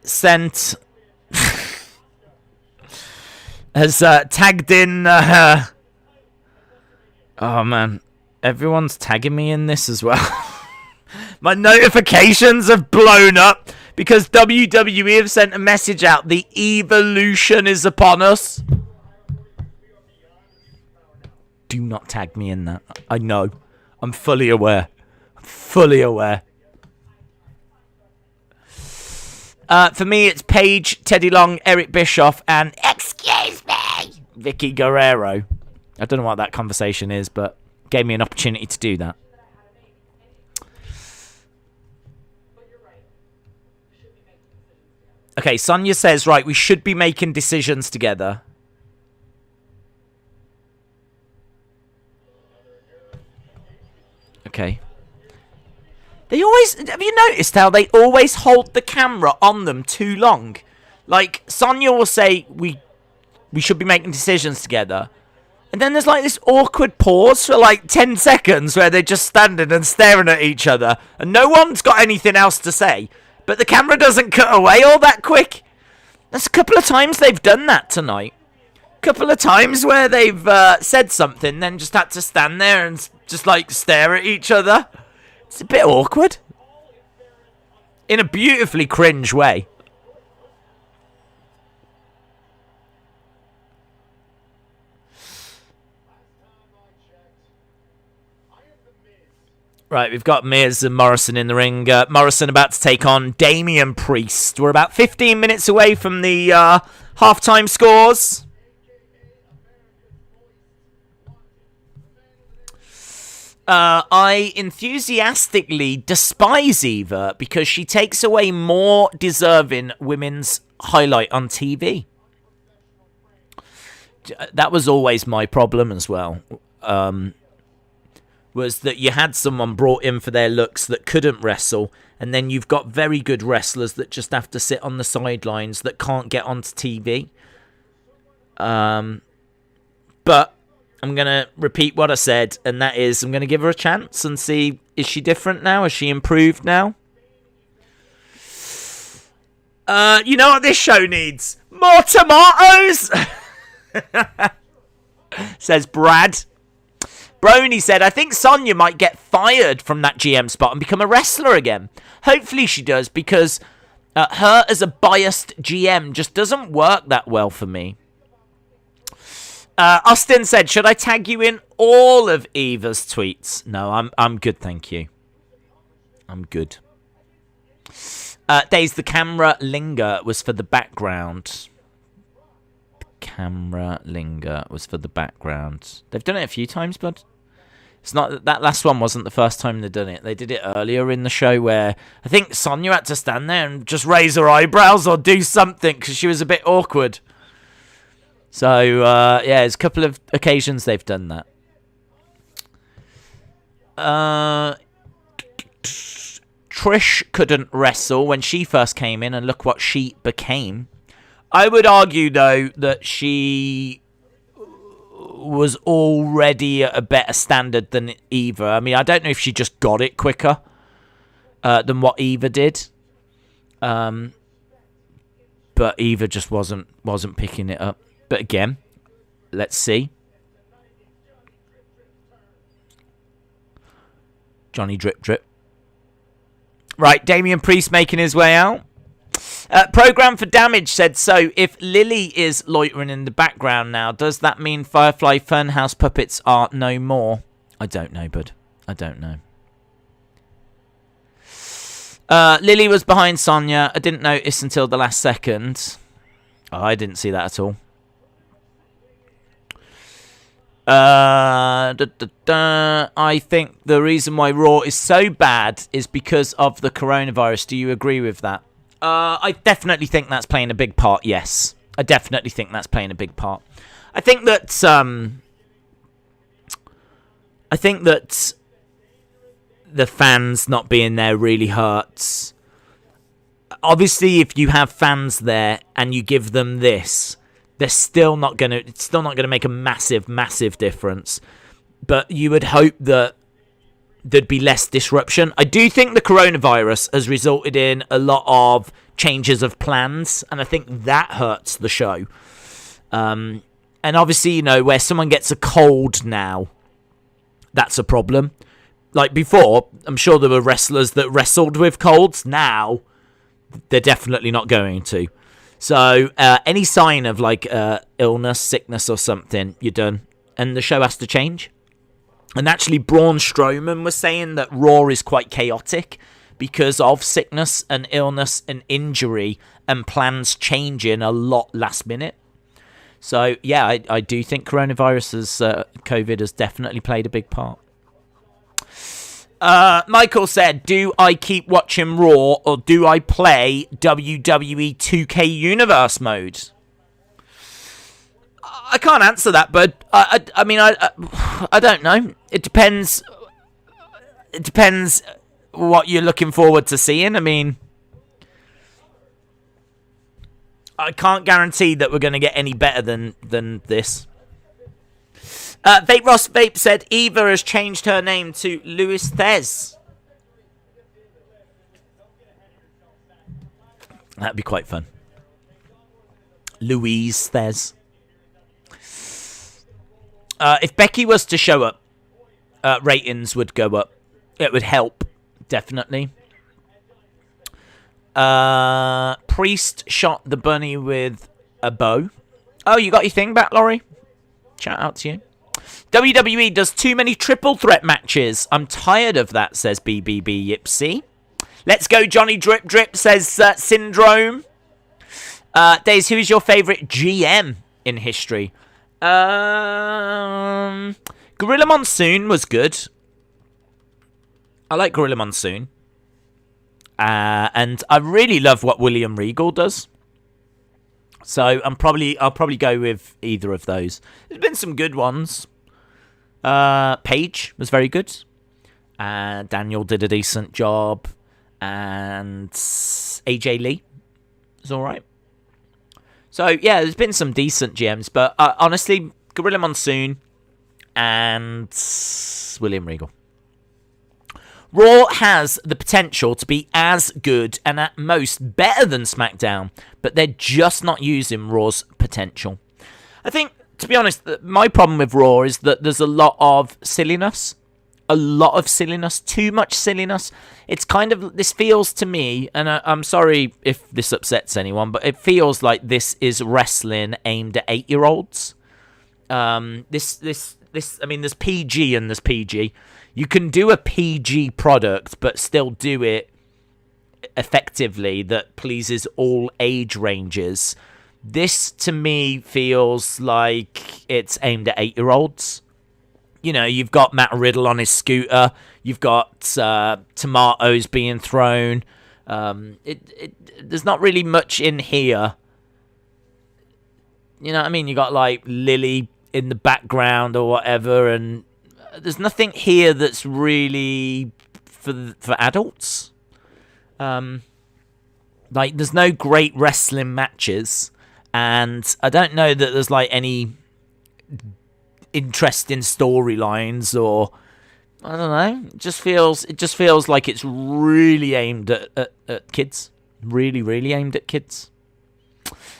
sent... has tagged in... oh, man. Everyone's tagging me in this as well. My notifications have blown up because WWE have sent a message out. The evolution is upon us. Do not tag me in that. I know. I'm fully aware. For me, it's Paige, Teddy Long, Eric Bischoff, and, excuse me, Vicky Guerrero. I don't know what that conversation is, but gave me an opportunity to do that. Okay, Sonia says, right, we should be making decisions together. Okay. They always... Have you noticed how they always hold the camera on them too long? Like, Sonia will say, we should be making decisions together. And then there's like this awkward pause for like 10 seconds where they're just standing and staring at each other. And no one's got anything else to say. But the camera doesn't cut away all that quick. There's a couple of times they've done that tonight. A couple of times where they've said something, then just had to stand there and just like stare at each other. It's a bit awkward. In a beautifully cringe way. Right, we've got Miz and Morrison in the ring. Morrison about to take on Damian Priest. We're about 15 minutes away from the halftime scores. I enthusiastically despise Eva because she takes away more deserving women's highlight on TV. That was always my problem as well. Was that you had someone brought in for their looks that couldn't wrestle, and then you've got very good wrestlers that just have to sit on the sidelines that can't get onto TV. But I'm going to repeat what I said, and that is I'm going to give her a chance and see, is she different now? Is she improved now? You know what this show needs? More tomatoes! Says Brad. Brony said, I think Sonya might get fired from that GM spot and become a wrestler again. Hopefully she does, because her as a biased GM just doesn't work that well for me. Austin said, should I tag you in all of Eva's tweets? No, I'm good, thank you. I'm good. Days, the camera linger was for the background. Camera linger was for the background. They've done it a few times, bud. It's not that last one wasn't the first time they've done it. They did it earlier in the show where I think Sonya had to stand there and just raise her eyebrows or do something because she was a bit awkward. So yeah, there's a couple of occasions they've done that. Trish couldn't wrestle when she first came in, and look what she became. I would argue, though, that she was already at a better standard than Eva. I mean, I don't know if she just got it quicker than what Eva did. But Eva just wasn't picking it up. But again, let's see. Johnny Drip Drip. Right, Damian Priest making his way out. Program for Damage said, so if Lily is loitering in the background now, does that mean Firefly Funhouse puppets are no more? I don't know, bud. I don't know. Lily was behind Sonya. I didn't notice until the last second. Oh, I didn't see that at all. I think the reason why Raw is so bad is because of the coronavirus. Do you agree with that? I definitely think that's playing a big part, yes. I definitely think that's playing a big part. I think that the fans not being there really hurts. Obviously, if you have fans there and you give them this, it's still not gonna make a massive difference. But you would hope that there'd be less disruption. I do think the coronavirus has resulted in a lot of changes of plans, and I think that hurts the show. And obviously, you know, where someone gets a cold now, that's a problem. Like before, I'm sure there were wrestlers that wrestled with colds. Now, they're definitely not going to. So, any sign of like illness, sickness or something, you're done. And the show has to change. And actually, Braun Strowman was saying that Raw is quite chaotic because of sickness and illness and injury and plans changing a lot last minute. So, yeah, I do think coronavirus, COVID has definitely played a big part. Michael said, do I keep watching Raw or do I play WWE 2K Universe mode? I can't answer that, but I mean, I don't know. It depends. It depends what you're looking forward to seeing. I mean, I can't guarantee that we're going to get any better than this. Vape Ross Vape said Eva has changed her name to Louis Thez. That'd be quite fun. Louise Thez. If Becky was to show up, ratings would go up. It would help. definitely. Priest shot the bunny with a bow. Oh, you got your thing back, Laurie? Shout out to you. WWE does too many triple threat matches. I'm tired of that, says BBB Yipsy. Let's go, Johnny Drip Drip, says Syndrome. Days, who is your favourite GM in history? Gorilla Monsoon was good. I like Gorilla Monsoon. And I really love what William Regal does. So I'll probably go with either of those. There's been some good ones. Paige was very good. Daniel did a decent job. And AJ Lee was alright. So, yeah, there's been some decent GMs. But honestly, Gorilla Monsoon and William Regal. Raw has the potential to be as good and at most better than SmackDown, but they're just not using Raw's potential. I think, to be honest, my problem with Raw is that there's a lot of silliness. Too much silliness. It's kind of, this feels to me, and I'm sorry if this upsets anyone, but it feels like this is wrestling aimed at 8-year-olds. I mean, there's PG and there's PG. You can do a PG product, but still do it effectively that pleases all age ranges. This, to me, feels like it's aimed at 8-year-olds. You know, you've got Matt Riddle on his scooter. You've got tomatoes being thrown. There's not really much in here. You know what I mean? You got, like, Lily in the background or whatever, and there's nothing here that's really for adults. Like, there's no great wrestling matches, and I don't know that there's like any interesting storylines, or I don't know. It just feels like it's really aimed at kids. Really aimed at kids.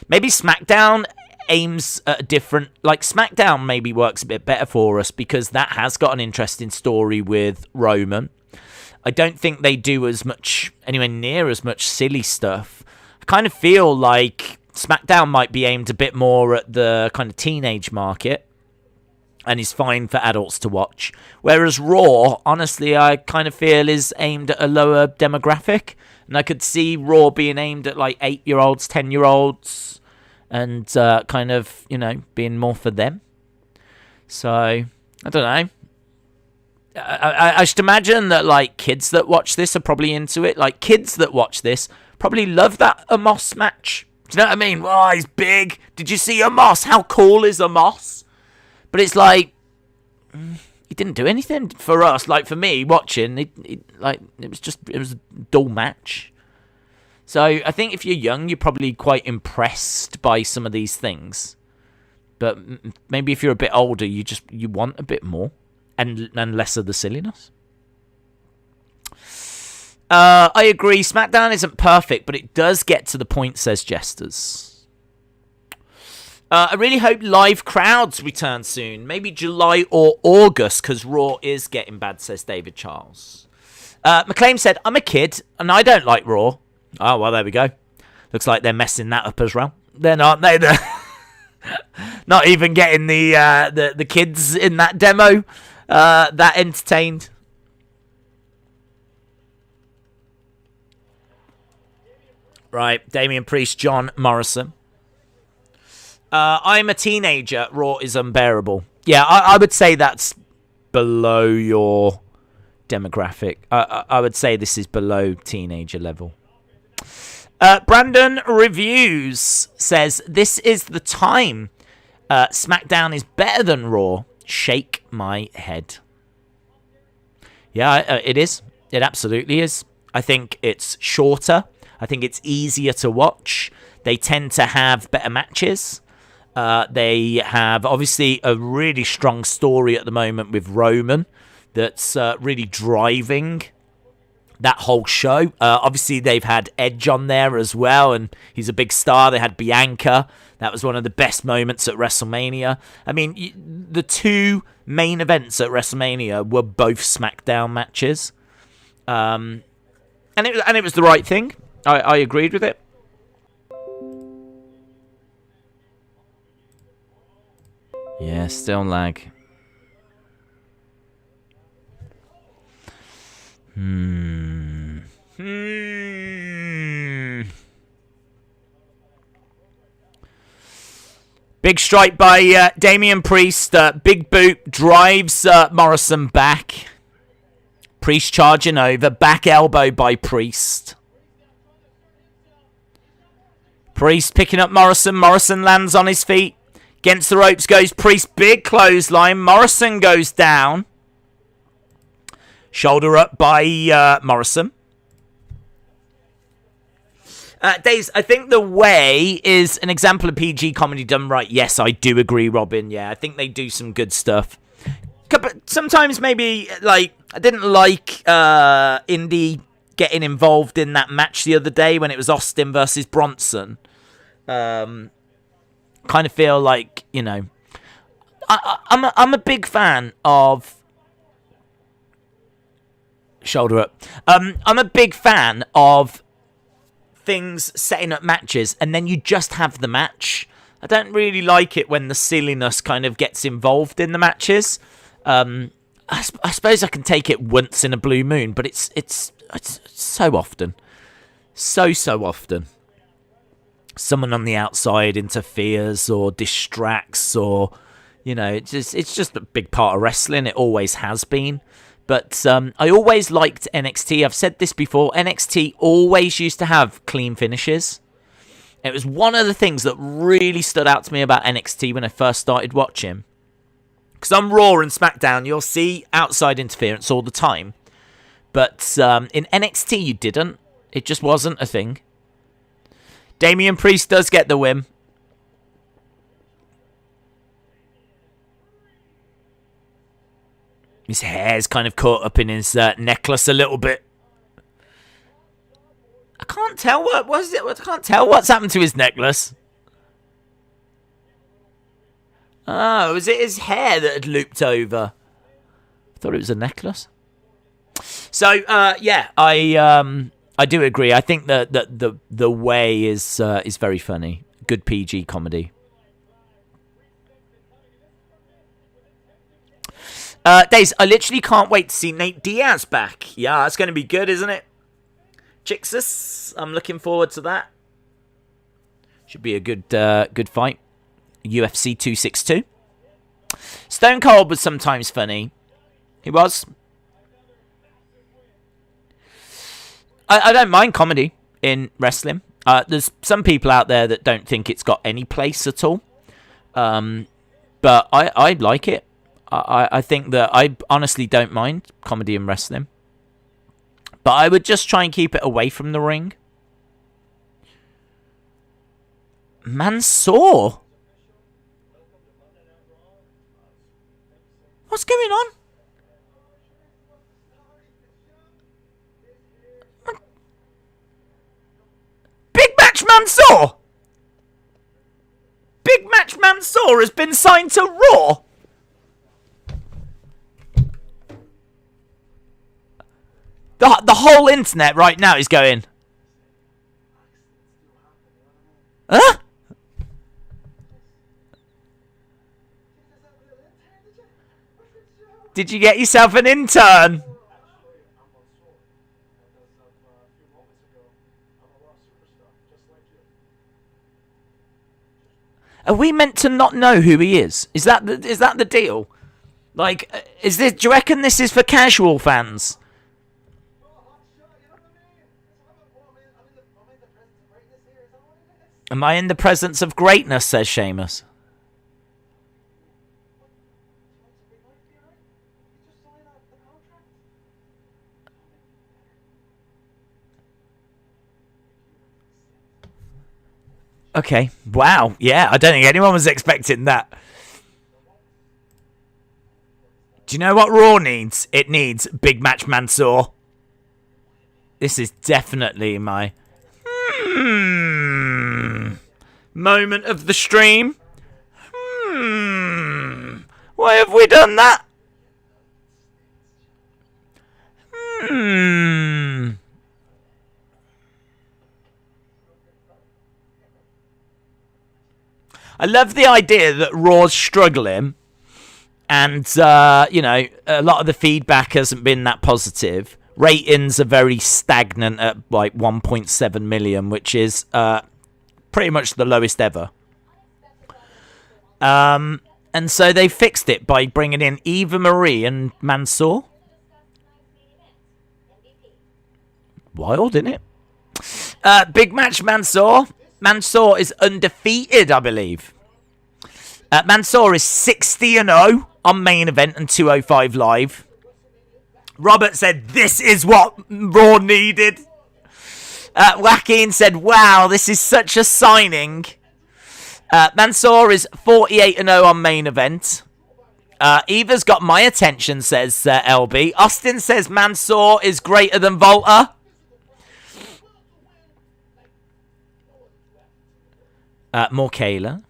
Maybe SmackDown aims at a different, like SmackDown maybe works a bit better for us because that has got an interesting story with Roman. I don't think they do as much, anywhere near as much silly stuff. I kind of feel like SmackDown might be aimed a bit more at the kind of teenage market and is fine for adults to watch. Whereas Raw, honestly, I kind of feel is aimed at a lower demographic. And I could see Raw being aimed at like 8-year-olds, 10-year-olds, and kind of, you know, being more for them. So, I don't know. I should imagine that, like, kids that watch this are probably into it. Like, kids that watch this probably love that Omos match. Do you know what I mean? Oh, he's big. Did you see Omos? How cool is Omos? But it's like, he didn't do anything for us. Like, for me, watching, it was a dull match. So, I think if you're young, you're probably quite impressed by some of these things. But maybe if you're a bit older, you want a bit more. And less of the silliness. I agree, SmackDown isn't perfect, but it does get to the point, says Jesters. I really hope live crowds return soon. Maybe July or August, because Raw is getting bad, says David Charles. McLean said, I'm a kid, and I don't like Raw. Oh, well, there we go. Looks like they're messing that up as well. Then, aren't they? They're not even getting the kids in that demo that entertained. Right, Damian Priest, John Morrison. I'm a teenager. Raw is unbearable. Yeah, I would say that's below your demographic. I would say this is below teenager level. Brandon Reviews says, this is the time. SmackDown is better than Raw. Shake my head. Yeah, it is. It absolutely is. I think it's shorter. I think it's easier to watch. They tend to have better matches. They have, obviously, a really strong story at the moment with Roman that's really driving that whole show. Obviously, they've had Edge on there as well, and he's a big star. They had Bianca. That was one of the best moments at WrestleMania. I mean, the two main events at WrestleMania were both SmackDown matches. And it was the right thing. I agreed with it. Yeah, still lag. Big strike by Damian Priest. Big boot drives Morrison back. Priest charging over. Back elbow by Priest. Priest picking up Morrison. Morrison lands on his feet. Against the ropes goes Priest. Big clothesline. Morrison goes down. Shoulder up by Morrison. Days, I think The Way is an example of PG comedy done right. Yes, I do agree, Robin. Yeah, I think they do some good stuff. But sometimes maybe, like, I didn't like Indy getting involved in that match the other day when it was Austin versus Bronson. Kind of feel like, you know, I'm a big fan of shoulder up. I'm a big fan of things setting up matches and then you just have the match. I don't really like it when the silliness kind of gets involved in the matches. I suppose I can take it once in a blue moon, but it's so often. So often. Someone on the outside interferes or distracts or, you know, it's just a big part of wrestling. It always has been. But I always liked NXT. I've said this before. NXT always used to have clean finishes. It was one of the things that really stood out to me about NXT when I first started watching. Because on Raw and SmackDown, you'll see outside interference all the time. But in NXT, you didn't. It just wasn't a thing. Damian Priest does get the win. His hair's kind of caught up in his necklace a little bit. I can't tell what was it. I can't tell what's happened to his necklace. Oh, was it his hair that had looped over? I thought it was a necklace. So yeah, I do agree. I think that the way is very funny. Good PG comedy. Days, I literally can't wait to see Nate Diaz back. Yeah, it's going to be good, isn't it? Chixus, I'm looking forward to that. Should be a good fight. UFC 262. Stone Cold was sometimes funny. He was. I don't mind comedy in wrestling. There's some people out there that don't think it's got any place at all. But I like it. I think that I honestly don't mind comedy in wrestling. But I would just try and keep it away from the ring. Mansoor? What's going on? Big Match Mansoor! Big Match Mansoor has been signed to Raw? The whole internet right now is going, huh? Did you get yourself an intern? Are we meant to not know who he is? Is that the deal? Like, do you reckon this is for casual fans? Am I in the presence of greatness, says Sheamus. Okay, wow, yeah, I don't think anyone was expecting that. Do you know what Raw needs? It needs Big Match Mansoor. This is definitely my moment of the stream. Why have we done that? I love the idea that Raw's struggling, and you know, a lot of the feedback hasn't been that positive. Ratings are very stagnant at like 1.7 million, which is pretty much the lowest ever. And so they fixed it by bringing in Eva Marie and Mansoor. Wild, isn't it? Big match, Mansoor. Mansoor is undefeated, I believe. Mansoor is 60-0 on main event and 205 live. Robert said, this is what Raw needed. Joaquin said, wow, this is such a signing. Mansoor is 48-0 on main event. Eva's got my attention, says LB. Austin says Mansoor is greater than Volta. More Kayla.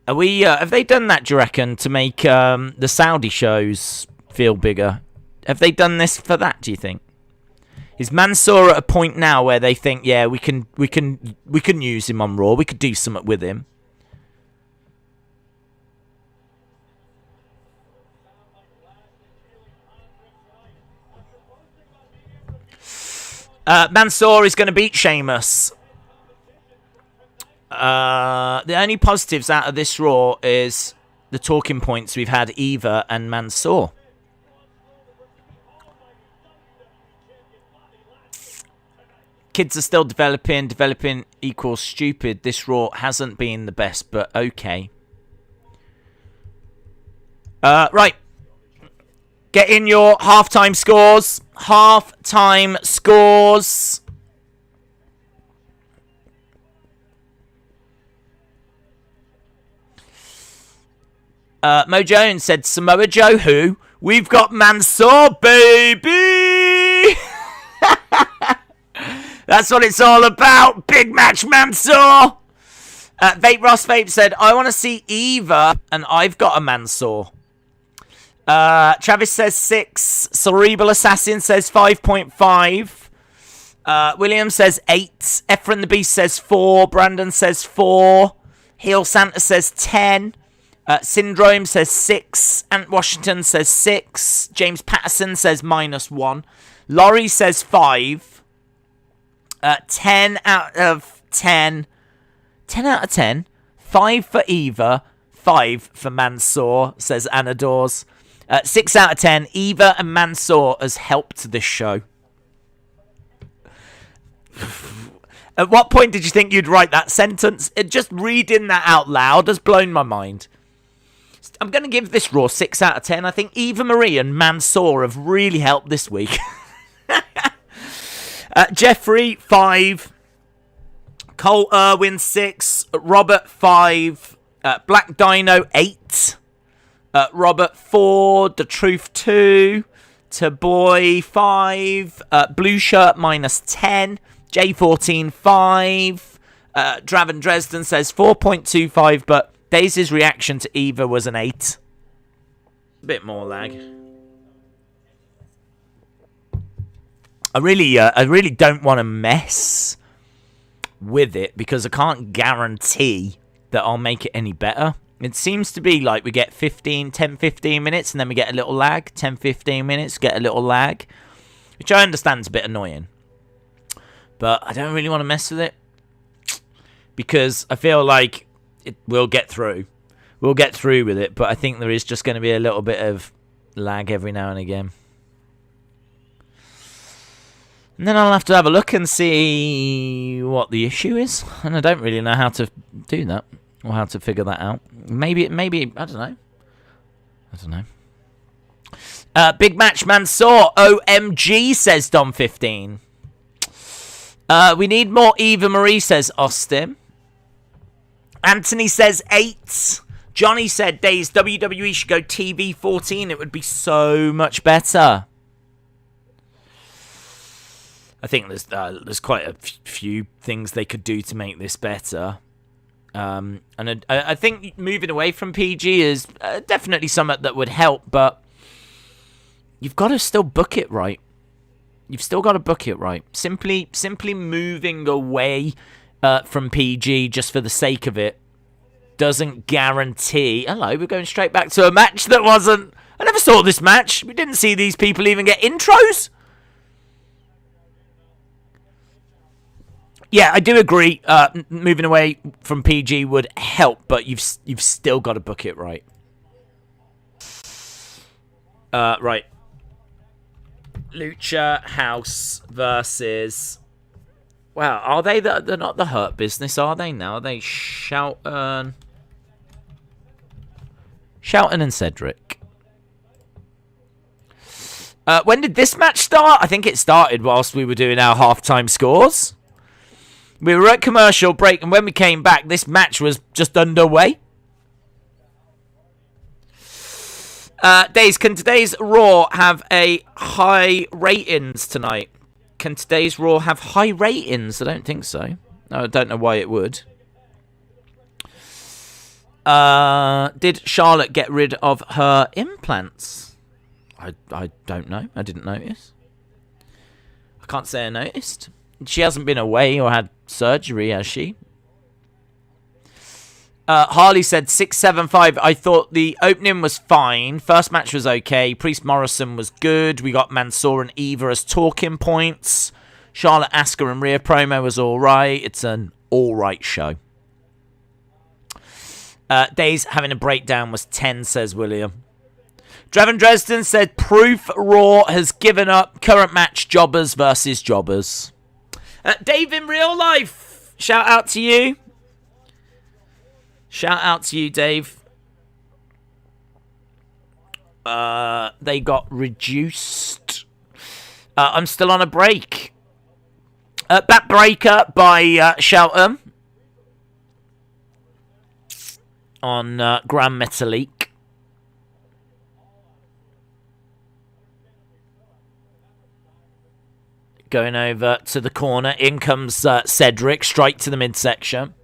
Are we? Have they done that, do you reckon, to make the Saudi shows feel bigger? Have they done this for that, do you think? Is Mansoor at a point now where they think, yeah, we can use him on Raw, we could do something with him? Mansoor is going to beat Sheamus. The only positives out of this Raw is the talking points we've had Eva and Mansoor. Kids are still developing. Developing equals stupid. This Raw hasn't been the best, but okay. Right. Get in your halftime scores. Halftime scores. Mo Jones said, Samoa Joe who? We've got Mansoor, baby! That's what it's all about. Big match, Mansoor. Vape Ross Vape said, I want to see Eva, and I've got a Mansoor. Travis says 6. Cerebral Assassin says 5.5. William says 8. Efren the Beast says 4. Brandon says 4. Heel Santa says 10. Syndrome says 6. Ant Washington says 6. James Patterson says -1. Laurie says 5. 10 out of 10. 10 out of 10. 5 for Eva. 5 for Mansoor, says Anadors. 6 out of 10. Eva and Mansoor has helped this show. At what point did you think you'd write that sentence? Just reading that out loud has blown my mind. I'm going to give this Raw 6 out of 10. I think Eva Marie and Mansoor have really helped this week. Jeffrey, 5. Cole Irwin, 6. Robert, 5. Black Dino, 8. Robert, 4. The Truth, 2. Taboy, 5. Blue Shirt, -10. J14, 5. Draven Dresden says 4.25, but Daisy's reaction to Eva was an 8. A bit more lag. I really don't want to mess with it because I can't guarantee that I'll make it any better. It seems to be like we get 10, 15 minutes and then we get a little lag. 10, 15 minutes, get a little lag. Which I understand is a bit annoying. But I don't really want to mess with it. Because I feel like we'll get through. We'll get through with it. But I think there is just going to be a little bit of lag every now and again. And then I'll have to have a look and see what the issue is. And I don't really know how to do that. Or how to figure that out. Maybe, I don't know. Big match Mansoor. OMG, says Dom15. We need more Eva Marie, says Austin. Anthony says 8. Johnny said, Days, WWE should go TV 14. It would be so much better. I think there's quite a few things they could do to make this better. And I think moving away from PG is definitely something that would help, but you've got to still book it right. You've still got to book it right. Simply moving away from PG just for the sake of it doesn't guarantee... Hello, we're going straight back to a match that wasn't... I never saw this match. We didn't see these people even get intros. Yeah, I do agree. Moving away from PG would help, but you've still got to book it right. Right. Lucha House versus... Wow, are they they're not the Hurt Business, are they now? Are they Shelton and Cedric? When did this match start? I think it started whilst we were doing our halftime scores. We were at commercial break, and when we came back, this match was just underway. Days, can today's Raw have a high ratings tonight? Can today's Raw have high ratings? I don't think so. I don't know why it would. Did Charlotte get rid of her implants? I don't know. I didn't notice. I can't say I noticed. She hasn't been away or had surgery, has she? Harley said 675. I thought the opening was fine. First match was okay. Priest Morrison was good. We got Mansoor and Eva as talking points. Charlotte, Asuka and Rhea promo was alright. It's an alright show. Days having a breakdown was 10, says William. Draven Dresden said proof Raw has given up. Current match, jobbers versus jobbers. Dave in real life. Shout out to you. Shout out to you, Dave. They got reduced. I'm still on a break. Backbreaker by Shelton on Grand Metalik. Going over to the corner. In comes Cedric, straight to the midsection.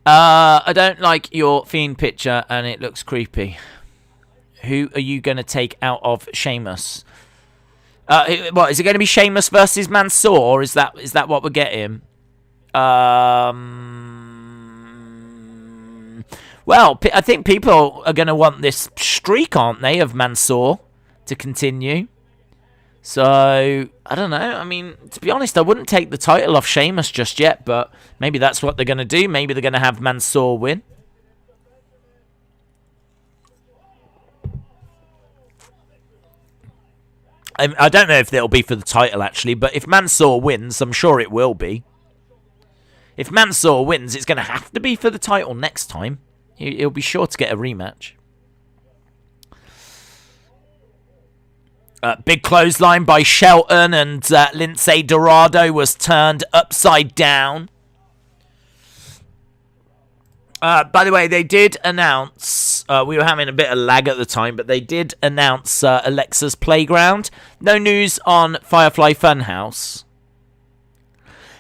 I don't like your Fiend picture, and it looks creepy. Who are you going to take out of Sheamus? What is it going to be? Sheamus versus Mansoor? Or is that what we're getting? Well, I think people are going to want this streak, aren't they, of Mansoor to continue. So, I don't know. I mean, to be honest, I wouldn't take the title off Sheamus just yet, but maybe that's what they're going to do. Maybe they're going to have Mansoor win. I don't know if it'll be for the title, actually, but if Mansoor wins, I'm sure it will be. If Mansoor wins, it's going to have to be for the title next time. He'll be sure to get a rematch. Big clothesline by Shelton, and Lindsay Dorado was turned upside down. By the way, they did announce... we were having a bit of lag at the time, but they did announce Alexa's Playground. No news on Firefly Funhouse.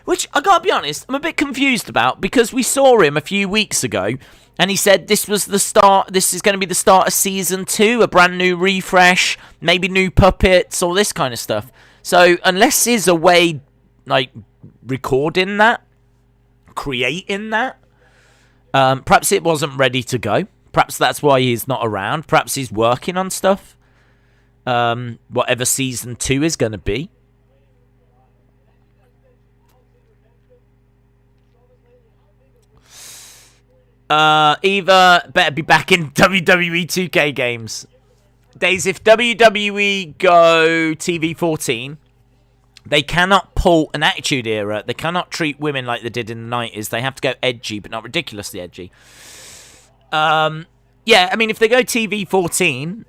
Which, I gotta be honest, I'm a bit confused about, because we saw him a few weeks ago, and he said this was the start, this is going to be the start of Season 2, a brand new refresh, maybe new puppets, all this kind of stuff. So, unless there's a way, like, recording that, creating that, perhaps it wasn't ready to go. Perhaps that's why he's not around. Perhaps he's working on stuff. Whatever Season 2 is going to be. Eva better be back in WWE 2K games. Days, if WWE go TV 14, they cannot pull an Attitude Era. They cannot treat women like they did in the 90s. They have to go edgy, but not ridiculously edgy. Yeah, I mean, if they go TV 14,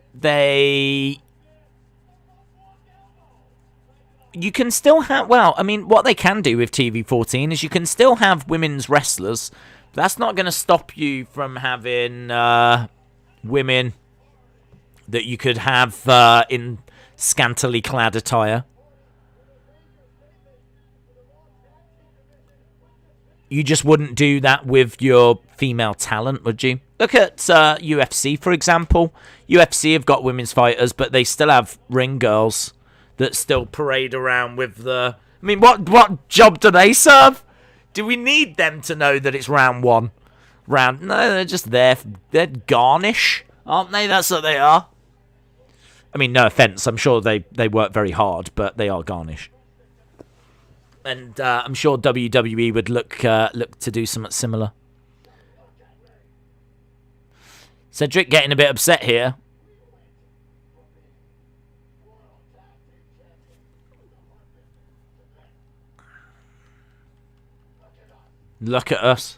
you can still have... Well, I mean, what they can do with TV 14 is you can still have women's wrestlers. That's not going to stop you from having women that you could have in scantily clad attire. You just wouldn't do that with your female talent, would you? Look at UFC, for example. UFC have got women's fighters, but they still have ring girls that still parade around with the... I mean, what job do they serve? Do we need them to know that it's round one? No, they're just there. They're garnish, aren't they? That's what they are. I mean, no offense. I'm sure they work very hard, but they are garnish. And I'm sure WWE would look to do something similar. Cedric getting a bit upset here. Look at us.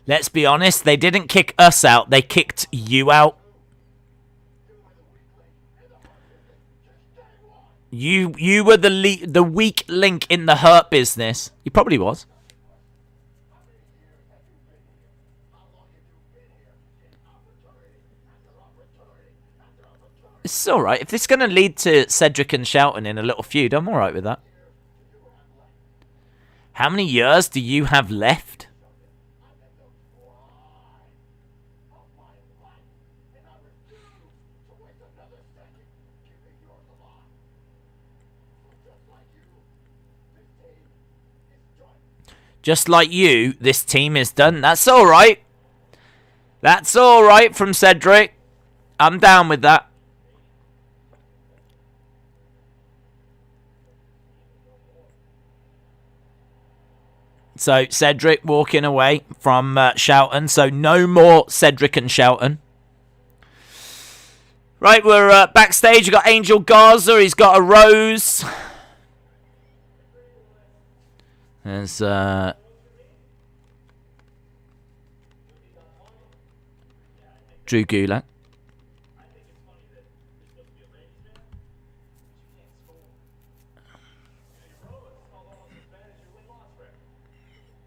Let's be honest, they didn't kick us out, they kicked you out. You were the weak link in the Hurt Business. You probably was. It's alright. If this is going to lead to Cedric and Shelton in a little feud, I'm alright with that. How many years do you have left? Just like you, this team is done. That's alright. That's alright from Cedric. I'm down with that. So, Cedric walking away from Shelton. So, no more Cedric and Shelton. Right, we're backstage. We've got Angel Garza. He's got a rose. There's Drew Gulak.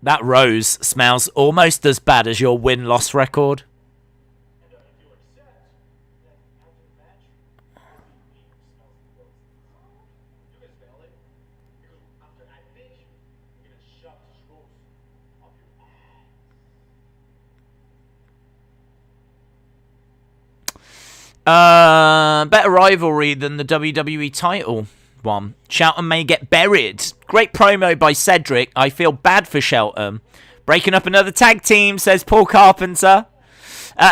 That rose smells almost as bad as your win-loss record. Better rivalry than the WWE title one. Shelton may get buried. Great promo by Cedric. I feel bad for Shelton. Breaking up another tag team, says Paul Carpenter.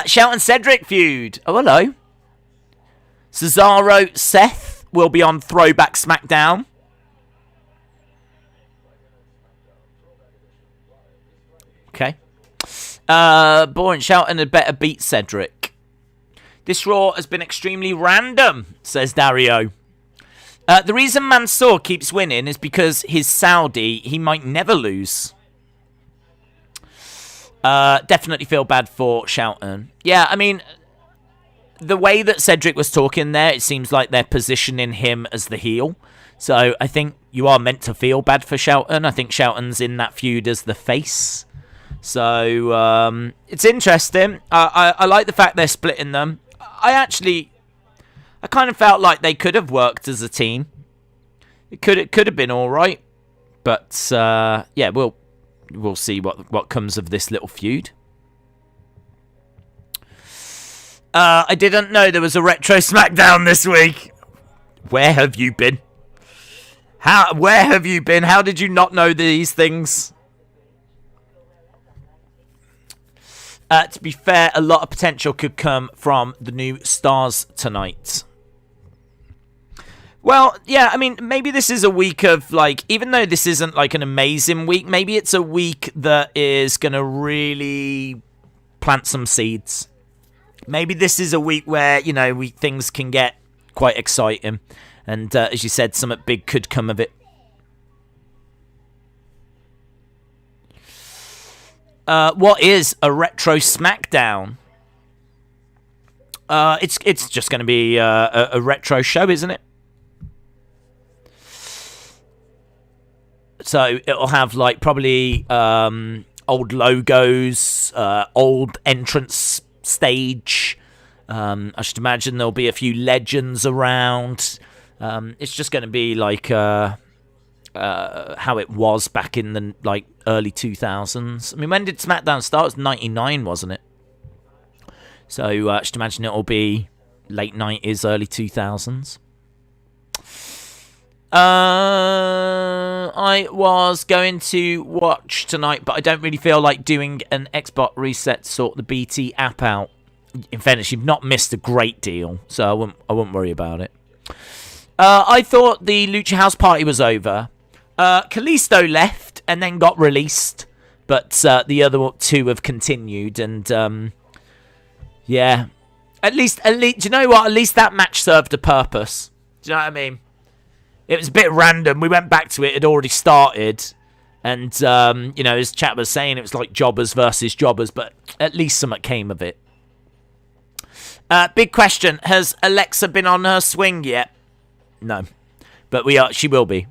Shelton Cedric feud. Oh, hello. Cesaro Seth will be on Throwback SmackDown. Okay. Boring. Shelton had better beat Cedric. This Raw has been extremely random, says Dario. The reason Mansoor keeps winning is because he's Saudi. He might never lose. Definitely feel bad for Shelton. Yeah, I mean, the way that Cedric was talking there, it seems like they're positioning him as the heel. So I think you are meant to feel bad for Shelton. I think Shelton's in that feud as the face. So it's interesting. I like the fact they're splitting them. I kind of felt like they could have worked as a team. It could have been all right, but yeah, we'll see what comes of this little feud. I didn't know there was a retro SmackDown this week. Where have you been? Where have you been? How did you not know these things? To be fair, a lot of potential could come from the new stars tonight. Well, yeah, I mean, maybe this is a week of, like, even though this isn't, like, an amazing week, maybe it's a week that is going to really plant some seeds. Maybe this is a week where, you know, things can get quite exciting. And, as you said, something big could come of it. What is a retro SmackDown? It's just going to be a retro show, isn't it? So it'll have like probably old logos, old entrance stage, I should imagine there'll be a few legends around. It's just going to be like how it was back in the early 2000s. I mean, when did SmackDown start? It was 99, wasn't it? So I should imagine it'll be late 90s, early 2000s. I was going to watch tonight, but I don't really feel like doing an Xbox reset to sort the BT app out. In fairness, you've not missed a great deal, so I wouldn't worry about it. I thought the Lucha House Party was over. Kalisto left and then got released, but the other two have continued, and yeah. At least, do you know what? At least that match served a purpose. Do you know what I mean? It was a bit random. We went back to it. It had already started. And, as chat was saying, it was like jobbers versus jobbers, but at least something came of it. Big question. Has Alexa been on her swing yet? No. But she will be.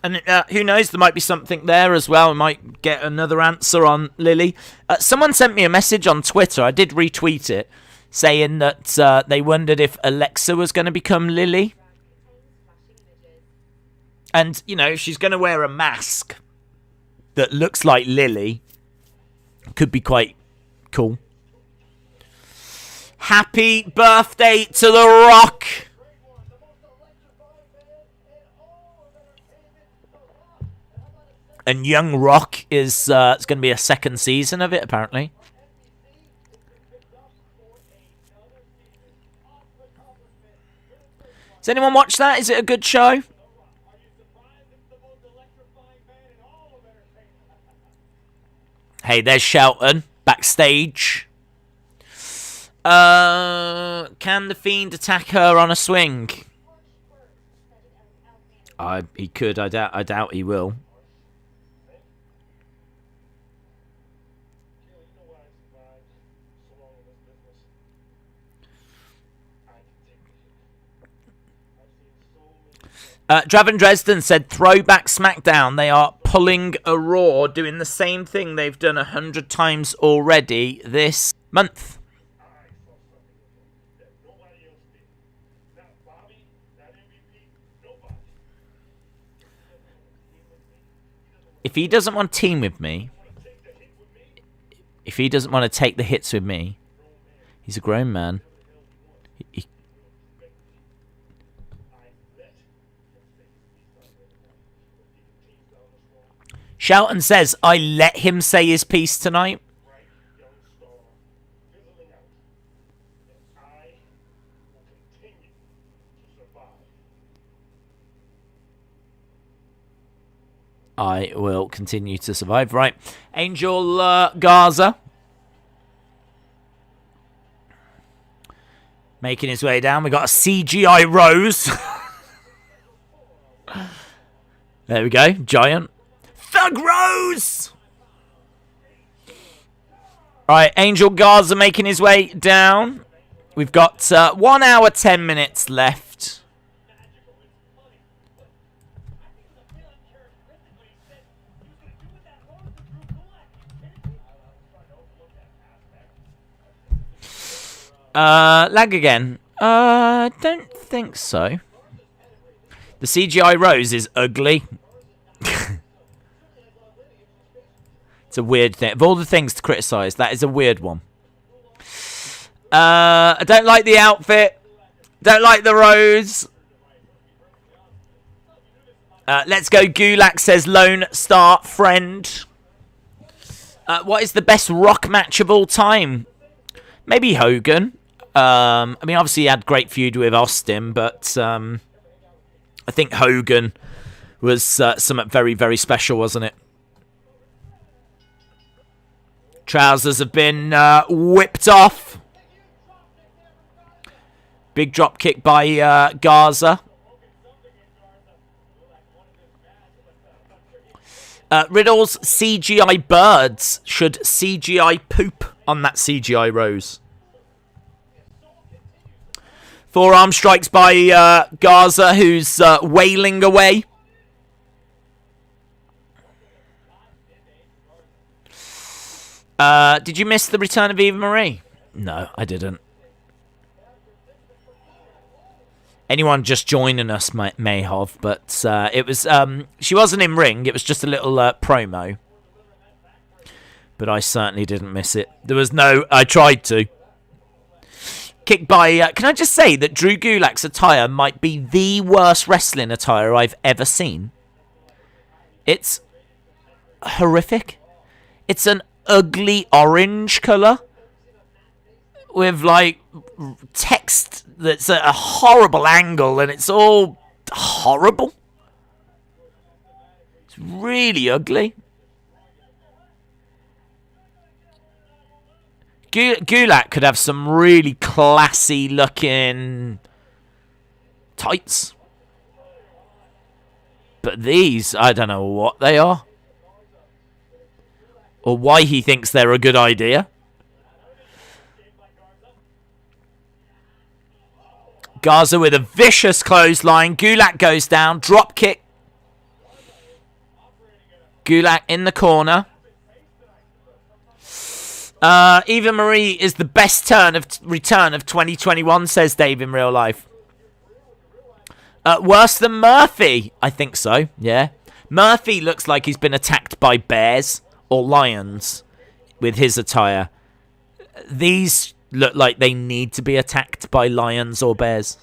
And who knows? There might be something there as well. We might get another answer on Lily. Someone sent me a message on Twitter. I did retweet it, saying that they wondered if Alexa was going to become Lily. And, if she's going to wear a mask that looks like Lily, could be quite cool. Happy birthday to The Rock! And Young Rock is it's going to be a second season of it, apparently. Does anyone watch that? Is it a good show? Hey, there's Shelton backstage. Can the Fiend attack her on a swing? He could. I doubt he will. Draven Dresden said, throwback SmackDown. They are pulling a Raw, doing the same thing they've done 100 times already this month. If he doesn't want to team with me, if he doesn't want to take the hits with me, he's a grown man. Shelton says, I let him say his piece tonight. I will continue to survive. Right. Angel Garza. Making his way down. We got a CGI Rose. There we go. Giant. Thug Rose! Right, Angel Garza making his way down. We've got 1 hour, 10 minutes left. Lag again. I don't think so. The CGI Rose is ugly. It's a weird thing. Of all the things to criticise, that is a weird one. I don't like the outfit. Don't like the rose. Let's go. Gulak says Lone Star Friend. What is the best Rock match of all time? Maybe Hogan. I mean, obviously he had great feud with Austin, but I think Hogan was something very, very special, wasn't it? Trousers have been whipped off. Big drop kick by Garza. Riddle's CGI birds should CGI poop on that CGI Rose. Forearm strikes by Garza, who's wailing away. Did you miss the return of Eva Marie? No, I didn't. Anyone just joining us may have, but it was. She wasn't in ring. It was just a little promo. But I certainly didn't miss it. There was no. I tried to. Kicked by. Can I just say that Drew Gulak's attire might be the worst wrestling attire I've ever seen? It's horrific. It's an ugly orange colour with like text that's at a horrible angle, and it's all horrible. It's really ugly. Gulak could have some really classy looking tights. But these, I don't know what they are. Or why he thinks they're a good idea. Garza with a vicious clothesline. Gulak goes down. Drop kick. Gulak in the corner. Eva Marie is the best return of 2021, says Dave in real life. Worse than Murphy? I think so, yeah. Murphy looks like he's been attacked by bears or lions with his attire. These look like they need to be attacked by lions or bears.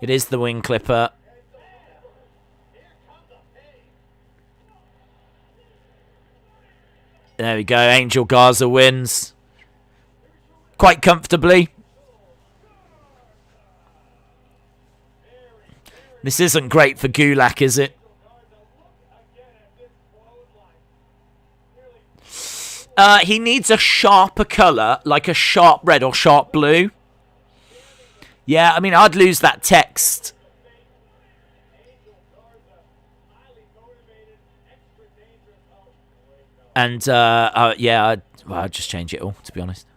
It is the wing clipper. There we go. Angel Garza wins. Quite comfortably. This isn't great for Gulak, is it? He needs a sharper colour, like a sharp red or sharp blue. Yeah, I mean, I'd lose that text. And, yeah, I'd just change it all, to be honest.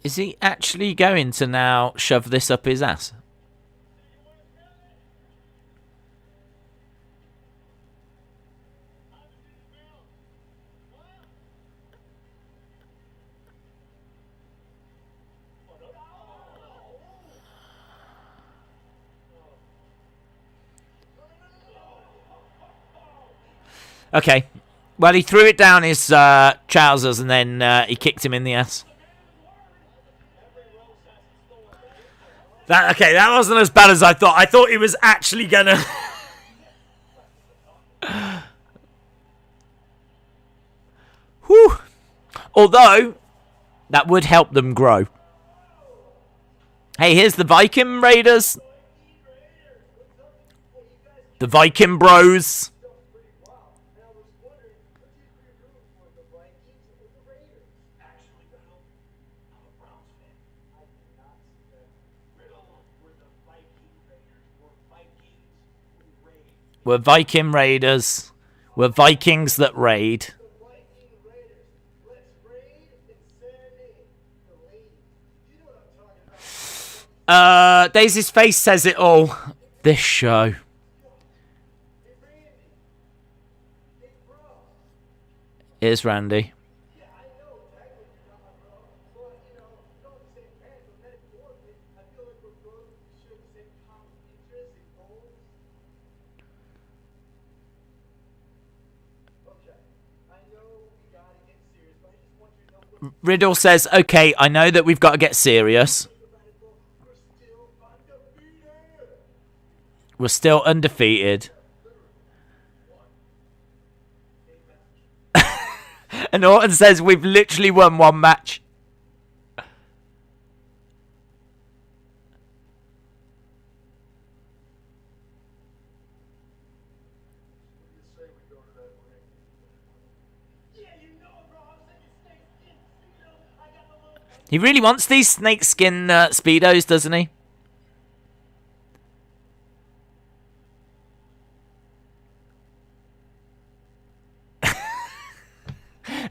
Is he actually going to now shove this up his ass? Okay. Well, he threw it down his trousers and then he kicked him in the ass. Okay, that wasn't as bad as I thought. I thought he was actually gonna... Whew. Although, that would help them grow. Hey, here's the Viking Raiders. The Viking Bros. We're Viking Raiders. We're Vikings that raid. Daisy's face says it all. This show. Here's Randy. Riddle says, okay, I know that we've got to get serious. We're still undefeated. And Orton says, we've literally won one match. He really wants these snakeskin Speedos, doesn't he?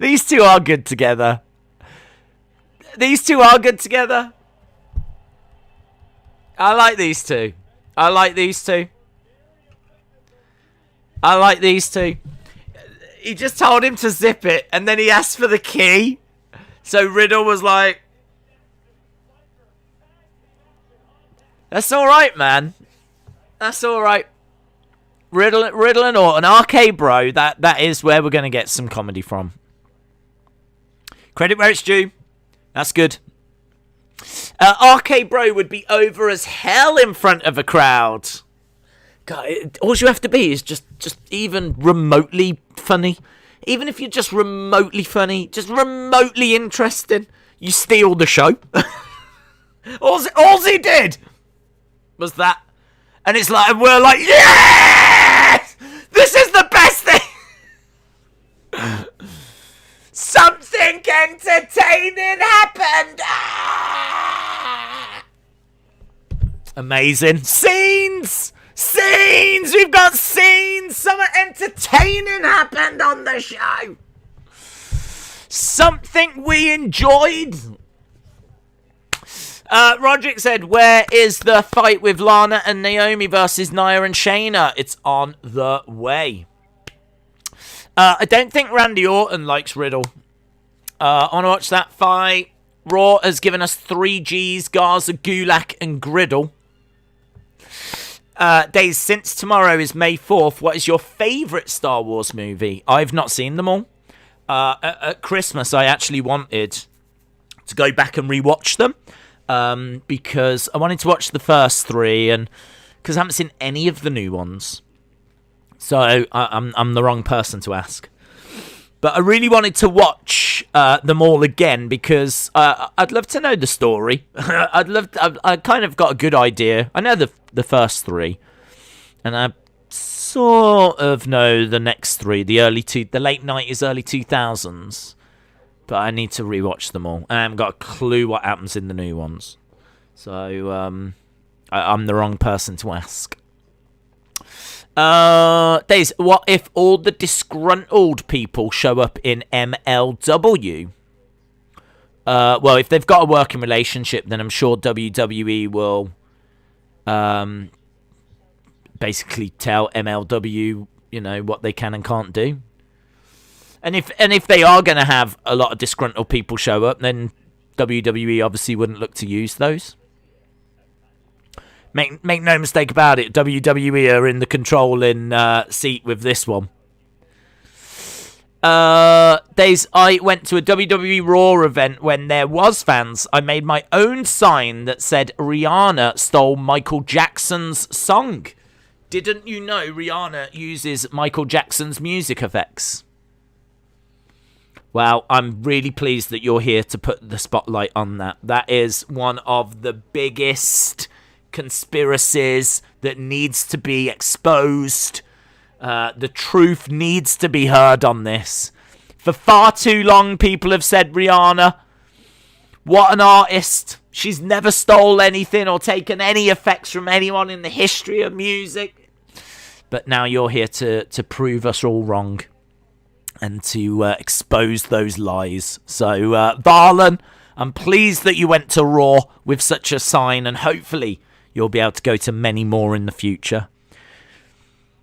These two are good together. These two are good together. I like these two. I like these two. I like these two. He just told him to zip it, and then he asked for the key. So Riddle was like, that's all right, man. That's all right. Riddle and Orton, RK Bro, that is where we're going to get some comedy from. Credit where it's due. That's good. RK Bro would be over as hell in front of a crowd. God, all you have to be is just even remotely funny. Even if you're just remotely funny, just remotely interesting, you steal the show. all he did was that. And it's like, and we're like, yes! This is the best thing! Something entertaining happened! Ah! Amazing. Scenes! Scenes! We've got scenes! Something entertaining happened on the show! Something we enjoyed! Roderick said, where is the fight with Lana and Naomi versus Nia and Shayna? It's on the way. I don't think Randy Orton likes Riddle. I want to watch that fight. Raw has given us 3 Gs, Garza, Gulak, and Griddle. Days, since tomorrow is May 4th, what is your favourite Star Wars movie? I've not seen them all. At Christmas, I actually wanted to go back and rewatch them. Because I wanted to watch the first 3, and because I haven't seen any of the new ones, so I'm the wrong person to ask. But I really wanted to watch them all again because I'd love to know the story. I kind of got a good idea. I know the first 3, and I sort of know the next 3, the late 90s, early 2000s. But I need to rewatch them all. I haven't got a clue what happens in the new ones. So, I'm the wrong person to ask. Days, what if all the disgruntled people show up in MLW? Well, if they've got a working relationship, then I'm sure WWE will basically tell MLW, what they can and can't do. And if they are going to have a lot of disgruntled people show up, then WWE obviously wouldn't look to use those. Make no mistake about it, WWE are in the controlling seat with this one. Days, I went to a WWE Raw event when there was fans. I made my own sign that said Rihanna stole Michael Jackson's song. Didn't you know Rihanna uses Michael Jackson's music effects? Well, I'm really pleased that you're here to put the spotlight on that. That is one of the biggest conspiracies that needs to be exposed. The truth needs to be heard on this. For far too long, people have said Rihanna, what an artist. She's never stole anything or taken any effects from anyone in the history of music. But now you're here to prove us all wrong. And to expose those lies. So, Varlan, I'm pleased that you went to Raw with such a sign, and hopefully you'll be able to go to many more in the future.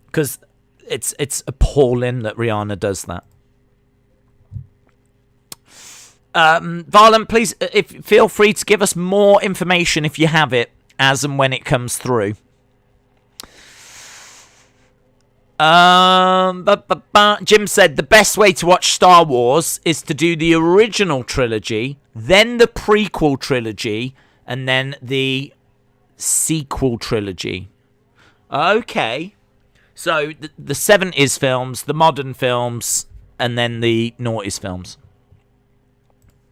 Because it's appalling that Rihanna does that. Varlan, please, feel free to give us more information if you have it, as and when it comes through. Jim said the best way to watch Star Wars is to do the original trilogy, then the prequel trilogy, and then the sequel trilogy. Okay. So the 70s films, the modern films, and then the noughties films.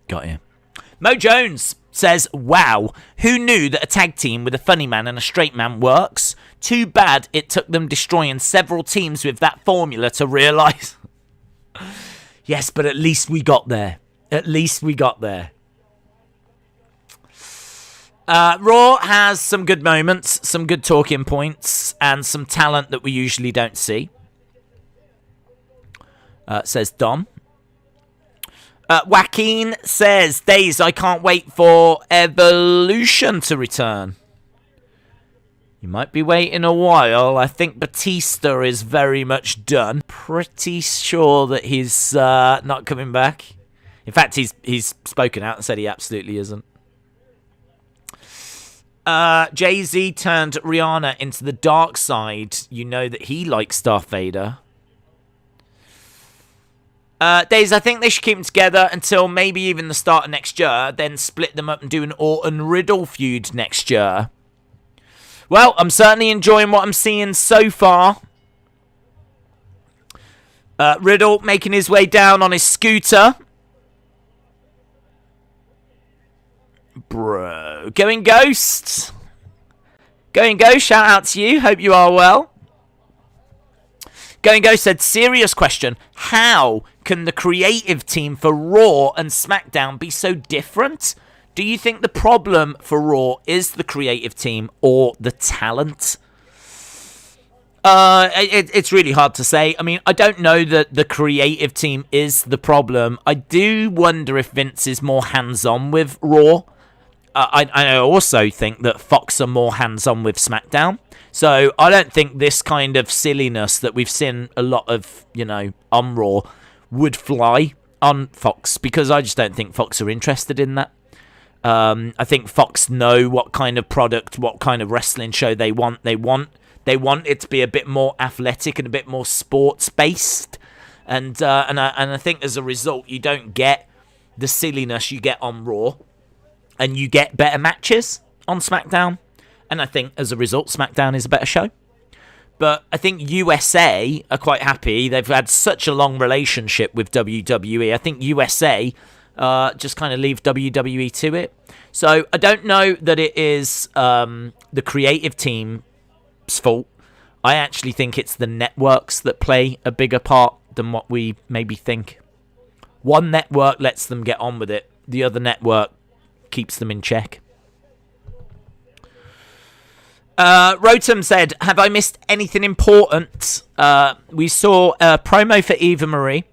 Got you. Mo Jones says, wow, who knew that a tag team with a funny man and a straight man works? Too bad it took them destroying several teams with that formula to realise. Yes, but at least we got there. At least we got there. Raw has some good moments, some good talking points, and some talent that we usually don't see. Says Dom. Joaquin says, Days, I can't wait for Evolution to return. You might be waiting a while. I think Batista is very much done. Pretty sure that he's not coming back. In fact, he's spoken out and said he absolutely isn't. Jay-Z turned Rihanna into the dark side. You know that he likes Darth Vader. Days, I think they should keep them together until maybe even the start of next year. Then split them up and do an Orton-Riddle feud next year. Well, I'm certainly enjoying what I'm seeing so far. Riddle making his way down on his scooter. Bro. Going Ghost. Going Ghost, shout out to you. Hope you are well. Going Ghost said, serious question. How can the creative team for Raw and SmackDown be so different? Do you think the problem for Raw is the creative team or the talent? It's really hard to say. I mean, I don't know that the creative team is the problem. I do wonder if Vince is more hands-on with Raw. I also think that Fox are more hands-on with SmackDown. So I don't think this kind of silliness that we've seen a lot of, on Raw would fly on Fox, because I just don't think Fox are interested in that. I think Fox know what kind of product, what kind of wrestling show they want. They want it to be a bit more athletic and a bit more sports-based. And I think as a result, you don't get the silliness you get on Raw. And you get better matches on SmackDown. And I think, as a result, SmackDown is a better show. But I think USA are quite happy. They've had such a long relationship with WWE. I think USA just kind of leave WWE to it. So I don't know that it is the creative team's fault. I actually think it's the networks that play a bigger part than what we maybe think. One network lets them get on with it. The other network keeps them in check. Rotem said, have I missed anything important? We saw a promo for Eva Marie.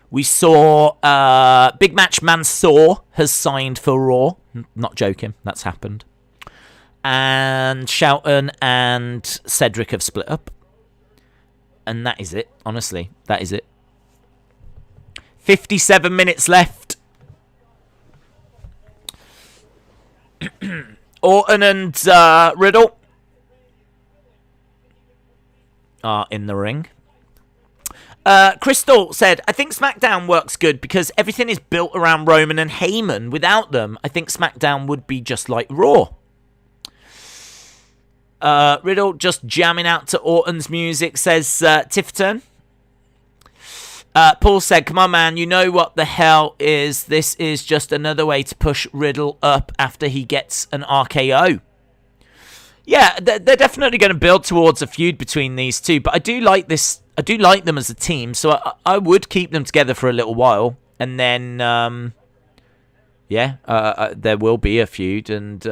We saw Big Match Mansoor has signed for Raw. Not joking, that's happened. And Shelton and Cedric have split up. And that is it, honestly. That is it. 57 minutes left. Orton and Riddle are in the ring. Crystal said, I think SmackDown works good because everything is built around Roman and Heyman. Without them, I think SmackDown would be just like Raw. Riddle just jamming out to Orton's music, says Tifton. Paul said, come on, man, you know what the hell is. This is just another way to push Riddle up after he gets an RKO. Yeah, they're definitely going to build towards a feud between these two, but I do like this. I do like them as a team, so I would keep them together for a little while, and then, there will be a feud, and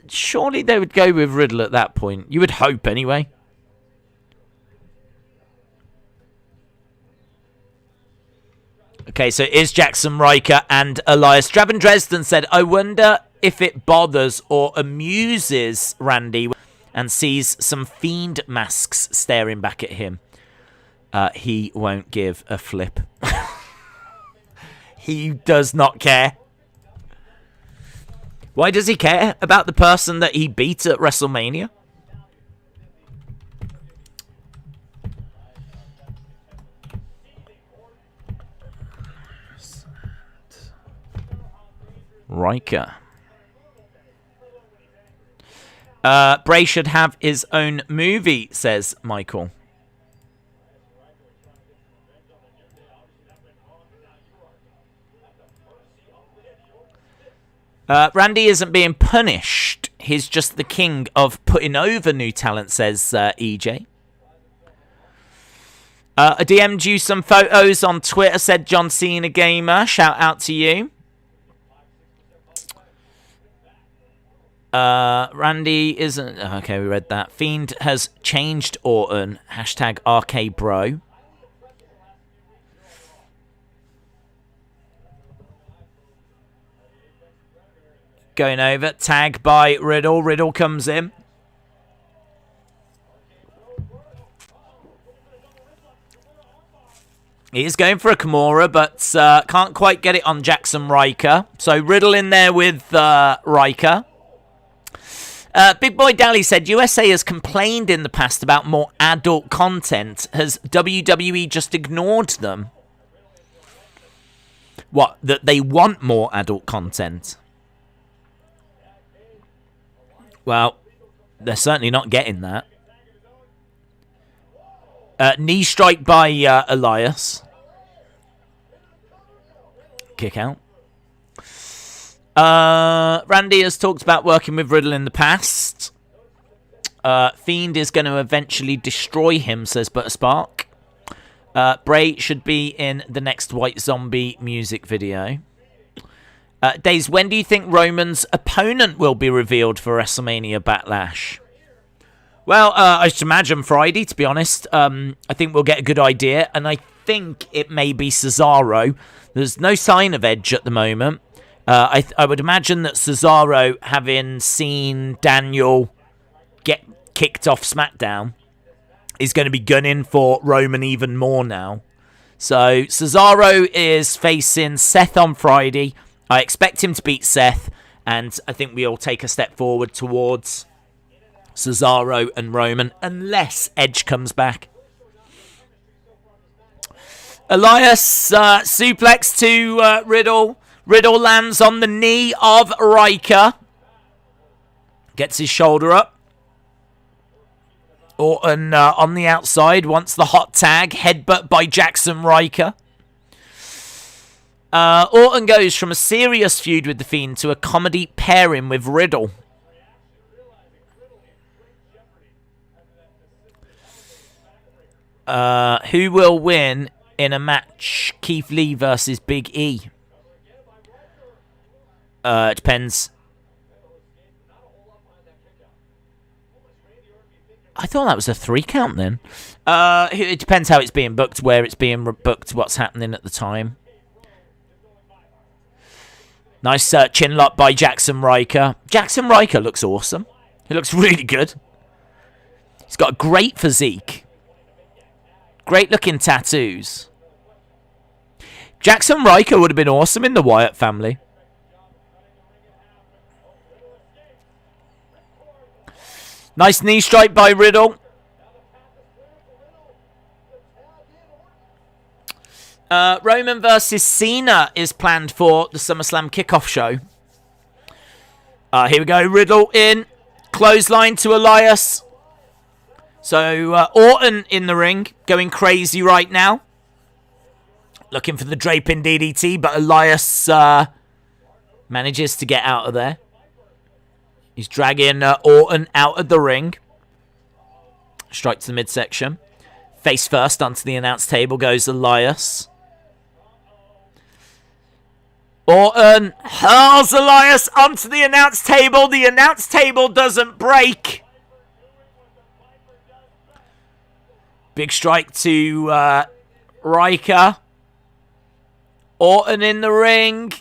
surely they would go with Riddle at that point. You would hope, anyway. Okay, so it is Jackson Riker and Elias. Draven Dresden said, I wonder if it bothers or amuses Randy and sees some fiend masks staring back at him. He won't give a flip. He does not care. Why does he care about the person that he beat at WrestleMania? Riker. Bray should have his own movie, says Michael. Randy isn't being punished. He's just the king of putting over new talent, says EJ. I DM'd you some photos on Twitter, said John Cena Gamer. Shout out to you. Randy isn't... Okay, we read that. Fiend has changed Orton. Hashtag RK Bro. going over. Tag by Riddle. Riddle comes in. He is going for a Kimura, but can't quite get it on Jackson Riker. So Riddle in there with Riker. Big Boy Dally said, USA has complained in the past about more adult content. Has WWE just ignored them? What? That they want more adult content? Well, they're certainly not getting that. Knee strike by Elias. Kick out. Randy has talked about working with Riddle in the past. Fiend is going to eventually destroy him, says Butterspark. Bray should be in the next White Zombie music video. Days, when do you think Roman's opponent will be revealed for WrestleMania Backlash? Well, I should imagine Friday, to be honest. I think we'll get a good idea, and I think it may be Cesaro. There's no sign of Edge at the moment. I would imagine that Cesaro, having seen Daniel get kicked off SmackDown, is going to be gunning for Roman even more now. So Cesaro is facing Seth on Friday. I expect him to beat Seth, and I think we'll take a step forward towards Cesaro and Roman, unless Edge comes back. Elias suplex to Riddle. Riddle lands on the knee of Riker. Gets his shoulder up. Orton on the outside wants the hot tag. Headbutt by Jackson Riker. Orton goes from a serious feud with The Fiend to a comedy pairing with Riddle. Who will win in a match? Keith Lee versus Big E. It depends. I thought that was a 3 count then. It depends how it's being booked, where it's being booked, what's happening at the time. Nice chin lock by Jackson Riker. Jackson Riker looks awesome. He looks really good. He's got a great physique. Great looking tattoos. Jackson Riker would have been awesome in the Wyatt family. Nice knee strike by Riddle. Roman versus Cena is planned for the SummerSlam kickoff show. Here we go. Riddle in. Clothesline to Elias. So Orton in the ring. Going crazy right now. Looking for the draping DDT, but Elias manages to get out of there. He's dragging Orton out of the ring. Strike to the midsection. Face first onto the announce table goes Elias. Orton hurls Elias onto the announce table. The announce table doesn't break. Big strike to Riker. Orton in the ring.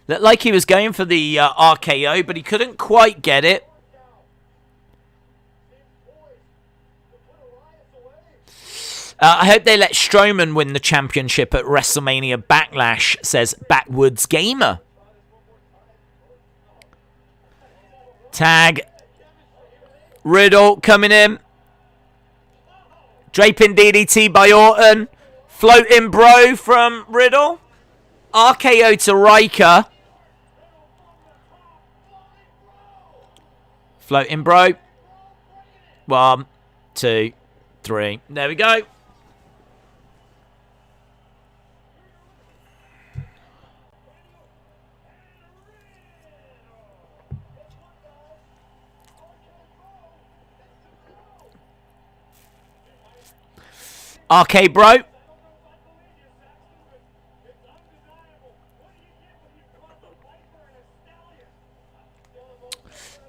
Looked like he was going for the RKO, but he couldn't quite get it. I hope they let Strowman win the championship at WrestleMania Backlash, says Backwoods Gamer. Tag. Riddle coming in. Draping DDT by Orton. Floating bro from Riddle. RKO to Riker. Floating bro. 1, 2, 3. There we go. RK bro.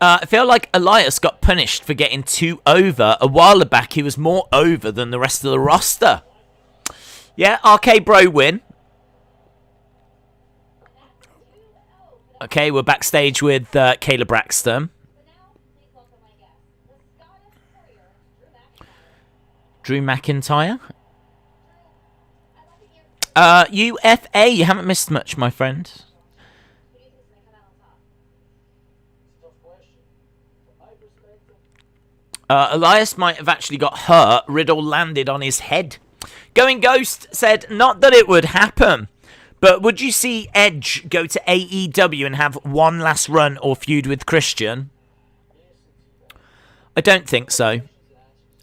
I feel like Elias got punished for getting too over. A while back, he was more over than the rest of the roster. Yeah, RK Bro win. Okay, we're backstage with Kayla Braxton. Drew McIntyre. UFA, you haven't missed much, my friend. Elias might have actually got hurt. Riddle landed on his head. Going Ghost said, not that it would happen, but would you see Edge go to AEW and have one last run or feud with Christian? I don't think so.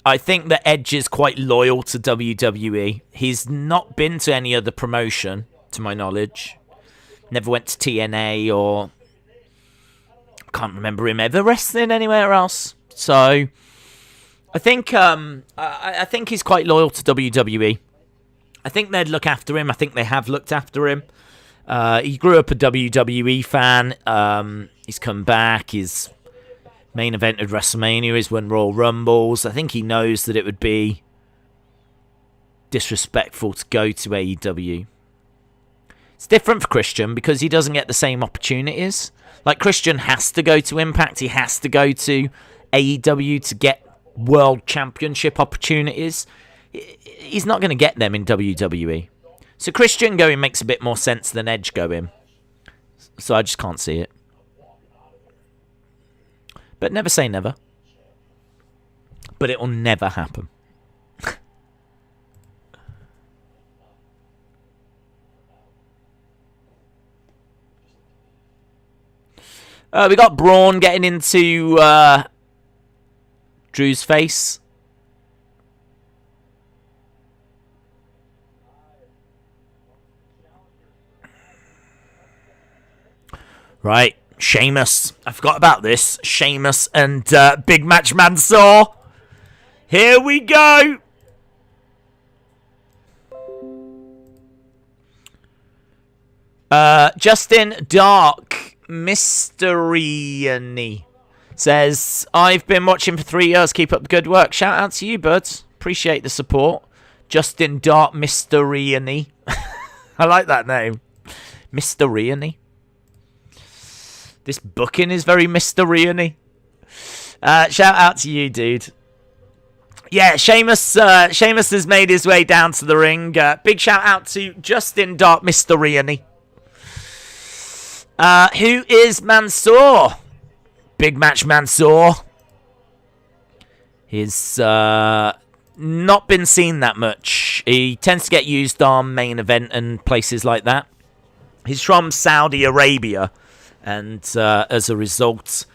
I think that Edge is quite loyal to WWE. He's not been to any other promotion, to my knowledge. Never went to TNA or... can't remember him ever wrestling anywhere else. So, I think I think he's quite loyal to WWE. I think they'd look after him. I think they have looked after him. He grew up a WWE fan. He's come back. He's main event at WrestleMania. He's won Royal Rumbles. I think he knows that it would be disrespectful to go to AEW. It's different for Christian because he doesn't get the same opportunities. Like, Christian has to go to Impact. He has to go to AEW to get World Championship opportunities. He's not going to get them in WWE. So Christian going makes a bit more sense than Edge going. So I just can't see it. But never say never. But it will never happen. We got Braun getting into Drew's face. Right, Sheamus. I forgot about this. Sheamus and Big Match Mansoor. Here we go. Justin Dark Mystery says, I've been watching for 3 years. Keep up the good work. Shout out to you, buds. Appreciate the support. Justin Dark Mystery. I like that name. Mystery. This booking is very mystery-y. Shout out to you, dude. Yeah, Sheamus has made his way down to the ring. Big shout out to Justin Dark Mystery-y. Who is Mansoor? Big Match Mansoor. He's not been seen that much. He tends to get used on main event and places like that. He's from Saudi Arabia. And as a result,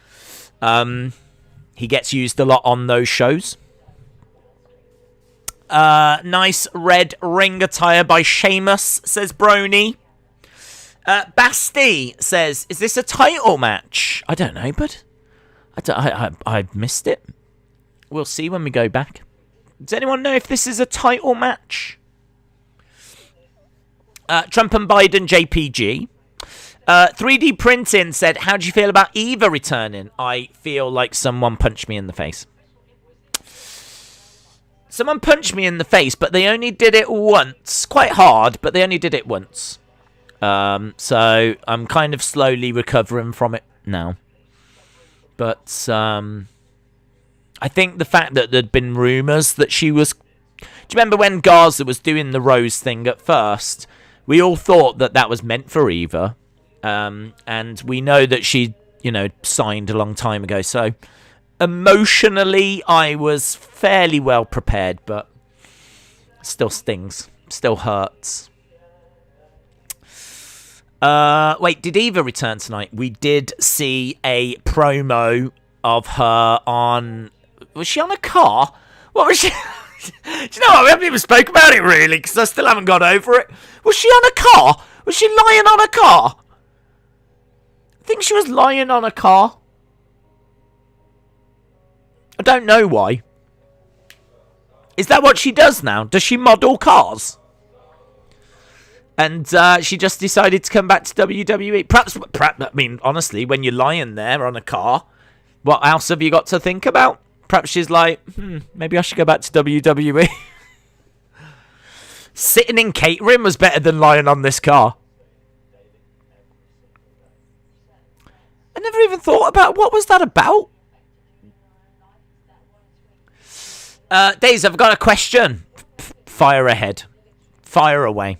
he gets used a lot on those shows. Nice red ring attire by Sheamus, says Brony. Basti says, is this a title match? I don't know, but I missed it. We'll see when we go back. Does anyone know if this is a title match? Trump and Biden JPG. 3D Printing said, how do you feel about Eva returning? I feel like someone punched me in the face. Someone punched me in the face, but they only did it once. Quite hard, but they only did it once. So I'm kind of slowly recovering from it now. But I think the fact that there'd been rumours that she was... Do you remember when Garza was doing the Rose thing at first? We all thought that that was meant for Eva. And we know that she, signed a long time ago. So emotionally, I was fairly well prepared, but still stings, still hurts. Wait, did Eva return tonight? We did see a promo of her on... Was she on a car? What was she... Do you know what? We haven't even spoke about it, really, because I still haven't got over it. Was she on a car? Was she lying on a car? I think she was lying on a car. I don't know why. Is that what she does now? Does she model cars? And she just decided to come back to WWE. Perhaps, I mean, honestly, when you're lying there on a car, what else have you got to think about? Perhaps she's like, maybe I should go back to WWE. Sitting in catering was better than lying on this car. I never even thought about what was that about. Days, I've got a question. Fire ahead. Fire away.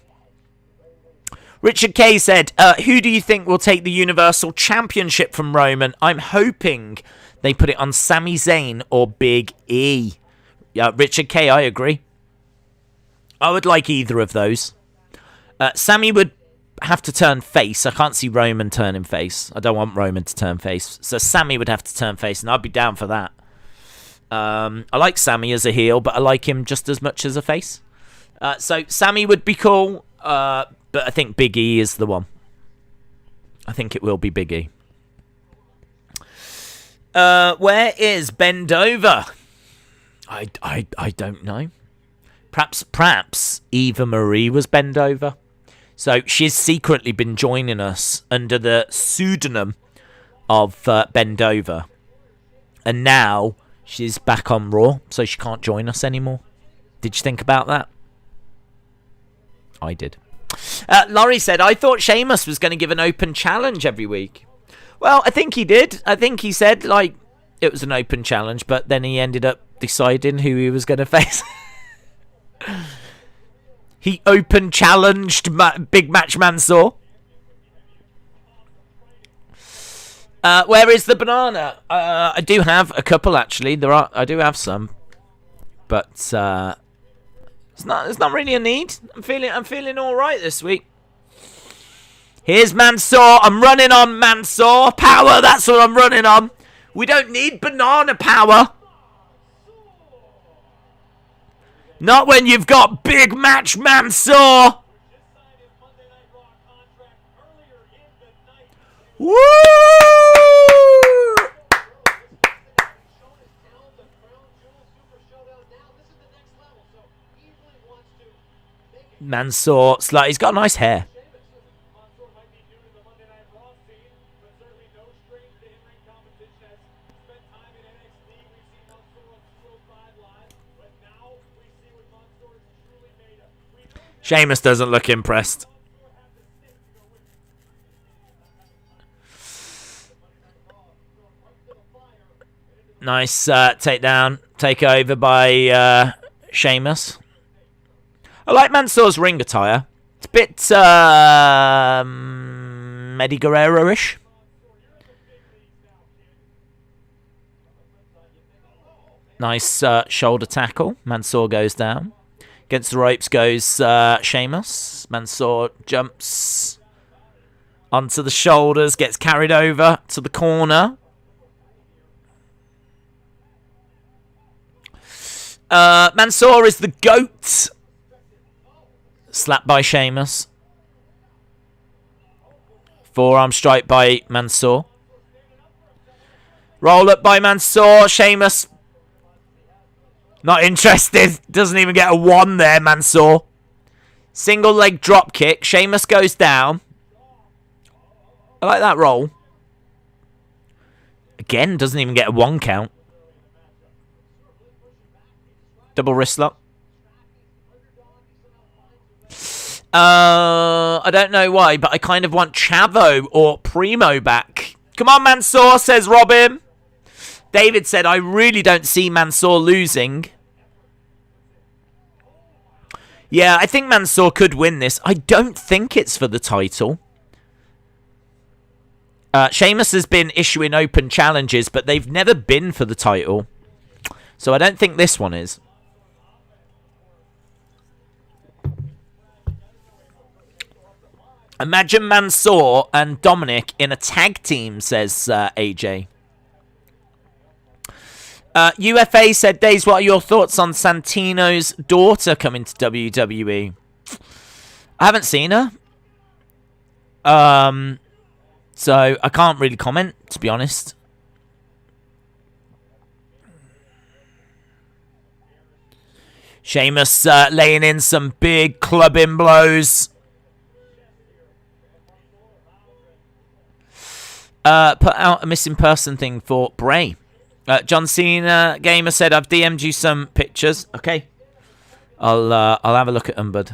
Richard K said, who do you think will take the Universal Championship from Roman? I'm hoping they put it on Sami Zayn or Big E. Yeah, Richard K, I agree. I would like either of those. Sami would have to turn face. I can't see Roman turning face. I don't want Roman to turn face. So Sami would have to turn face, and I'd be down for that. I like Sami as a heel, but I like him just as much as a face. So Sami would be cool, but I think Big E is the one. I think it will be Big E. Where is Bend Over? I don't know. Perhaps Eva Marie was Bend Over. So she's secretly been joining us under the pseudonym of Bend Over. And now she's back on Raw, so she can't join us anymore. Did you think about that? I did. Laurie said, I thought Sheamus was going to give an open challenge every week. Well, I think he did. I think he said, like, it was an open challenge, but then he ended up deciding who he was going to face. He open challenged Big Match Mansoor. Where is the banana? I do have a couple actually. I do have some, but it's not really a need. I'm feeling all right this week. Here's Mansoor. I'm running on Mansoor power. That's what I'm running on. We don't need banana power. Not when you've got Big Match Mansoor. Woo! Mansoor, he's got nice hair. Sheamus doesn't look impressed. Nice takedown, takeover by Sheamus. I like Mansoor's ring attire. It's a bit Eddie Guerrero-ish. Nice shoulder tackle. Mansoor goes down. Against the ropes goes Sheamus. Mansoor jumps onto the shoulders, gets carried over to the corner. Mansoor is the GOAT. Slapped by Sheamus. Forearm strike by Mansoor. Roll up by Mansoor. Sheamus not interested. Doesn't even get a 1 there, Mansoor. Single leg drop kick. Sheamus goes down. I like that roll. Again, doesn't even get a 1 count. Double wrist lock. I don't know why, but I kind of want Chavo or Primo back. Come on, Mansoor, says Robin. David said, I really don't see Mansoor losing. Yeah, I think Mansoor could win this. I don't think it's for the title. Sheamus has been issuing open challenges, but they've never been for the title. So I don't think this one is. Imagine Mansoor and Dominic in a tag team, says AJ. UFA said, Days, what are your thoughts on Santino's daughter coming to WWE? I haven't seen her. So I can't really comment, to be honest. Sheamus laying in some big clubbing blows. Put out a missing person thing for Bray. John Cena Gamer said, I've DM'd you some pictures. Okay. I'll have a look at them, bud.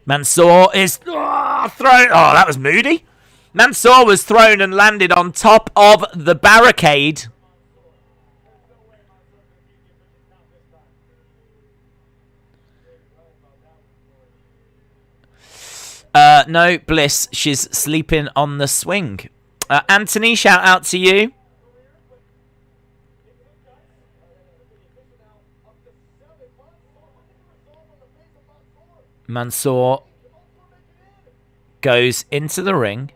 Mansoor is thrown. Oh, that was moody. Mansoor was thrown and landed on top of the barricade. No, Bliss. She's sleeping on the swing. Anthony, shout out to you. Mansoor goes into the ring.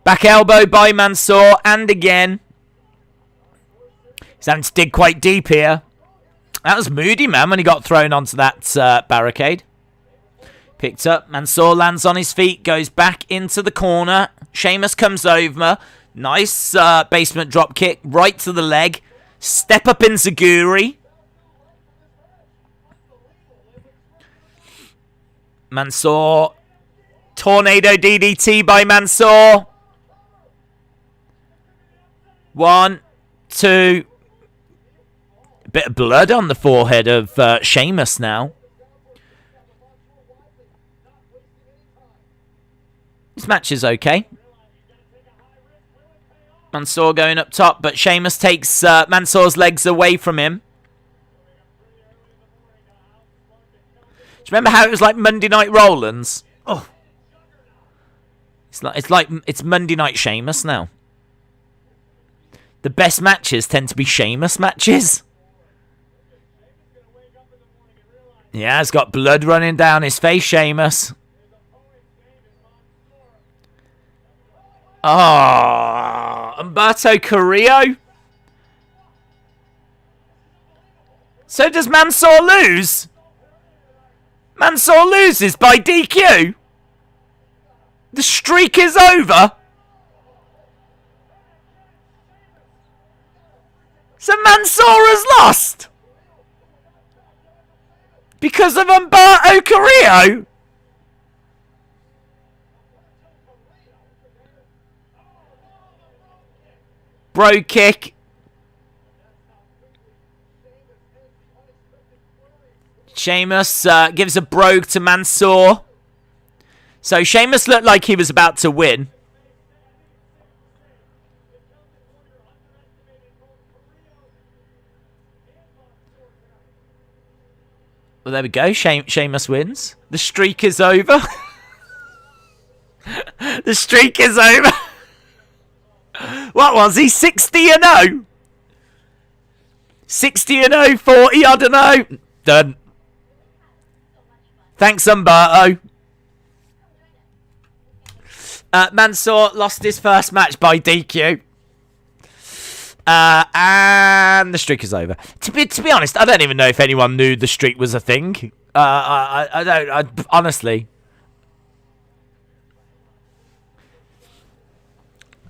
Back elbow by Mansoor, and again. He's having to dig quite deep here. That was moody, man, when he got thrown onto that barricade. Picked up. Mansoor lands on his feet, goes back into the corner. Sheamus comes over. Nice basement drop kick right to the leg. Step up enziguri. Mansoor. Tornado DDT by Mansoor. 1, 2. A bit of blood on the forehead of Sheamus now. This match is okay. Mansoor going up top, but Sheamus takes Mansoor's legs away from him. Do you remember how it was like Monday Night Rollins? Oh, it's Monday Night Sheamus now. The best matches tend to be Sheamus matches. Yeah, he's got blood running down his face, Sheamus. Oh, Humberto Carrillo. So does Mansoor lose? Mansoor loses by DQ. The streak is over. So Mansoor has lost. Because of Humberto Carrillo. Bro kick. Sheamus gives a brogue to Mansoor. So Sheamus looked like he was about to win. Well, there we go. Sheamus wins. The streak is over. The streak is over. What was he? 60-0? 60-0, 40, I don't know. Done. Thanks, Humberto. Mansoor lost his first match by DQ. And the streak is over. To be honest, I don't even know if anyone knew the streak was a thing. I don't. Honestly.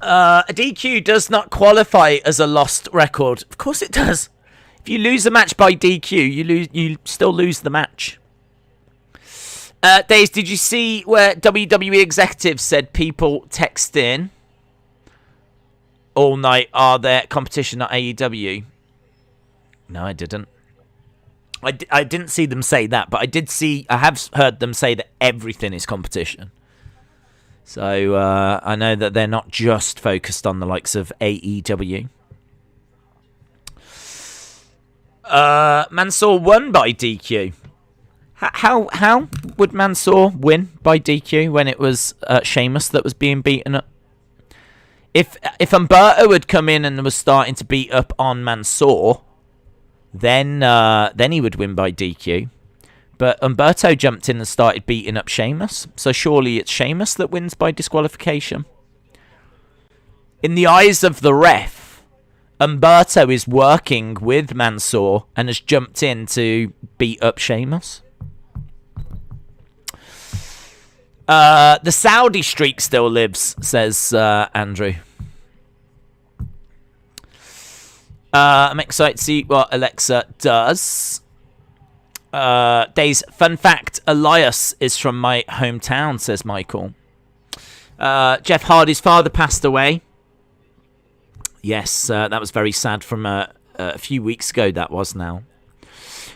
A DQ does not qualify as a lost record. Of course it does. If you lose a match by DQ, you still lose the match. Days, did you see where WWE executives said people text in all night, are there competition at AEW? No, I didn't. I didn't see them say that, but I have heard them say that everything is competition. So I know that they're not just focused on the likes of AEW. Mansoor won by DQ. How would Mansoor win by DQ when it was Sheamus that was being beaten up? If Humberto had come in and was starting to beat up on Mansoor, then he would win by DQ. But Humberto jumped in and started beating up Sheamus, so surely it's Sheamus that wins by disqualification. In the eyes of the ref, Humberto is working with Mansoor and has jumped in to beat up Sheamus. The Saudi streak still lives, says Andrew. I'm excited to see what Alexa does. Days, fun fact, Elias is from my hometown, says Michael. Jeff Hardy's father passed away. Yes, that was very sad from a few weeks ago, that was now.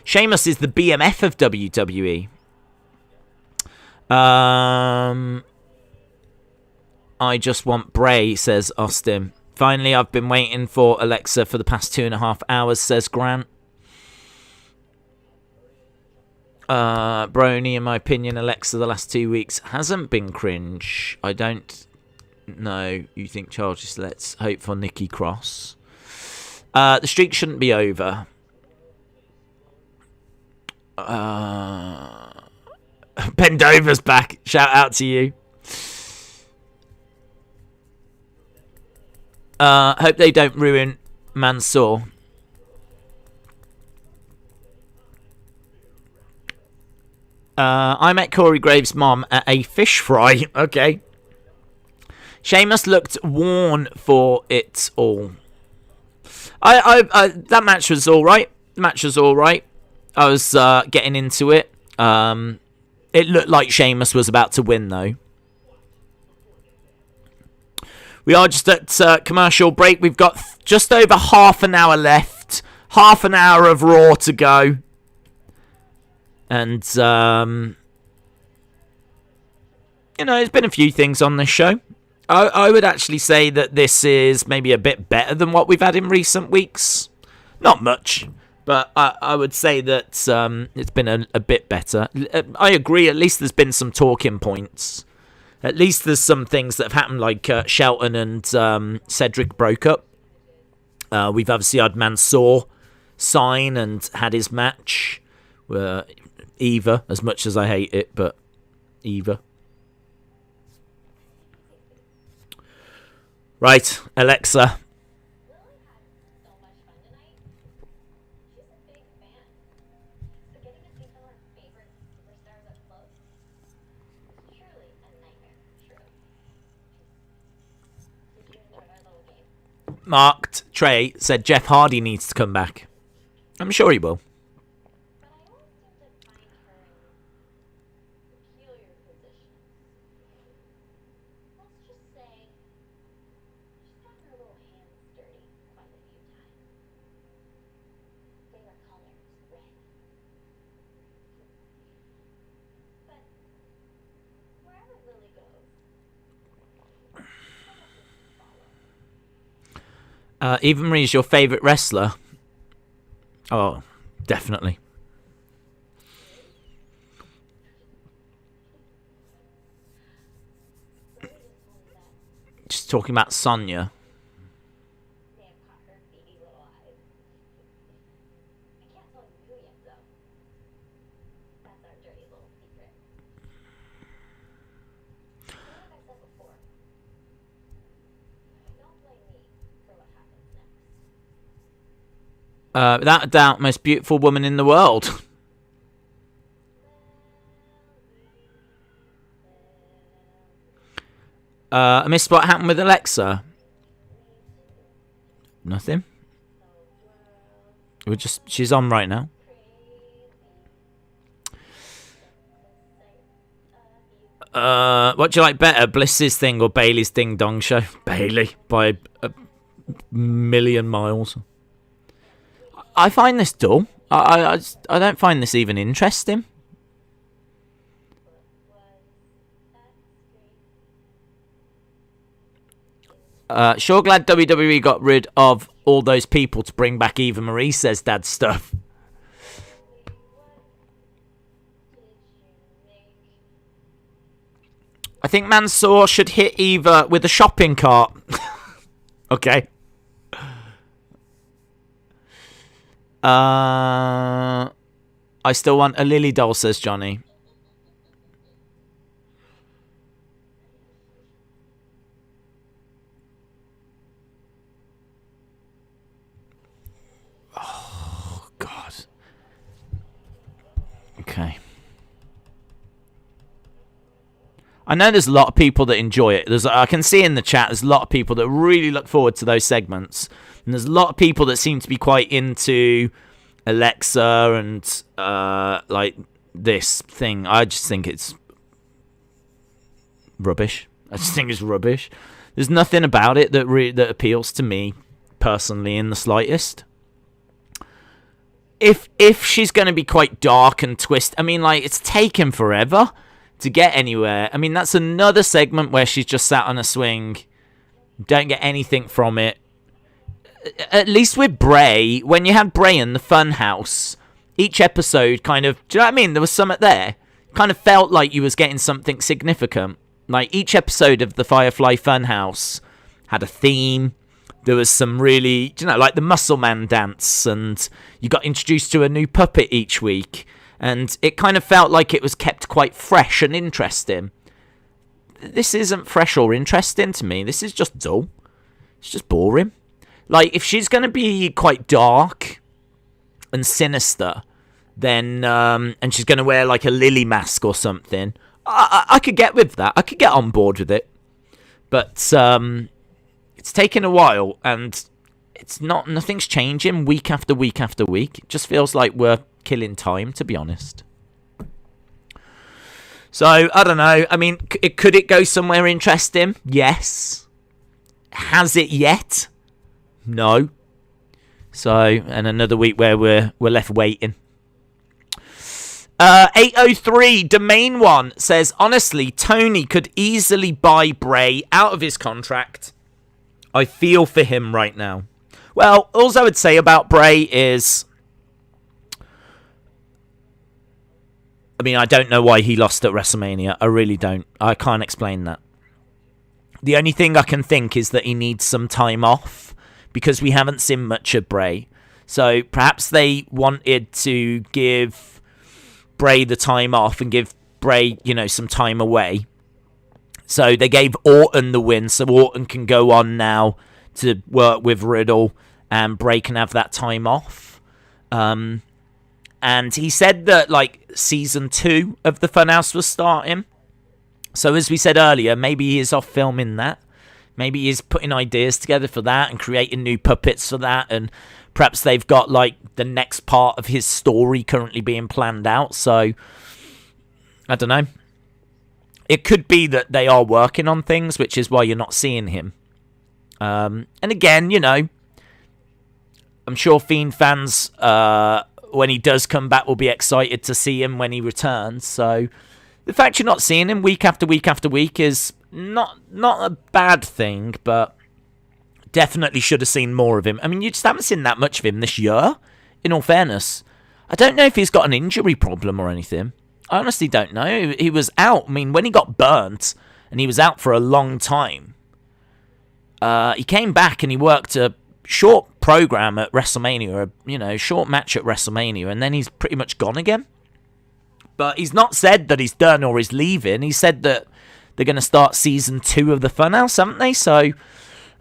Sheamus is the BMF of WWE. I just want Bray, says Austin. Finally, I've been waiting for Alexa for the past 2.5 hours, says Grant. Brony, in my opinion, Alexa the last 2 weeks hasn't been cringe. I don't know. You think childish? Let's hope for Nikki Cross. The streak shouldn't be over. Bendover's back. Shout out to you. Hope they don't ruin Mansoor. I met Corey Graves' mom at a fish fry. Okay. Sheamus looked worn for it all. That match was all right. I was getting into it. It looked like Sheamus was about to win, though. We are just at commercial break. We've got just over half an hour left. Half an hour of Raw to go. And, there's been a few things on this show. I would actually say that this is maybe a bit better than what we've had in recent weeks. Not much, but I would say that it's been a bit better. I agree, at least there's been some talking points. At least there's some things that have happened, like Shelton and Cedric broke up. We've obviously had Mansoor sign and had his match. Eva, as much as I hate it, but Eva. Right, Alexa. Marked Trey said Jeff Hardy needs to come back. I'm sure he will. Eva Marie is your favourite wrestler? Oh, definitely. Just talking about Sonya. Without a doubt, most beautiful woman in the world. I missed what happened with Alexa. Nothing. She's on right now. What do you like better, Bliss's thing or Bailey's Ding Dong Show? Bailey by a million miles. I find this dull. I don't find this even interesting. Sure glad WWE got rid of all those people to bring back Eva Marie, says Dad Stuff. I think Mansoor should hit Eva with a shopping cart. Okay. I still want a Lily doll, says Johnny. Oh, God. Okay. I know there's a lot of people that enjoy it. I can see in the chat there's a lot of people that really look forward to those segments. And there's a lot of people that seem to be quite into Alexa and like this thing. I just think it's rubbish. I just think it's rubbish. There's nothing about it that appeals to me personally in the slightest. if she's going to be quite dark and twist, I mean, like, it's taken forever to get anywhere. I mean, that's another segment where she's just sat on a swing, don't get anything from it. At least with Bray, when you had Bray in the Funhouse, each episode kind of, do you know what I mean? There was something there. Kind of felt like you was getting something significant. Like, each episode of the Firefly Funhouse had a theme. There was some really, you know, like the Muscle Man dance, and you got introduced to a new puppet each week. And it kind of felt like it was kept quite fresh and interesting. This isn't fresh or interesting to me. This is just dull. It's just boring. Like, if she's going to be quite dark and sinister, then, and she's going to wear like a lily mask or something, I could get with that. I could get on board with it. But, it's taken a while, and nothing's changing week after week after week. It just feels like we're killing time, to be honest. So, I don't know. I mean, could it go somewhere interesting? Yes. Has it yet? No. So, and another week where we're left waiting. 803 Domain 1 says, honestly, Tony could easily buy Bray out of his contract. I feel for him right now. Well, all I would say about Bray is, I mean, I don't know why he lost at WrestleMania. I really don't. I can't explain that. The only thing I can think is that he needs some time off, because we haven't seen much of Bray. So perhaps they wanted to give Bray the time off and give Bray, you know, some time away. So they gave Orton the win, so Orton can go on now to work with Riddle, and Bray can have that time off. And he said that, like, season 2 of the Funhouse was starting. So as we said earlier, maybe he is off filming that. Maybe he's putting ideas together for that and creating new puppets for that. And perhaps they've got, like, the next part of his story currently being planned out. So, I don't know. It could be that they are working on things, which is why you're not seeing him. And again, you know, I'm sure Fiend fans, when he does come back, will be excited to see him when he returns. So the fact you're not seeing him week after week after week is not a bad thing, but definitely should have seen more of him. I mean, you just haven't seen that much of him this year, in all fairness. I don't know if he's got an injury problem or anything. I honestly don't know. He was out. I mean, when he got burnt, and he was out for a long time, he came back and he worked a short program at WrestleMania, short match at WrestleMania, and then he's pretty much gone again. But he's not said that he's done or he's leaving. He said that they're going to start season 2 of the Funhouse, haven't they? So,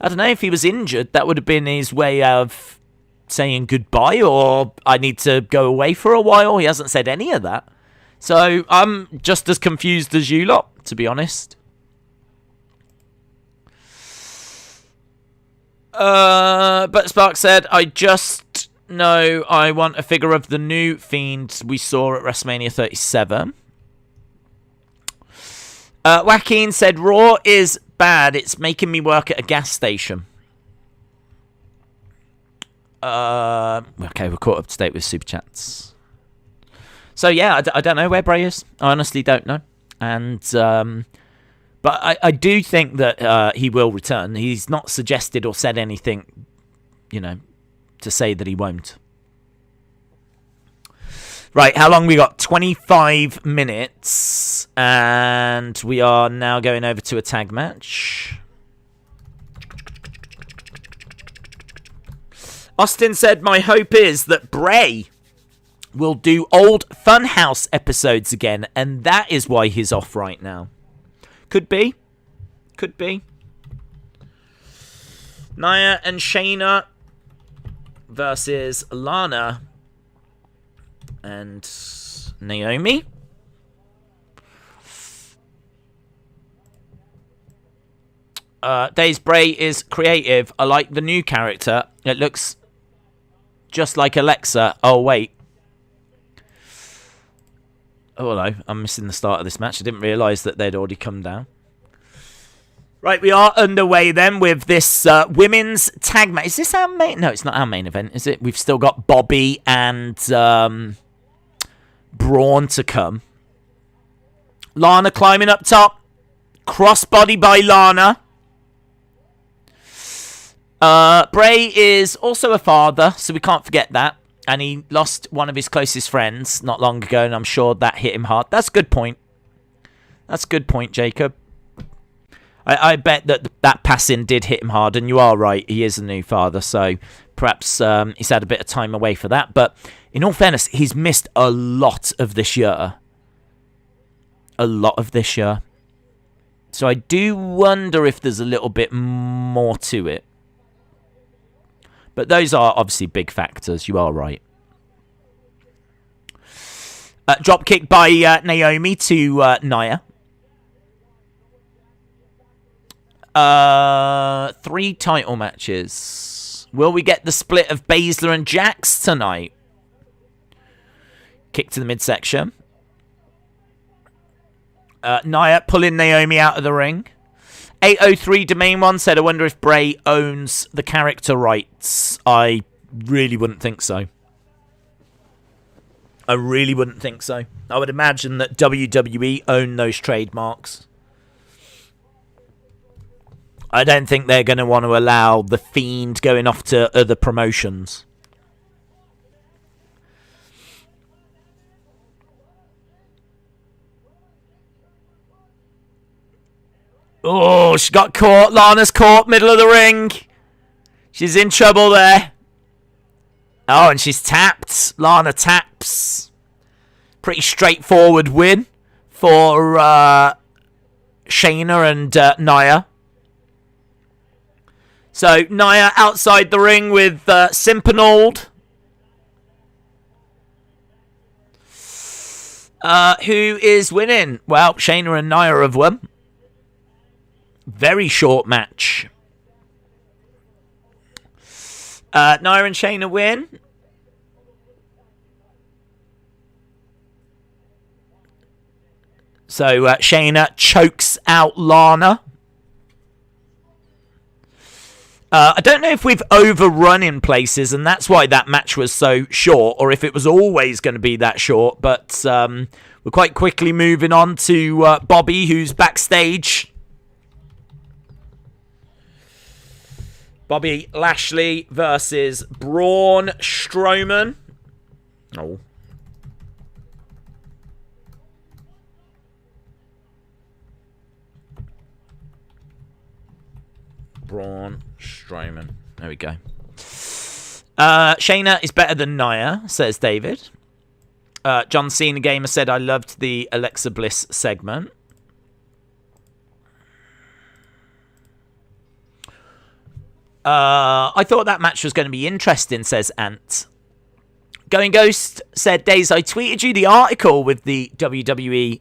I don't know, if he was injured, that would have been his way of saying goodbye, or I need to go away for a while. He hasn't said any of that. So, I'm just as confused as you lot, to be honest. But Spark said, I just know I want a figure of the new Fiend we saw at WrestleMania 37. Joaquin said, Raw is bad. It's making me work at a gas station. Okay, we're caught up to date with Super Chats. So, yeah, I don't know where Bray is. I honestly don't know. And, but I do think that he will return. He's not suggested or said anything, to say that he won't. Right, how long we got? 25 minutes. And we are now going over to a tag match. Austin said, my hope is that Bray will do old Funhouse episodes again, and that is why he's off right now. Could be. Could be. Nia and Shayna versus Lana and Naomi. Days Bray is creative. I like the new character. It looks just like Alexa. Oh, wait. Oh, hello. I'm missing the start of this match. I didn't realise that they'd already come down. Right, we are underway then with this women's tag match. Is this our main? No, it's not our main event, is it? We've still got Bobby and Braun to come. Lana climbing up top. Crossbody by Lana. Bray is also a father, so we can't forget that. And he lost one of his closest friends not long ago, and I'm sure that hit him hard. That's a good point. That's a good point, Jacob. I bet that passing did hit him hard, and you are right. He is a new father, so perhaps he's had a bit of time away for that. But in all fairness, he's missed a lot of this year. A lot of this year. So I do wonder if there's a little bit more to it. But those are obviously big factors. You are right. Drop kick by Naomi to Nia. 3 title matches. Will we get the split of Baszler and Jax tonight? Kick to the midsection. Nia pulling Naomi out of the ring. 803 Domain 1 said, I wonder if Bray owns the character rights. I really wouldn't think so. I really wouldn't think so. I would imagine that WWE own those trademarks. I don't think they're going to want to allow The Fiend going off to other promotions. Oh, she got caught. Lana's caught, middle of the ring. She's in trouble there. Oh, and she's tapped. Lana taps. Pretty straightforward win for Shayna and Nia. So, Nia outside the ring with Simpanold. Who is winning? Well, Shayna and Nia have won. Very short match. Nia and Shayna win. So, Shayna chokes out Lana. I don't know if we've overrun in places, and that's why that match was so short, or if it was always going to be that short. But we're quite quickly moving on to Bobby, who's backstage. Bobby Lashley versus Braun Strowman. Oh. Braun Strowman. There we go. Shayna is better than Nia, says David. John Cena Gamer said, I loved the Alexa Bliss segment. I thought that match was going to be interesting, says Ant. Going Ghost said, Days, I tweeted you the article with the WWE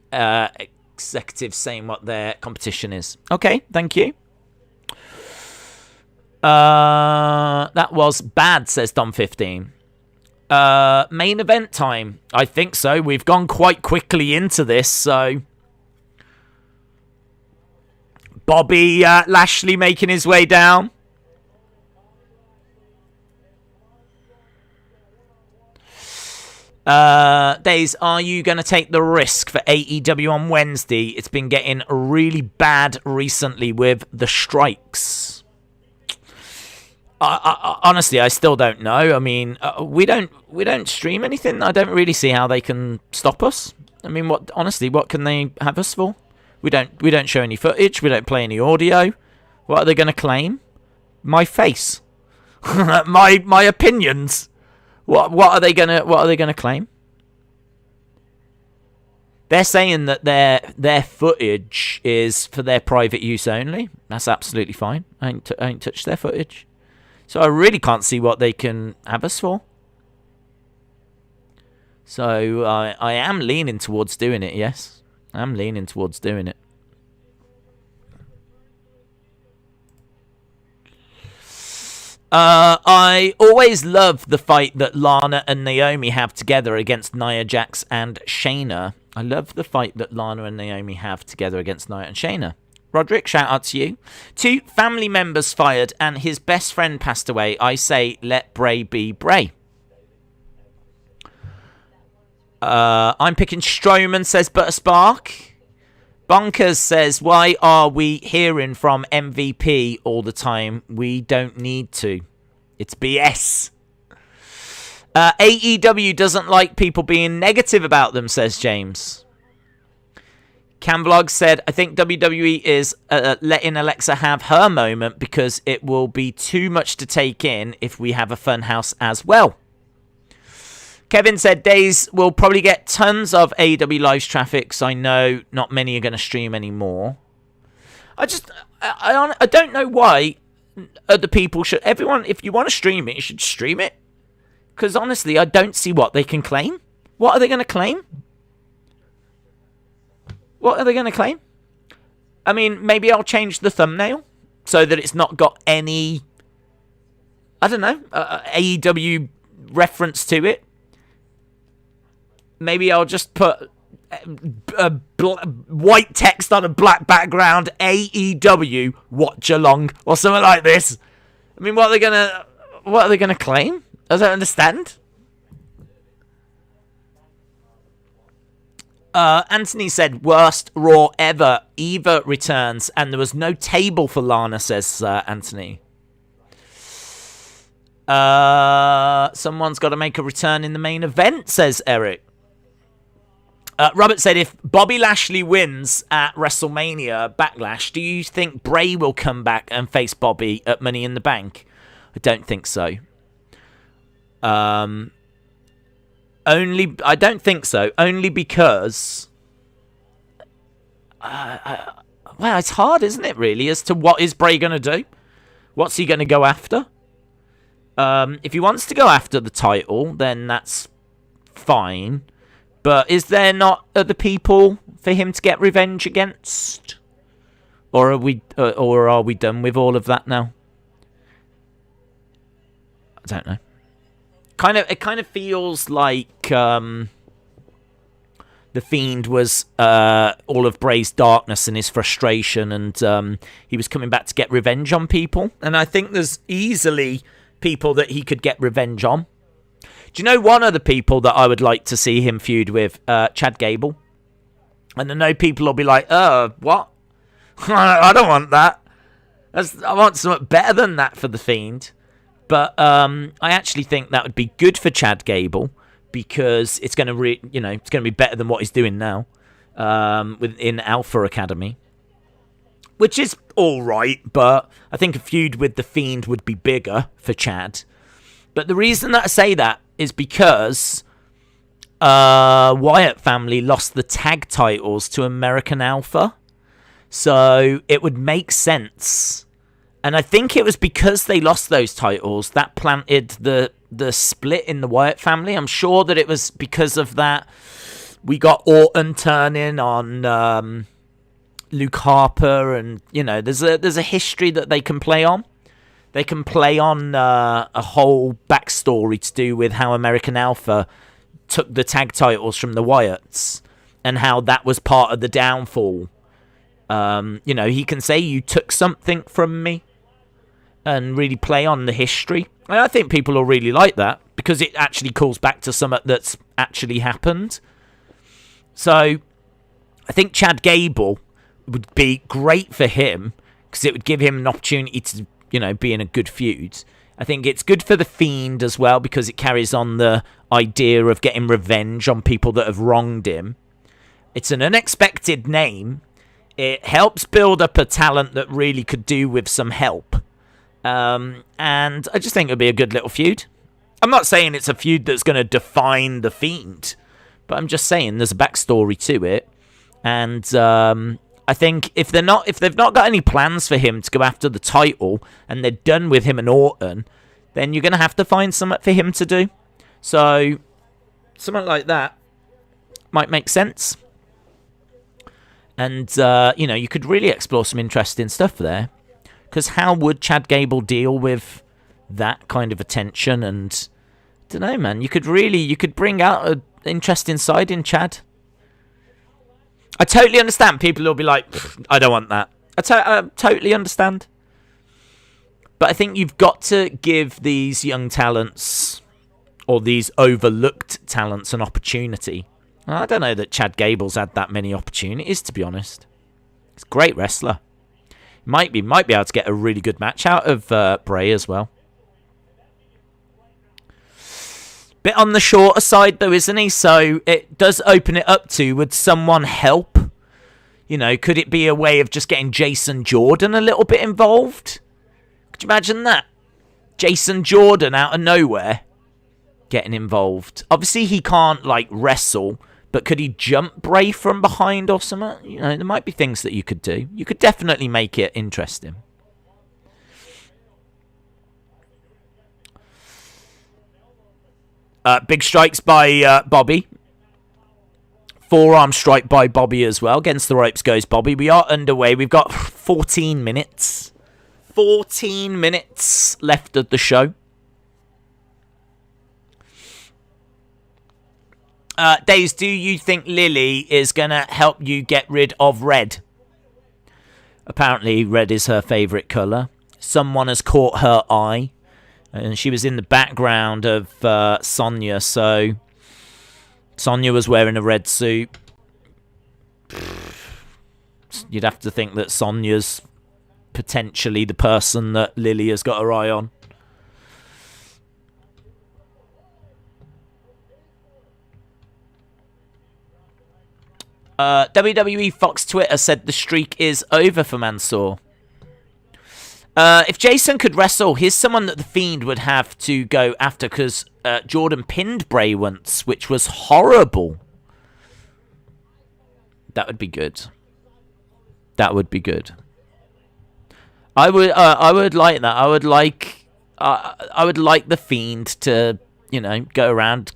executives saying what their competition is. Okay, thank you. That was bad, says Dom15. Main event time. I think so. We've gone quite quickly into this, so... Bobby Lashley making his way down. Days, are you going to take the risk for AEW on Wednesday? It's been getting really bad recently with the strikes. Honestly, I still don't know. I mean, we don't stream anything. I don't really see how they can stop us. I mean, what can they have us for? We don't show any footage. We don't play any audio. What are they going to claim? My face, my opinions. What are they gonna claim? They're saying that their footage is for their private use only. That's absolutely fine. I ain't touched their footage. So I really can't see what they can have us for. So I am leaning towards doing it, yes. I'm leaning towards doing it. I always love the fight that Lana and Naomi have together against Nia Jax and Shayna. I love the fight that Lana and Naomi have together against Nia and Shayna. Roderick, shout out to you. 2 family members fired and his best friend passed away. I say let Bray be Bray. I'm picking Strowman, says Butterspark. Bonkers says, why are we hearing from MVP all the time? We don't need to. It's BS. AEW doesn't like people being negative about them, says James. Camvlog said, I think WWE is letting Alexa have her moment because it will be too much to take in if we have a funhouse as well. Kevin said, Days will probably get tons of AEW live traffic, so I know not many are going to stream anymore. I don't know why other people should... Everyone, if you want to stream it, you should stream it. Because honestly, I don't see what they can claim. What are they going to claim? What are they going to claim? I mean, maybe I'll change the thumbnail so that it's not got any, I don't know, AEW reference to it. Maybe I'll just put white text on a black background, AEW watch along or something like this. I mean, what are they gonna claim? I don't understand. Anthony said, worst Raw ever. Eva returns, and there was no table for Lana, says Anthony. Someone's got to make a return in the main event, says Eric. Robert said, if Bobby Lashley wins at WrestleMania Backlash, do you think Bray will come back and face Bobby at Money in the Bank? I don't think so. I don't think so. Only because, well, it's hard, isn't it? Really, as to what is Bray going to do? What's he going to go after? If he wants to go after the title, then that's fine. But is there not other people for him to get revenge against? Or are we done with all of that now? I don't know. It kind of feels like the Fiend was all of Bray's darkness and his frustration, and he was coming back to get revenge on people. And I think there's easily people that he could get revenge on. Do you know one of the people that I would like to see him feud with? Chad Gable. And I know people will be like, what? I don't want that. I want something better than that for the Fiend. But I actually think that would be good for Chad Gable because it's going to, it's going to be better than what he's doing now in Alpha Academy, which is all right. But I think a feud with the Fiend would be bigger for Chad. But the reason that I say that is because Wyatt family lost the tag titles to American Alpha, so it would make sense. And I think it was because they lost those titles that planted the split in the Wyatt family. I'm sure that it was because of that. We got Orton turning on Luke Harper, and there's a history that they can play on. They can play on a whole backstory to do with how American Alpha took the tag titles from the Wyatts and how that was part of the downfall. He can say, you took something from me, and really play on the history. And I think people will really like that because it actually calls back to something that's actually happened. So I think Chad Gable would be great for him because it would give him an opportunity to, be in a good feud. I think it's good for the Fiend as well because it carries on the idea of getting revenge on people that have wronged him. It's an unexpected name. It helps build up a talent that really could do with some help. And I just think it would be a good little feud. I'm not saying it's a feud that's going to define the Fiend, but I'm just saying there's a backstory to it. And I think if they've not got any plans for him to go after the title and they're done with him and Orton, then you're going to have to find something for him to do. So something like that might make sense. And, you could really explore some interesting stuff there. Because how would Chad Gable deal with that kind of attention? And I don't know, man. You could bring out an interesting side in Chad. I totally understand. People will be like, I don't want that. I totally understand. But I think you've got to give these young talents, or these overlooked talents, an opportunity. I don't know that Chad Gable's had that many opportunities, to be honest. He's a great wrestler. Might be able to get a really good match out of Bray as well. Bit on the shorter side, though, isn't he? So it does open it up to, would someone help? You know, could it be a way of just getting Jason Jordan a little bit involved? Could you imagine that? Jason Jordan out of nowhere getting involved. Obviously, he can't, like, wrestle, but could he jump Bray from behind or something? You know, there might be things that you could do. You could definitely make it interesting. Big strikes by Bobby. Forearm strike by Bobby as well. Against the ropes goes Bobby. We are underway. We've got 14 minutes. 14 minutes left of the show. Days, do you think Lily is going to help you get rid of red? Apparently, red is her favourite colour. Someone has caught her eye. And she was in the background of Sonya, so Sonya was wearing a red suit. You'd have to think that Sonya's potentially the person that Lily has got her eye on. WWE Fox Twitter said the streak is over for Mansoor. If Jason could wrestle, here's someone that The Fiend would have to go after, because Jordan pinned Bray once, which was horrible. That would be good. That would be good. I would like that. I would like The Fiend to, you know, go around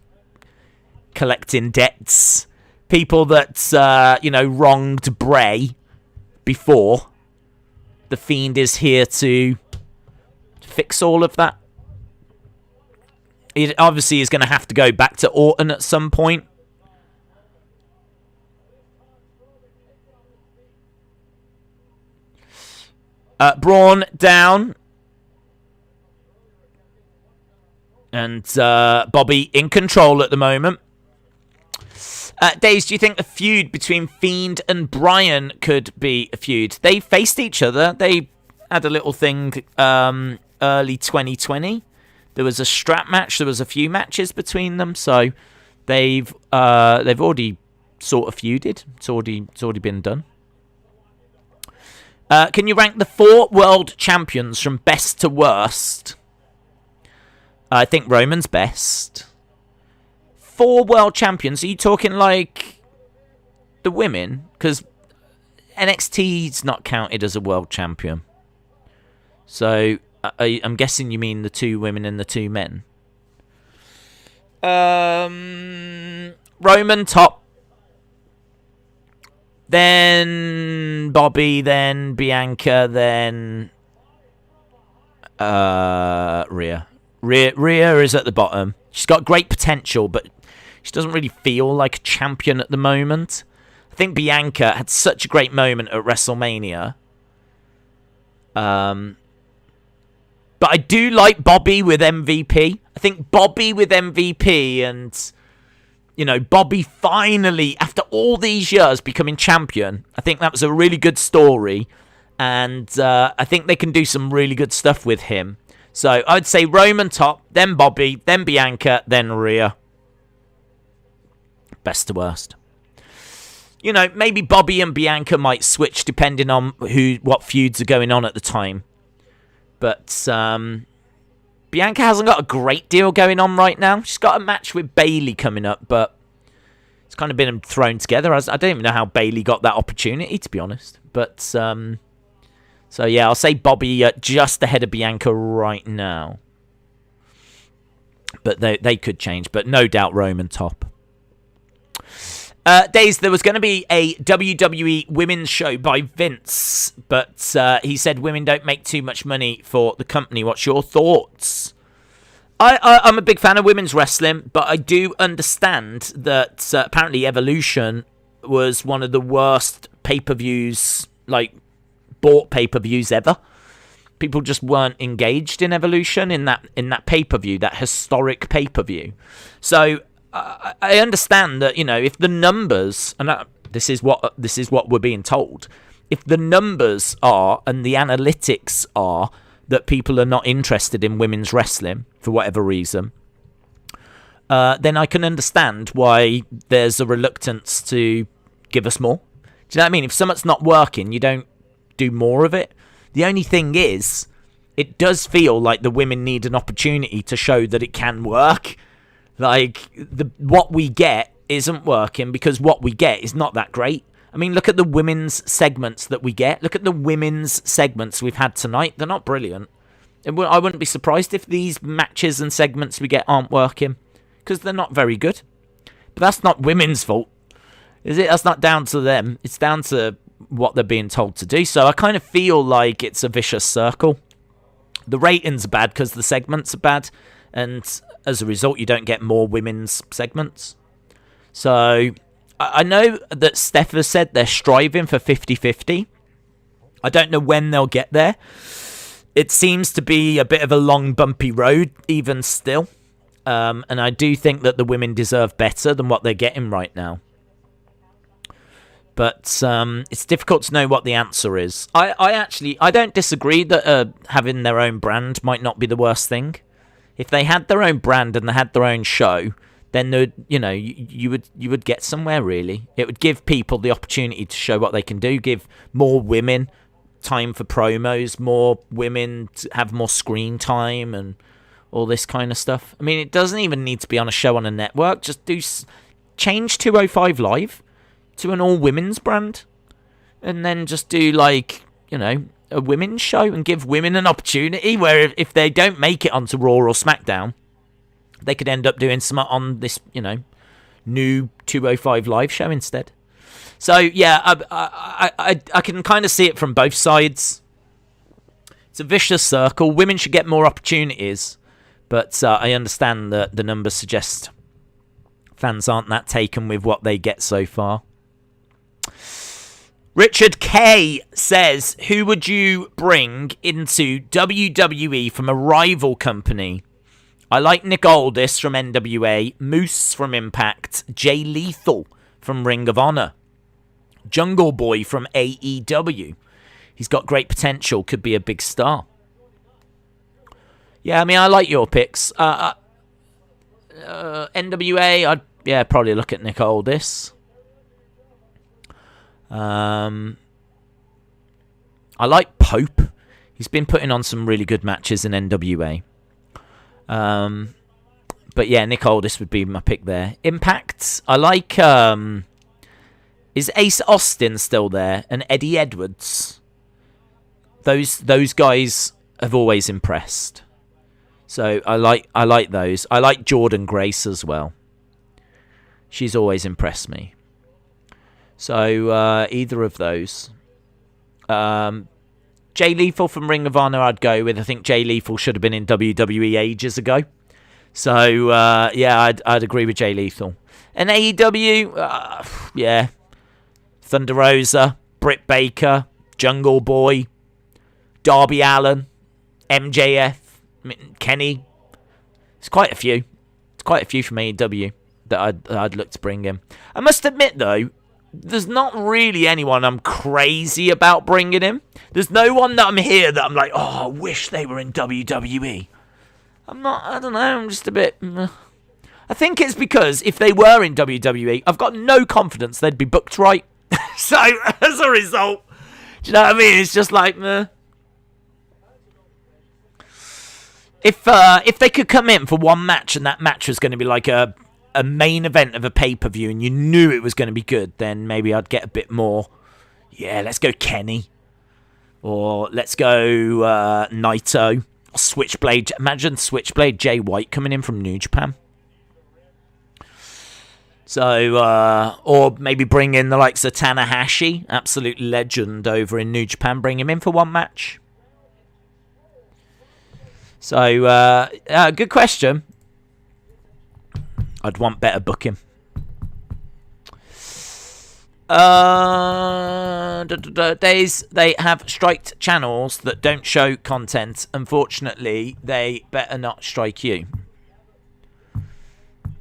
collecting debts. People that, you know, wronged Bray before. The Fiend is here to fix all of that. It obviously is going to have to go back to Orton at some point. Braun down. And Bobby in control at the moment. Days, do you think a feud between Fiend and Bryan could be a feud? They faced each other. They had a little thing early 2020. There was a strap match. There was a few matches between them. So they've already sort of feuded. It's already been done. Can you rank the 4 world champions from best to worst? I think Roman's best. 4 world champions. Are you talking like the women? Because NXT's not counted as a world champion. So I'm guessing you mean the 2 women and the 2 men. Roman top. Then Bobby. Then Bianca. Then Rhea. Rhea is at the bottom. She's got great potential, but she doesn't really feel like a champion at the moment. I think Bianca had such a great moment at WrestleMania. But I do like Bobby with MVP. I think Bobby with MVP and, you know, Bobby finally, after all these years, becoming champion. I think that was a really good story. And I think they can do some really good stuff with him. So I'd say Roman top, then Bobby, then Bianca, then Rhea. Best to worst. You know, maybe Bobby and Bianca might switch depending on what feuds are going on at the time. But Bianca hasn't got a great deal going on right now. She's got a match with Bayley coming up, but it's kind of been thrown together. I don't even know how Bayley got that opportunity, to be honest. But so yeah, I'll say Bobby just ahead of Bianca right now. But they could change. But no doubt Roman top. Days, there was going to be a WWE women's show by Vince. But he said women don't make too much money for the company. What's your thoughts? I'm a big fan of women's wrestling. But I do understand that apparently Evolution was one of the worst pay-per-views, like, bought pay-per-views ever. People just weren't engaged in Evolution in that pay-per-view, that historic pay-per-view. So I understand that, you know, if the numbers, and this is what we're being told, if the numbers are and the analytics are that people are not interested in women's wrestling for whatever reason, then I can understand why there's a reluctance to give us more. Do you know what I mean? If something's not working, you don't do more of it. The only thing is, it does feel like the women need an opportunity to show that it can work. Like, what we get isn't working because what we get is not that great. I mean, look at the women's segments that we get. Look at the women's segments we've had tonight. They're not brilliant. I wouldn't be surprised if these matches and segments we get aren't working, because they're not very good. But that's not women's fault, is it? That's not down to them. It's down to what they're being told to do. So I kind of feel like it's a vicious circle. The ratings are bad because the segments are bad, and as a result, you don't get more women's segments. So I know that Steph has said they're striving for 50-50. I don't know when they'll get there. It seems to be a bit of a long, bumpy road, even still. And I do think that the women deserve better than what they're getting right now. But it's difficult to know what the answer is. I don't disagree that having their own brand might not be the worst thing. If they had their own brand and they had their own show, then you would get somewhere, really. It would give people the opportunity to show what they can do, give more women time for promos, more women to have more screen time and all this kind of stuff. I mean, it doesn't even need to be on a show on a network. Just change 205 Live to an all-women's brand, and then just do, like, you know, a women's show and give women an opportunity where if they don't make it onto Raw or SmackDown, they could end up doing something on this, you know, new 205 Live show instead. So, yeah, I can kind of see it from both sides. It's a vicious circle. Women should get more opportunities, but I understand that the numbers suggest fans aren't that taken with what they get so far. Richard K says, who would you bring into WWE from a rival company? I like Nick Aldis from NWA, Moose from Impact, Jay Lethal from Ring of Honor, Jungle Boy from AEW. He's got great potential, could be a big star. Yeah, I mean, I like your picks. NWA, I'd probably look at Nick Aldis. I like Pope. He's been putting on some really good matches in NWA. But yeah, Nick Aldis would be my pick there. Impact, I like... is Ace Austin still there? And Eddie Edwards? Those guys have always impressed. So I like those. I like Jordan Grace as well. She's always impressed me. So either of those. Jay Lethal from Ring of Honor I'd go with. I think Jay Lethal should have been in WWE ages ago. So I'd agree with Jay Lethal. And AEW, yeah. Thunder Rosa, Britt Baker, Jungle Boy, Darby Allin, MJF, Kenny. It's quite a few. It's quite a few from AEW that I'd look to bring in. I must admit, though, there's not really anyone I'm crazy about bringing in. There's no one that I'm here that I'm like, oh, I wish they were in WWE. I don't know, I'm just a bit... I think it's because if they were in WWE, I've got no confidence they'd be booked right. So, as a result, do you know what I mean? It's just like, meh. If they could come in for one match and that match was going to be like a main event of a pay-per-view and you knew it was going to be good, then maybe I'd get a bit more, yeah, let's go Kenny. Or let's go Naito. Or Switchblade. Imagine Switchblade Jay White coming in from New Japan. So, or maybe bring in the likes of Tanahashi, absolute legend over in New Japan, bring him in for one match. So, good question. I'd want better booking. Days, they have striked channels that don't show content. Unfortunately, they better not strike you.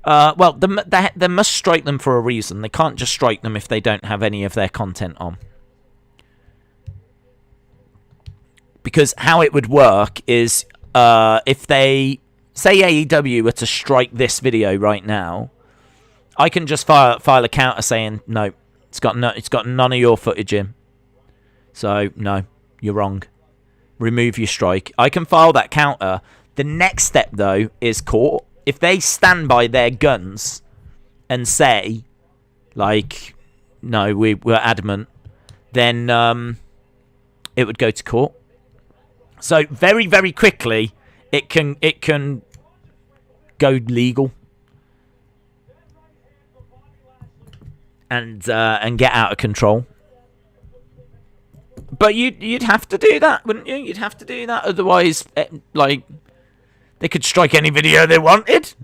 Well, they must strike them for a reason. They can't just strike them if they don't have any of their content on. Because how it would work is, if they say AEW were to strike this video right now, I can just file a counter saying no. It's got none of your footage in. So, no, you're wrong. Remove your strike. I can file that counter. The next step, though, is court. If they stand by their guns and say, like, no, we're adamant, then it would go to court. So, very, very quickly, it can go legal. And get out of control. But you'd have to do that, wouldn't you? You'd have to do that, otherwise, like, they could strike any video they wanted.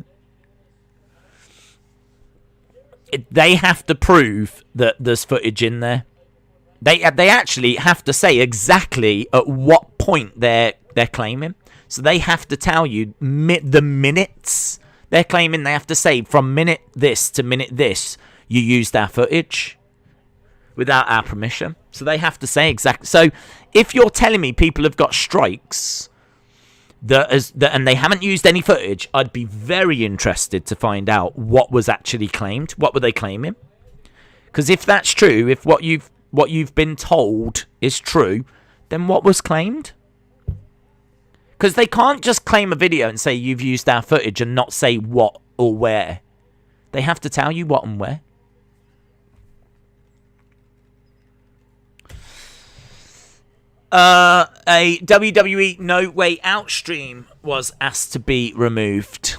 They have to prove that there's footage in there. They actually have to say exactly at what point they're claiming. So they have to tell you the minutes they're claiming. They have to say from minute this to minute this. You used our footage without our permission. So they have to say exactly. So if you're telling me people have got strikes and they haven't used any footage, I'd be very interested to find out what was actually claimed. What were they claiming? Because if that's true, if what you've been told is true, then what was claimed? Because they can't just claim a video and say you've used our footage and not say what or where. They have to tell you what and where. A WWE No Way Out stream was asked to be removed.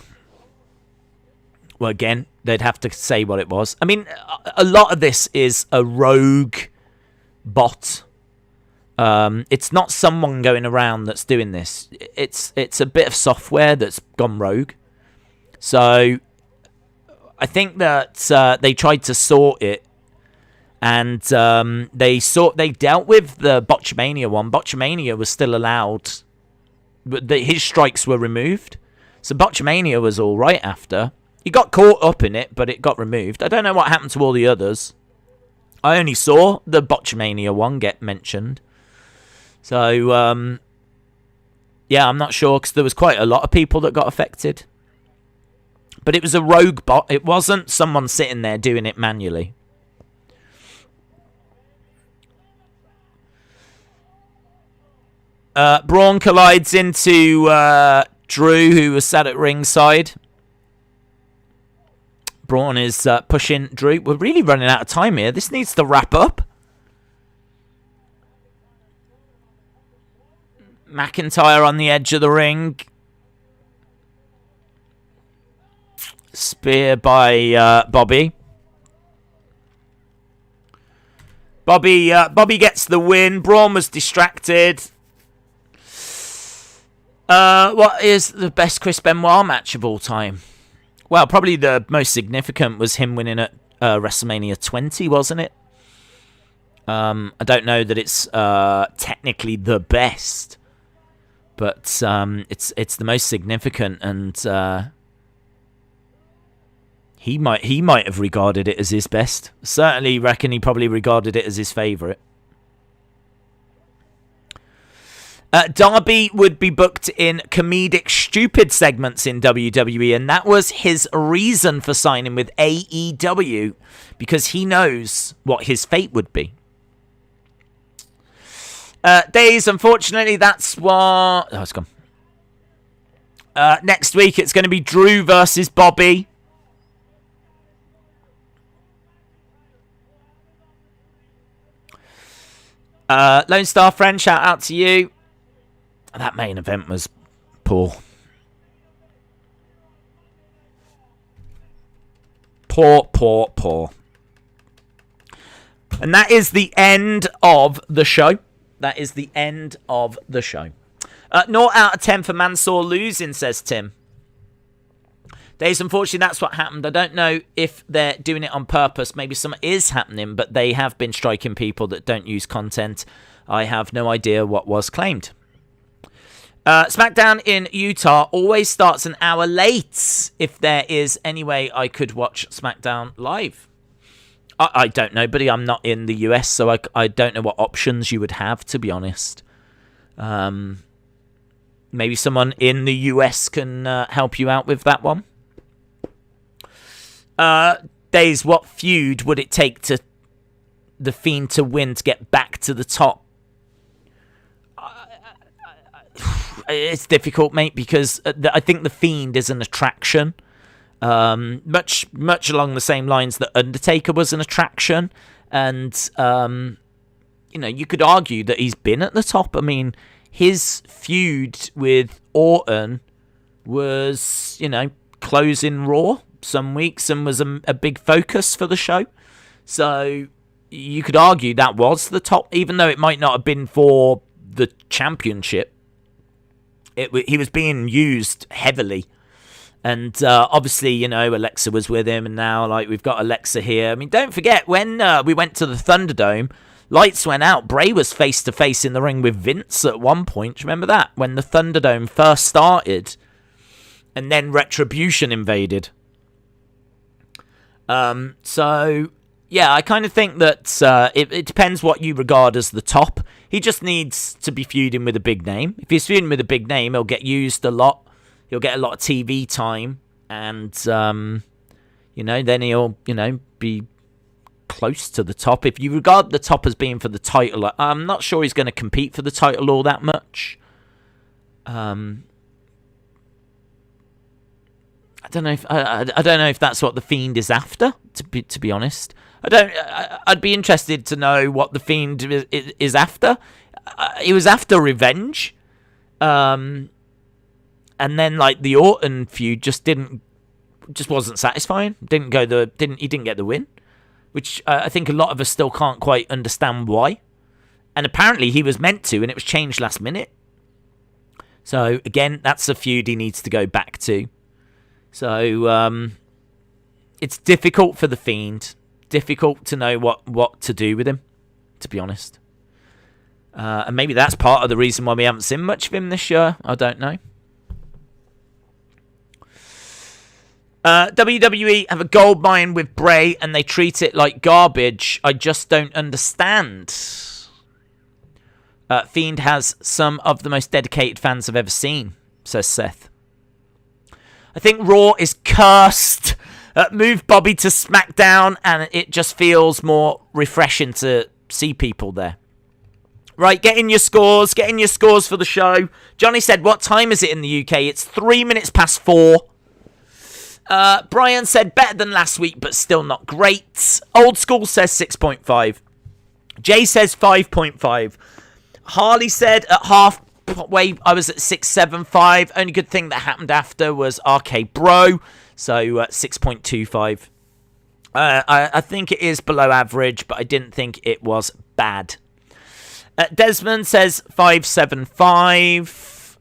Well, again, they'd have to say what it was. I mean, a lot of this is a rogue bot. It's not someone going around that's doing this. It's a bit of software that's gone rogue. So I think that they tried to sort it. And they dealt with the Botchamania one. Botchamania was still allowed. But his strikes were removed. So Botchamania was all right after. He got caught up in it, but it got removed. I don't know what happened to all the others. I only saw the Botchamania one get mentioned. So, yeah, I'm not sure, because there was quite a lot of people that got affected. But it was a rogue bot. It wasn't someone sitting there doing it manually. Braun collides into Drew, who was sat at ringside. Braun is pushing Drew. We're really running out of time here. This needs to wrap up. McIntyre on the edge of the ring. Spear by Bobby. Bobby gets the win. Braun was distracted. What is the best Chris Benoit match of all time? Well, probably the most significant was him winning at WrestleMania 20, wasn't it? I don't know that it's technically the best, but it's the most significant, and he might have regarded it as his best. Certainly reckon he probably regarded it as his favourite. Darby would be booked in comedic stupid segments in WWE, and that was his reason for signing with AEW, because he knows what his fate would be. Days, unfortunately, that's what... Oh, it's gone. Next week, it's going to be Drew versus Bobby. Lone Star Friend, shout out to you. That main event was poor. Poor. And that is the end of the show. That is the end of the show. 0 out of 10 for Mansoor losing, says Tim. Days, unfortunately, that's what happened. I don't know if they're doing it on purpose. Maybe something is happening, but they have been striking people that don't use content. I have no idea what was claimed. SmackDown in Utah always starts an hour late. If there is any way I could watch SmackDown live. I don't know, buddy. I'm not in the US, so I don't know what options you would have, to be honest. Maybe someone in the US can help you out with that one. Days, what feud would it take to the Fiend to win to get back to the top? It's difficult, mate, because I think the Fiend is an attraction. Much along the same lines that Undertaker was an attraction. And, you could argue that he's been at the top. I mean, his feud with Orton was, closing Raw some weeks and was a big focus for the show. So you could argue that was the top, even though it might not have been for the championship. He was being used heavily. And obviously, Alexa was with him, and now we've got Alexa here. I mean, don't forget, when we went to the Thunderdome, lights went out. Bray was face-to-face in the ring with Vince at one point. Do you remember that? When the Thunderdome first started, and then Retribution invaded. So, yeah, I kind of think that it depends what you regard as the top. He just needs to be feuding with a big name. If he's feuding with a big name, he'll get used a lot. He'll get a lot of TV time, and, then he'll, be close to the top. If you regard the top as being for the title, I'm not sure he's going to compete for the title all that much. I don't know if I don't know if that's what the Fiend is after. To be honest, I'd be interested to know what the Fiend is after. He was after revenge, and then the Orton feud just wasn't satisfying. He didn't get the win, which I think a lot of us still can't quite understand why. And apparently he was meant to, and it was changed last minute. So again, that's a feud he needs to go back to. So it's difficult for the Fiend. Difficult to know what to do with him, to be honest. And maybe that's part of the reason why we haven't seen much of him this year. I don't know. WWE have a gold mine with Bray and they treat it like garbage. I just don't understand. Fiend has some of the most dedicated fans I've ever seen, says Seth. I think Raw is cursed. Move Bobby to SmackDown and it just feels more refreshing to see people there. Right, get in your scores. Get in your scores for the show. Johnny said, what time is it in the UK? It's 3 minutes past 4. Brian said, better than last week, but still not great. Old School says 6.5. Jay says 5.5. Harley said at halfway, I was at 6.75. Only good thing that happened after was RK Bro. So 6.25. I think it is below average, but I didn't think it was bad. Desmond says 5.75.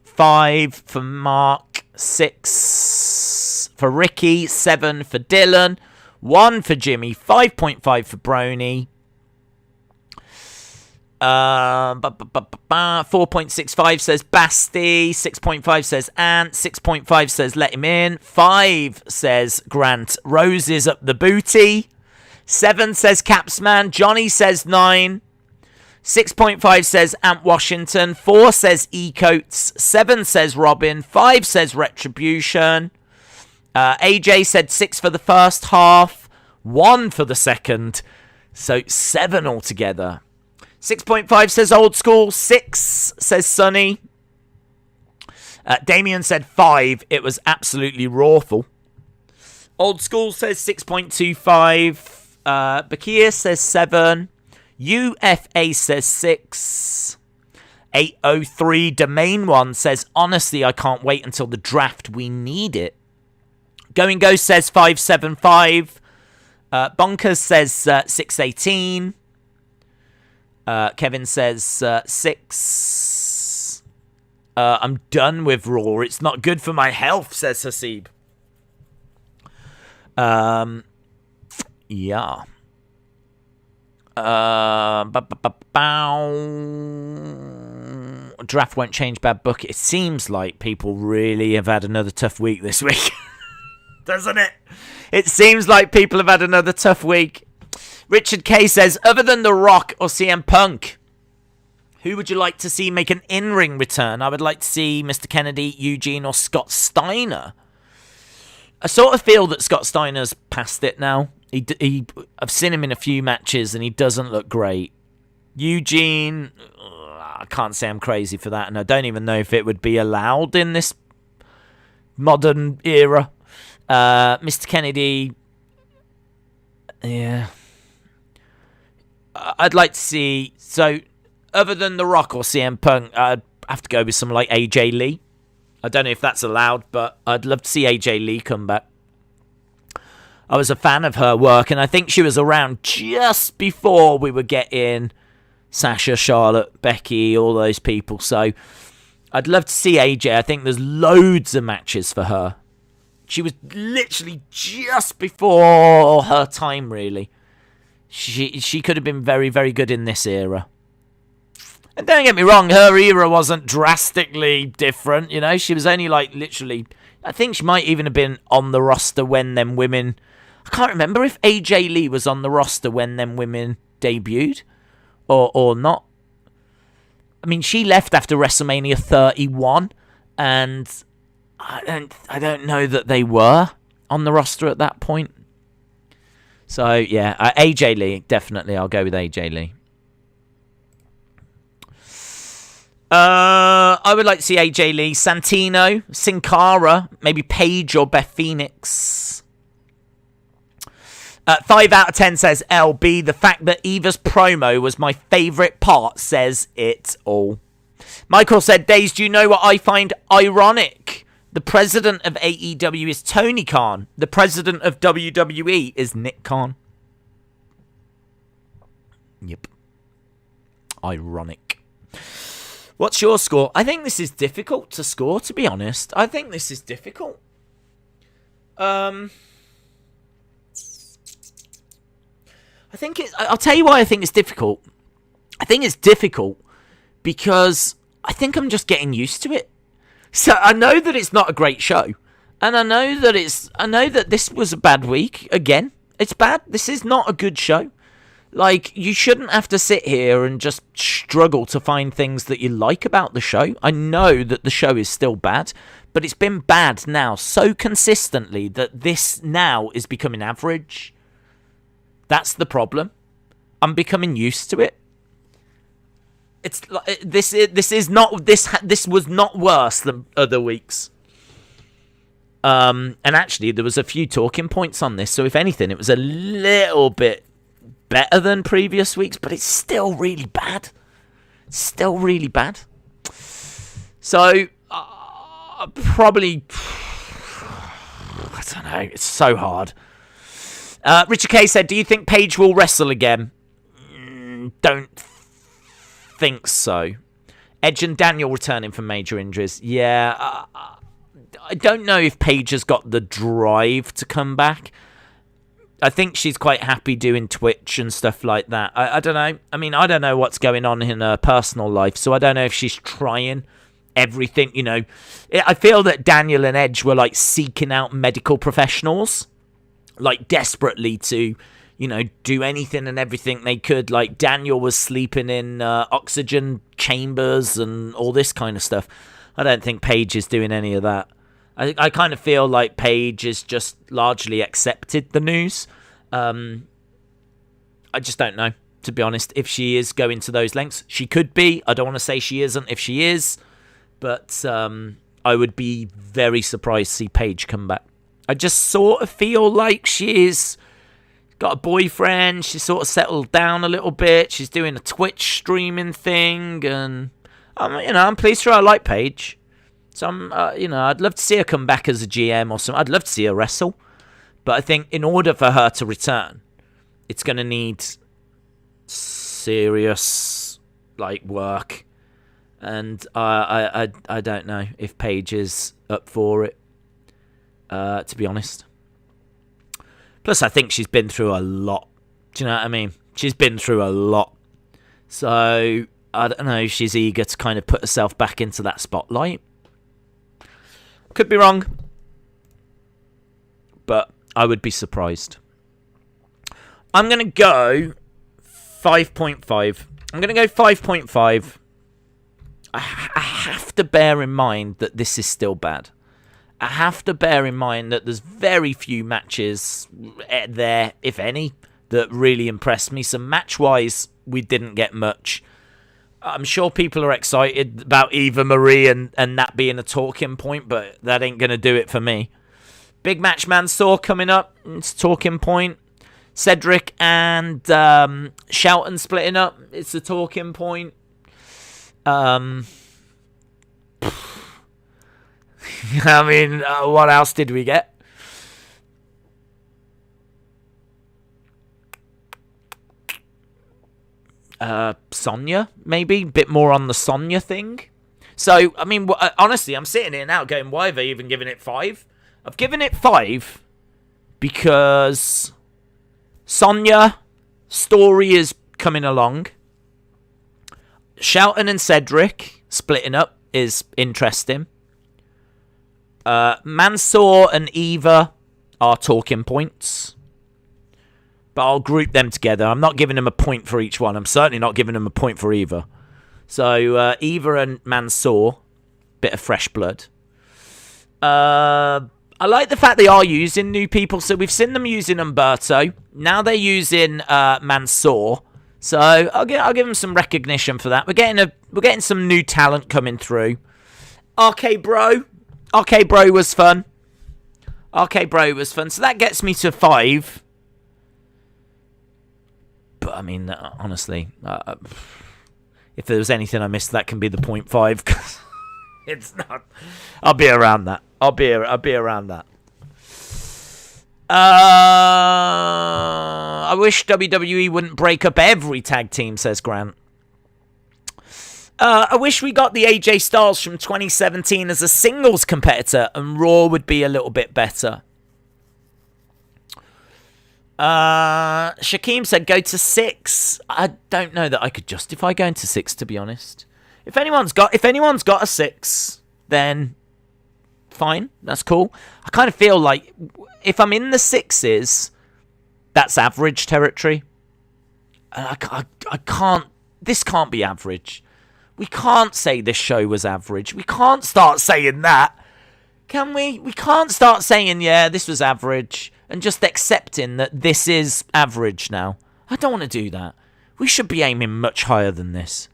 5 for Mark. 6 for Ricky. 7 for Dylan. 1 for Jimmy. 5.5 for Brony. 4.65 says Basti. 6.5 says Ant. 6.5 says Let Him In. 5 says Grant Roses Up the Booty. 7 says Capsman. Johnny says 9. 6.5 says Ant Washington. 4 says E-Coats. 7 says Robin. 5 says Retribution. AJ said 6 for the first half. 1 for the second. So 7 altogether. 6.5 says Old School. 6 says Sunny. Damien said 5. It was absolutely rawful. Old School says 6.25. Bakir says 7. UFA says 6. 803 Domain 1 says, honestly, I can't wait until the draft. We need it. Going Ghost says 575. Bonkers says 618. Kevin says 6. I'm done with Raw. It's not good for my health, says Hasib. Yeah. Draft won't change bad book. It seems like people really have had another tough week this week. Doesn't it? It seems like people have had another tough week. Richard K says, other than The Rock or CM Punk, who would you like to see make an in-ring return? I would like to see Mr. Kennedy, Eugene, or Scott Steiner. I sort of feel that Scott Steiner's past it now. I've seen him in a few matches, and he doesn't look great. Eugene, I can't say I'm crazy for that, and I don't even know if it would be allowed in this modern era. Mr. Kennedy, yeah. I'd like to see... So, other than The Rock or CM Punk, I'd have to go with someone like AJ Lee. I don't know if that's allowed, but I'd love to see AJ Lee come back. I was a fan of her work, and I think she was around just before we were getting Sasha, Charlotte, Becky, all those people. So I'd love to see AJ. I think there's loads of matches for her. She was literally just before her time, really. She could have been very, very good in this era. And don't get me wrong, her era wasn't drastically different. You know, she was only like literally... I think she might even have been on the roster when them women... I can't remember if AJ Lee was on the roster when them women debuted or not. I mean, she left after WrestleMania 31, and I don't know that they were on the roster at that point. So yeah, AJ Lee, definitely. I'll go with AJ Lee. I would like to see AJ Lee, Santino, Sin Cara, maybe Paige or Beth Phoenix. 5 out of 10 says LB. The fact that Eva's promo was my favourite part says it all. Michael said, Days, do you know what I find ironic? The president of AEW is Tony Khan. The president of WWE is Nick Khan. Yep. Ironic. What's your score? I think this is difficult to score, to be honest. I think this is difficult. I'll tell you why I think it's difficult. I think it's difficult because I think I'm just getting used to it. So I know that it's not a great show. And I know that this was a bad week. Again, it's bad. This is not a good show. Like, you shouldn't have to sit here and just struggle to find things that you like about the show. I know that the show is still bad, but it's been bad now so consistently that this now is becoming average. That's the problem. I'm becoming used to it. It's this was not worse than other weeks. And actually, there was a few talking points on this. So if anything, it was a little bit better than previous weeks, but it's still really bad. It's still really bad. So probably, I don't know. It's so hard. Richard K said, do you think Paige will wrestle again? Don't think so. Edge and Daniel returning from major injuries. Yeah, I don't know if Paige has got the drive to come back. I think she's quite happy doing Twitch and stuff like that. I don't know. I mean, I don't know what's going on in her personal life, so I don't know if she's trying everything, you know. I feel that Daniel and Edge were like seeking out medical professionals, like desperately to, you know, do anything and everything they could. Like Daniel was sleeping in oxygen chambers and all this kind of stuff. I don't think Paige is doing any of that. I kind of feel like Paige has just largely accepted the news. I just don't know, to be honest, if she is going to those lengths. She could be. I don't want to say she isn't if she is. But I would be very surprised to see Paige come back. I just sort of feel like she's got a boyfriend. She's sort of settled down a little bit. She's doing a Twitch streaming thing. And, I'm pleased for her. I like Paige. So, I'd love to see her come back as a GM or something. I'd love to see her wrestle. But I think in order for her to return, it's going to need serious, work. And I don't know if Paige is up for it, to be honest. Plus, I think she's been through a lot. Do you know what I mean? She's been through a lot. So, I don't know if she's eager to kind of put herself back into that spotlight. Could be wrong. But I would be surprised. I'm going to go 5.5. I'm going to go 5.5. I have to bear in mind that this is still bad. I have to bear in mind that there's very few matches there, if any, that really impressed me. So match-wise, we didn't get much. I'm sure people are excited about Eva Marie and that being a talking point, but that ain't going to do it for me. Big match Mansoor coming up. It's a talking point. Cedric and Shelton splitting up. It's a talking point. I mean, what else did we get? Sonya, maybe? A bit more on the Sonya thing. So, I mean, honestly, I'm sitting here now going, why have I even given it 5? I've given it 5 because Sonya story is coming along. Shelton and Cedric splitting up is interesting. Mansoor and Eva are talking points. But I'll group them together. I'm not giving them a point for each one. I'm certainly not giving them a point for Eva. So, Eva and Mansoor, bit of fresh blood. I like the fact they are using new people. So we've seen them using Humberto. Now they're using Mansoor. So I'll give them some recognition for that. We're getting some new talent coming through. RK Bro was fun. So that gets me to 5. But I mean, honestly, if there was anything I missed, that can be the 0.5. Because it's not. I'll be around that. I'll be around that. I wish WWE wouldn't break up every tag team, says Grant. I wish we got the AJ Styles from 2017 as a singles competitor, and Raw would be a little bit better. Shaquem said go to 6. I don't know that I could justify going to 6, to be honest. If anyone's got a 6, then fine, that's cool. I kind of feel like if I'm in the 6s, that's average territory. And I can't. This can't be average. We can't say this show was average. We can't start saying that, can we? We can't start saying, yeah, this was average, and just accepting that this is average now. I don't want to do that. We should be aiming much higher than this.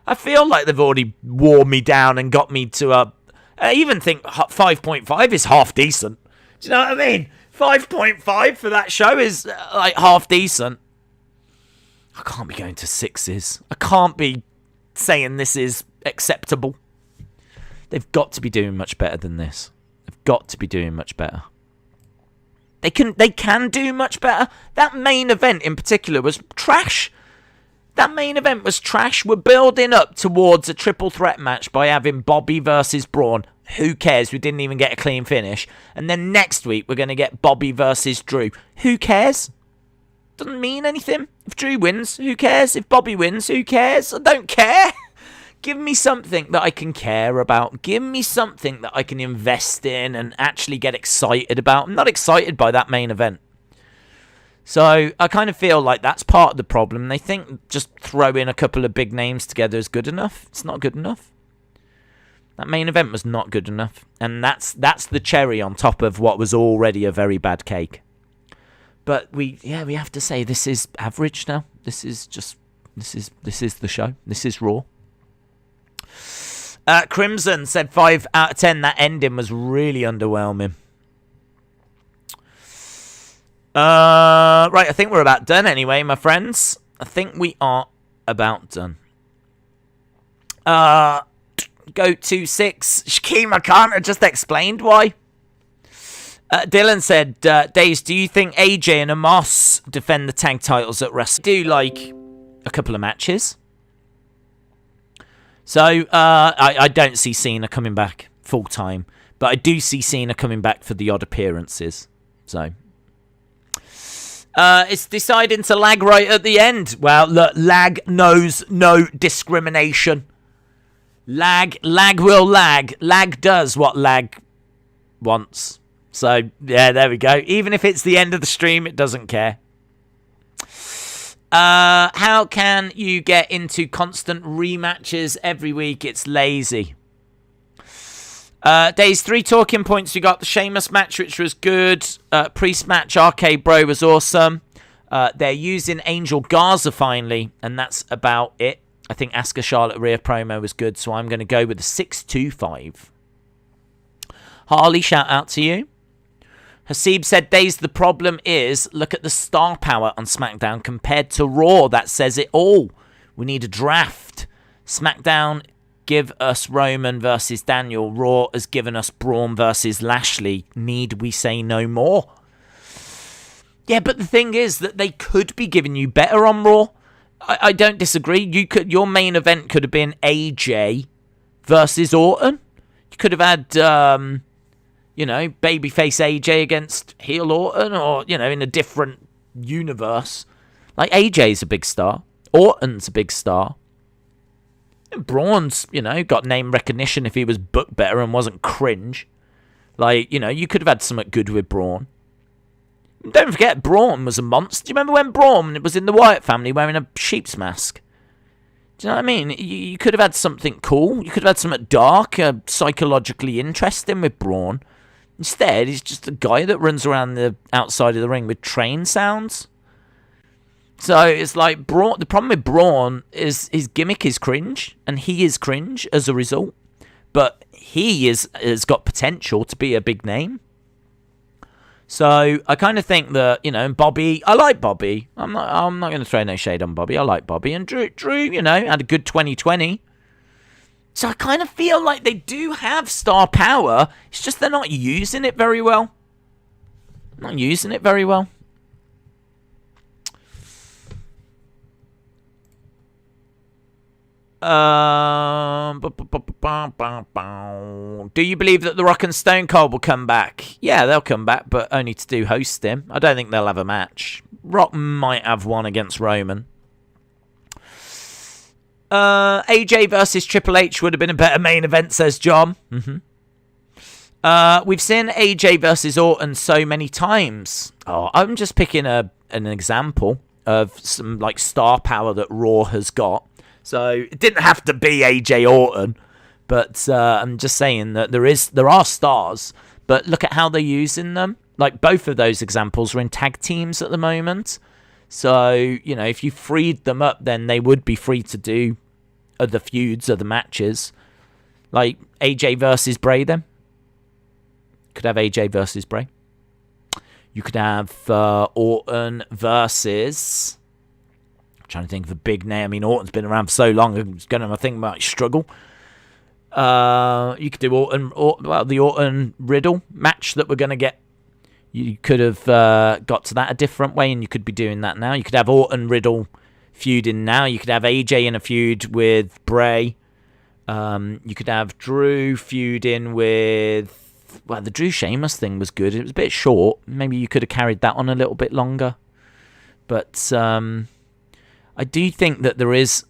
I feel like they've already worn me down and got me to a... I even think 5.5 is half decent. Do you know what I mean? 5.5 for that show is like half decent. I can't be going to 6s. I can't be saying this is acceptable. They've got to be doing much better than this. They've got to be doing much better. They can do much better. That main event in particular was trash. We're building up towards a triple threat match by having Bobby versus Braun. Who cares? We didn't even get a clean finish. And then next week, we're going to get Bobby versus Drew. Who cares? Doesn't mean anything. If Drew wins, who cares? If Bobby wins, who cares? I don't care. Give me something that I can care about. Give me something that I can invest in and actually get excited about. I'm not excited by that main event. So I kind of feel like that's part of the problem. They think just throwing a couple of big names together is good enough. It's not good enough. That main event was not good enough. And that's the cherry on top of what was already a very bad cake. But we have to say this is average now. This is the show. This is Raw. Crimson said 5 out of 10. That ending was really underwhelming. Right, I think we're about done anyway, my friends. I think we are about done. Go to 6. Shaquem, I can't. I just explained why. Dylan said, Days, do you think AJ and Omos defend the tag titles at Wrestle? Do like a couple of matches. So I don't see Cena coming back full time, but I do see Cena coming back for the odd appearances. So it's deciding to lag right at the end. Well, look, lag knows no discrimination. Lag will lag. Lag does what lag wants. So, yeah, there we go. Even if it's the end of the stream, it doesn't care. How can you get into constant rematches every week? It's lazy. Days 3 talking points. We got the Sheamus match, which was good. Priest match, RK Bro was awesome. They're using Angel Garza finally, and that's about it. I think Asuka Charlotte Rhea promo was good, so I'm going to go with the 625. Harley, shout out to you. Hasib said, Days, the problem is, look at the star power on SmackDown compared to Raw. That says it all. We need a draft. SmackDown give us Roman versus Daniel. Raw has given us Braun versus Lashley. Need we say no more? Yeah, but the thing is that they could be giving you better on Raw. I don't disagree. Your main event could have been AJ versus Orton. You could have had, babyface AJ against heel Orton, or, in a different universe. Like, AJ's a big star. Orton's a big star. And Braun's, got name recognition if he was booked better and wasn't cringe. Like, you could have had something good with Braun. Don't forget, Braun was a monster. Do you remember when Braun was in the Wyatt family wearing a sheep's mask? Do you know what I mean? You could have had something cool. You could have had something dark, psychologically interesting with Braun. Instead, he's just a guy that runs around the outside of the ring with train sounds. So it's like Braun. The problem with Braun is his gimmick is cringe, and he is cringe as a result. But he has got potential to be a big name. So I kind of think that, Bobby, I like Bobby. I'm not going to throw no shade on Bobby. I like Bobby. And Drew, had a good 2020. So I kind of feel like they do have star power. It's just they're not using it very well. Not using it very well. Do you believe that The Rock and Stone Cold will come back? Yeah, they'll come back, but only to do hosting. I don't think they'll have a match. Rock might have one against Roman. AJ versus Triple H would have been a better main event, says John. We've seen AJ versus Orton so many times. Oh, I'm just picking an example of some star power that Raw has got. So it didn't have to be AJ Orton, but I'm just saying that there are stars, but look at how they're using them. Like, both of those examples are in tag teams at the moment. So, if you freed them up, then they would be free to do other feuds, other matches. Like AJ versus Bray then. Could have AJ versus Bray. You could have Orton versus... trying to think of a big name. I mean, Orton's been around for so long. I think might struggle. You could do the Orton Riddle match that we're going to get. You could have got to that a different way, and you could be doing that now. You could have Orton Riddle feuding now. You could have AJ in a feud with Bray. You could have Drew feuding with... Well, the Drew Sheamus thing was good. It was a bit short. Maybe you could have carried that on a little bit longer. But... I do think that there is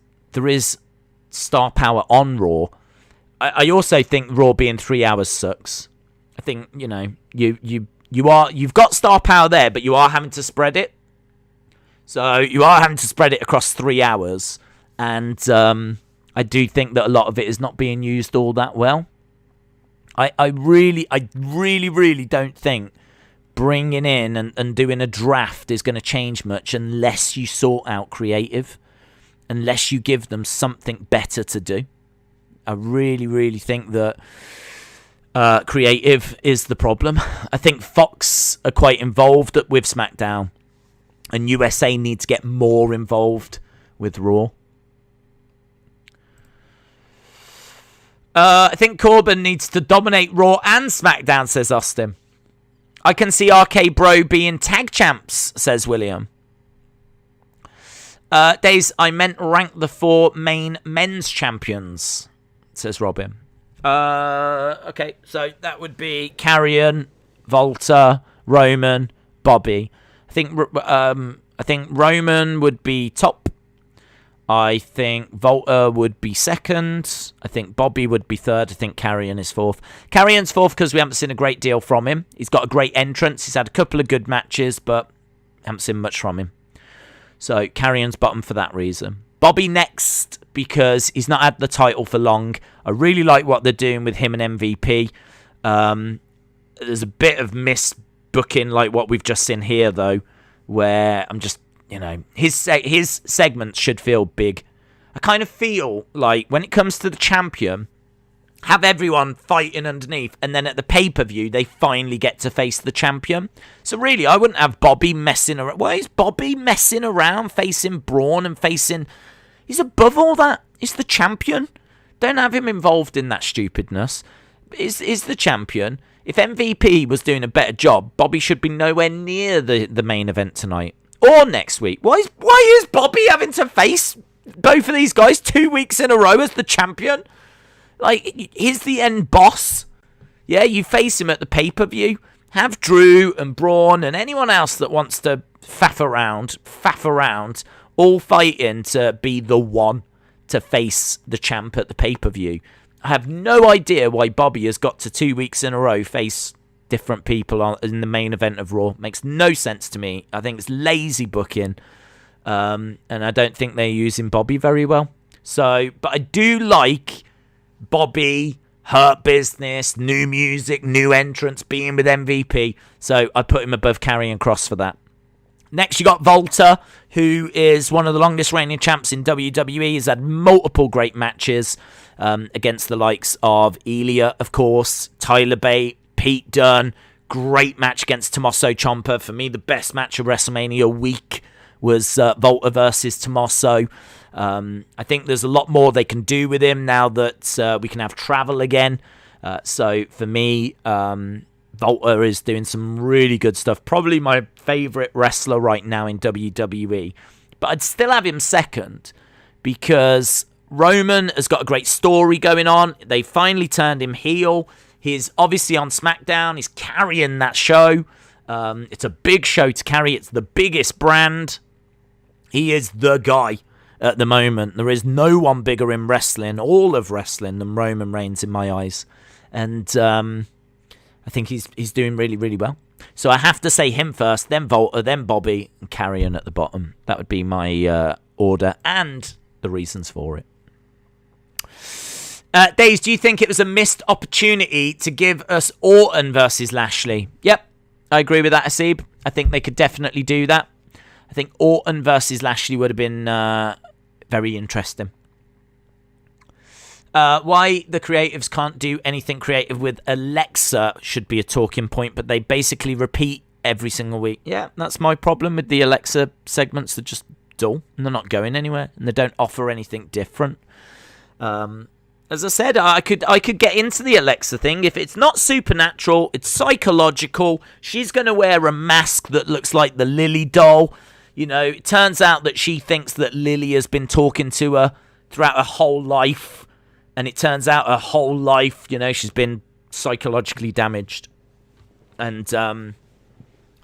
star power on Raw. I also think Raw being 3 hours sucks. I think you've got star power there, but you are having to spread it. So you are having to spread it across 3 hours, and I do think that a lot of it is not being used all that well. I really don't think bringing in and doing a draft is going to change much unless you sort out creative, unless you give them something better to do. I really think that creative is the problem. I think Fox are quite involved with SmackDown, and USA need to get more involved with Raw. I think Corbin needs to dominate Raw and SmackDown, says Austin. I can see RK Bro being tag champs, says William. Days, I meant rank the 4 main men's champions, says Robin. Okay, so that would be Karrion, Volta, Roman, Bobby. I think Roman would be top. I think Volta would be second. I think Bobby would be third. I think Karrion is fourth. Karrion's fourth because we haven't seen a great deal from him. He's got a great entrance. He's had a couple of good matches, but haven't seen much from him. So Karrion's bottom for that reason. Bobby next because he's not had the title for long. I really like what they're doing with him and MVP. There's a bit of missed booking like what we've just seen here, though, where I'm just, his segments should feel big. I kind of feel like when it comes to the champion, have everyone fighting underneath, and then at the pay-per-view, they finally get to face the champion. So really, I wouldn't have Bobby messing around. Why is Bobby messing around facing Braun and facing... He's above all that. He's the champion. Don't have him involved in that stupidness. Is the champion. If MVP was doing a better job, Bobby should be nowhere near the main event tonight. Or next week. Why is Bobby having to face both of these guys 2 weeks in a row as the champion? Like, he's the end boss. Yeah, you face him at the pay-per-view. Have Drew and Braun and anyone else that wants to faff around, all fighting to be the one to face the champ at the pay-per-view. I have no idea why Bobby has got to 2 weeks in a row face different people in the main event of Raw. Makes no sense to me. I think it's lazy booking. And I don't think they're using Bobby very well. So, but I do like Bobby, Hurt Business, new music, new entrance, being with MVP. So I put him above Karrion Kross for that. Next, you got Volta, who is one of the longest reigning champs in WWE. He's had multiple great matches against the likes of Ilya, of course, Tyler Bate, Pete Dunne. Great match against Tommaso Ciampa. For me, the best match of WrestleMania week was Volta versus Tommaso. I think there's a lot more they can do with him now that we can have travel again. So for me, Volta is doing some really good stuff. Probably my favourite wrestler right now in WWE. But I'd still have him second because Roman has got a great story going on. They finally turned him heel. He's obviously on SmackDown. He's carrying that show. It's a big show to carry. It's the biggest brand. He is the guy at the moment. There is no one bigger in wrestling, all of wrestling, than Roman Reigns in my eyes. And I think he's doing really, really well. So I have to say him first, then Volta, then Bobby, and Karrion at the bottom. That would be my order and the reasons for it. Days, do you think it was a missed opportunity to give us Orton versus Lashley? Yep, I agree with that, Asib. I think they could definitely do that. I think Orton versus Lashley would have been very interesting. Why the creatives can't do anything creative with Alexa should be a talking point, but they basically repeat every single week. Yeah, that's my problem with the Alexa segments. They're just dull, and they're not going anywhere, and they don't offer anything different. As I said, I could get into the Alexa thing. If it's not supernatural, it's psychological. She's going to wear a mask that looks like the Lily doll. It turns out that she thinks that Lily has been talking to her throughout her whole life. And it turns out her whole life, she's been psychologically damaged. And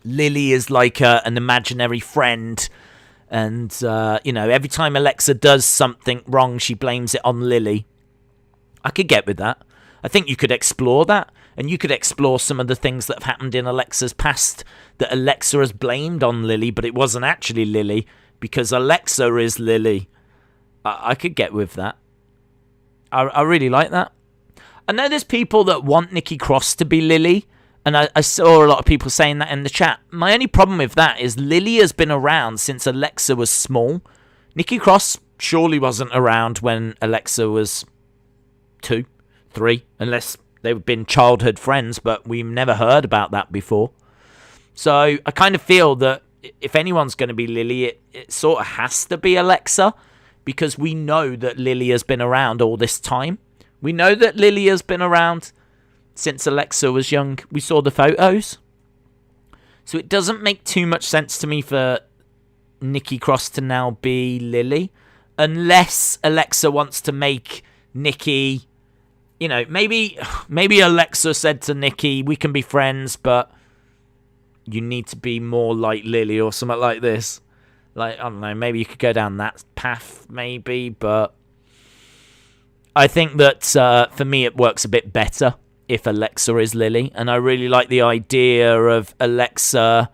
Lily is like an imaginary friend. And, every time Alexa does something wrong, she blames it on Lily. I could get with that. I think you could explore that. And you could explore some of the things that have happened in Alexa's past that Alexa has blamed on Lily, but it wasn't actually Lily because Alexa is Lily. I could get with that. I really like that. I know there's people that want Nikki Cross to be Lily, and I saw a lot of people saying that in the chat. My only problem with that is Lily has been around since Alexa was small. Nikki Cross surely wasn't around when Alexa was 2, 3, unless they've been childhood friends, but we've never heard about that before. So I kind of feel that if anyone's going to be Lily, it sort of has to be Alexa, because we know that Lily has been around all this time. We know that Lily has been around since Alexa was young. We saw the photos. So it doesn't make too much sense to me for Nikki Cross to now be Lily. Unless Alexa wants to make Nikki... You know, maybe Alexa said to Nikki, we can be friends, but you need to be more like Lily or something like this. Like, I don't know, maybe you could go down that path, maybe, but I think that for me it works a bit better if Alexa is Lily, and I really like the idea of Alexa,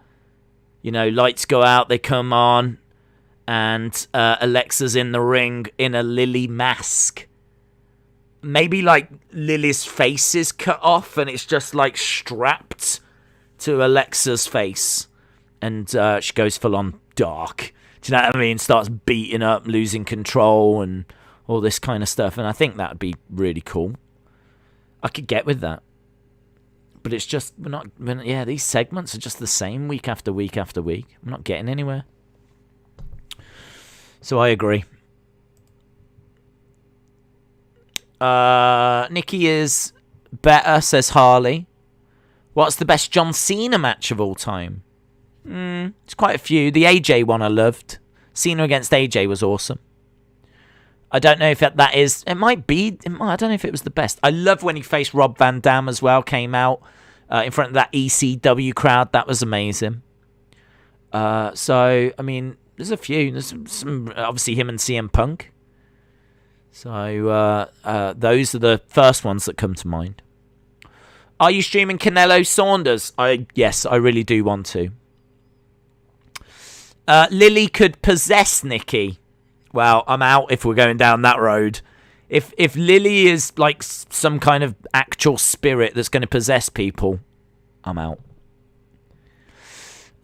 you know, lights go out, they come on, and Alexa's in the ring in a Lily mask. Maybe, like, Lily's face is cut off and it's just, like, strapped to Alexa's face. And she goes full on dark. Do you know what I mean? Starts beating up, losing control and all this kind of stuff. And I think that would be really cool. I could get with that. But it's just, these segments are just the same week after week after week. I'm not getting anywhere. So I agree. Nikki is better, says Harley. What's the best John Cena match of all time? It's quite a few. The AJ one I loved. Cena against AJ was awesome. I don't know if that is... It might be... I don't know if it was the best. I love when he faced Rob Van Dam as well. Came out in front of that ECW crowd. That was amazing. So, I mean, there's a few. There's some obviously him and CM Punk. So, those are the first ones that come to mind. Are you streaming Canelo Saunders? Yes, I really do want to. Lily could possess Nikki. Well, I'm out if we're going down that road. If Lily is like some kind of actual spirit that's going to possess people, I'm out.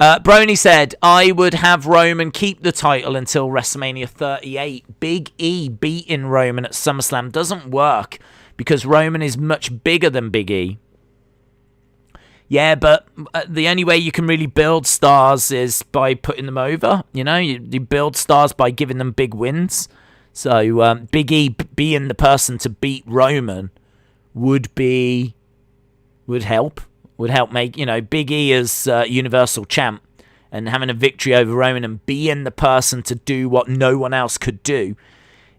Brony said, I would have Roman keep the title until WrestleMania 38. Big E beating Roman at SummerSlam doesn't work because Roman is much bigger than Big E. Yeah, but the only way you can really build stars is by putting them over. You know, you build stars by giving them big wins. So Big E being the person to beat Roman would help. Would help make, you know, Big E as Universal Champ and having a victory over Roman and being the person to do what no one else could do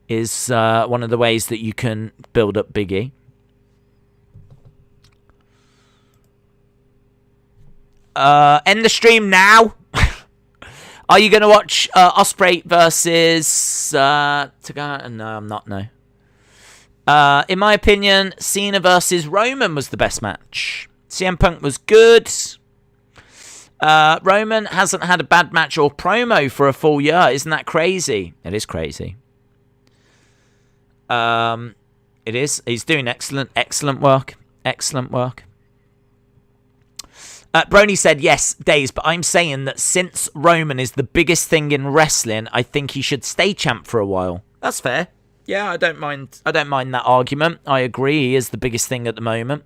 is one of the ways that you can build up Big E. End the stream now. Are you going to watch Ospreay versus Tagara? No, I'm not, no. In my opinion, Cena versus Roman was the best match. CM Punk was good. Roman hasn't had a bad match or promo for a full year. Isn't that crazy? It is crazy. It is. He's doing excellent work. Excellent work. Brony said, yes, Days, but I'm saying that since Roman is the biggest thing in wrestling, I think he should stay champ for a while. That's fair. Yeah, I don't mind that argument. I agree, he is the biggest thing at the moment.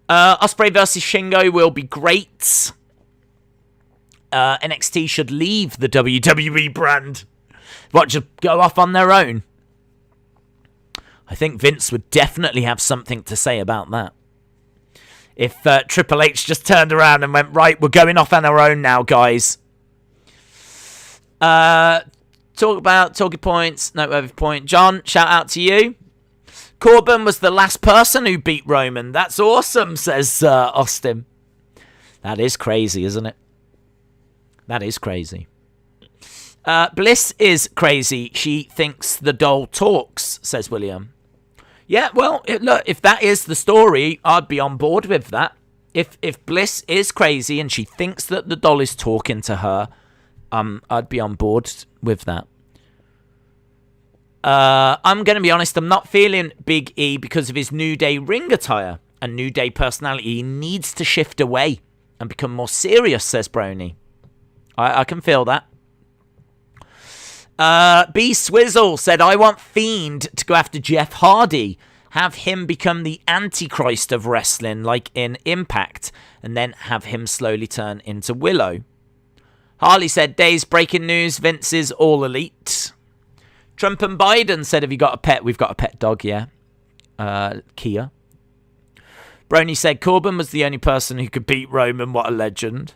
Ospreay versus Shingo will be great. NXT should leave the WWE brand. What, just go off on their own? I think Vince would definitely have something to say about that. If Triple H just turned around and went, right, we're going off on our own now, guys. Talking points, noteworthy point. John, shout out to you. Corbin was the last person who beat Roman. That's awesome, says Austin. That is crazy, isn't it? That is crazy. Bliss is crazy. She thinks the doll talks, says William. Yeah, well, look, if that is the story, I'd be on board with that. If Bliss is crazy and she thinks that the doll is talking to her, I'd be on board with that. I'm going to be honest, I'm not feeling Big E because of his New Day ring attire and New Day personality. He needs to shift away and become more serious, says Brony. I can feel that. B Swizzle said, I want Fiend to go after Jeff Hardy. Have him become the Antichrist of wrestling, like in Impact, and then have him slowly turn into Willow. Harley said, Days breaking news, Vince is all elite. Trump and Biden said, have you got a pet? We've got a pet dog, yeah. Kia. Brony said, Corbin was the only person who could beat Roman. What a legend.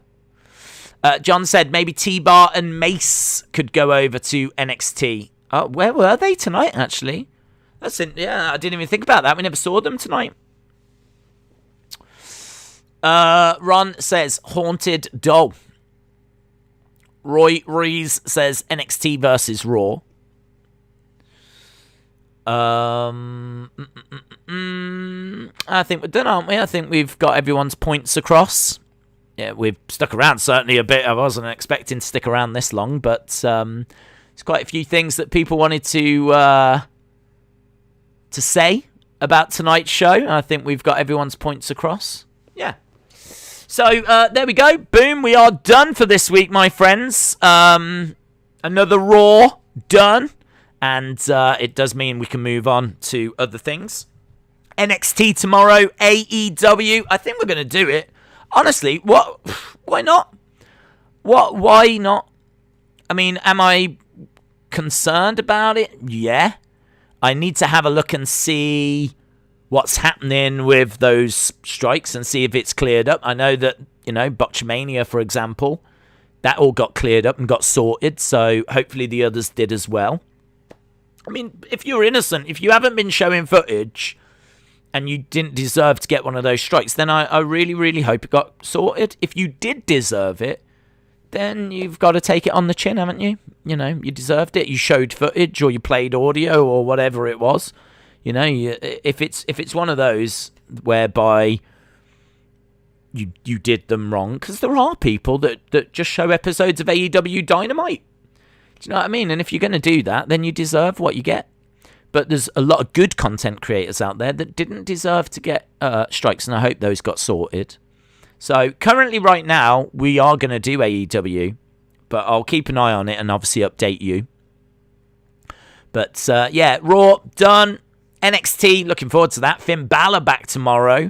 John said maybe T-Bar and Mace could go over to NXT. Where were they tonight, actually? I didn't even think about that. We never saw them tonight. Ron says Haunted Doll. Roy Rees says NXT versus Raw. I think we're done, aren't we? I think we've got everyone's points across. Yeah, we've stuck around certainly a bit. I wasn't expecting to stick around this long, but there's quite a few things that people wanted to say about tonight's show. I think we've got everyone's points across. Yeah. So there we go. Boom. We are done for this week, my friends. Another Raw done. And it does mean we can move on to other things. NXT tomorrow, AEW. I think we're going to do it. Honestly, why not? Why not? I mean, am I concerned about it? Yeah. I need to have a look and see what's happening with those strikes and see if it's cleared up. I know that, Botchamania, for example, that all got cleared up and got sorted. So hopefully the others did as well. I mean, if you're innocent, if you haven't been showing footage and you didn't deserve to get one of those strikes, then I really, really hope it got sorted. If you did deserve it, then you've got to take it on the chin, haven't you? You deserved it. You showed footage or you played audio or whatever it was. If it's one of those whereby you did them wrong, because there are people that just show episodes of AEW Dynamite. Do you know what I mean? And if you're going to do that, then you deserve what you get. But there's a lot of good content creators out there that didn't deserve to get strikes, and I hope those got sorted. So currently right now, we are going to do AEW, but I'll keep an eye on it and obviously update you. But Raw, done. NXT, looking forward to that. Finn Balor back tomorrow.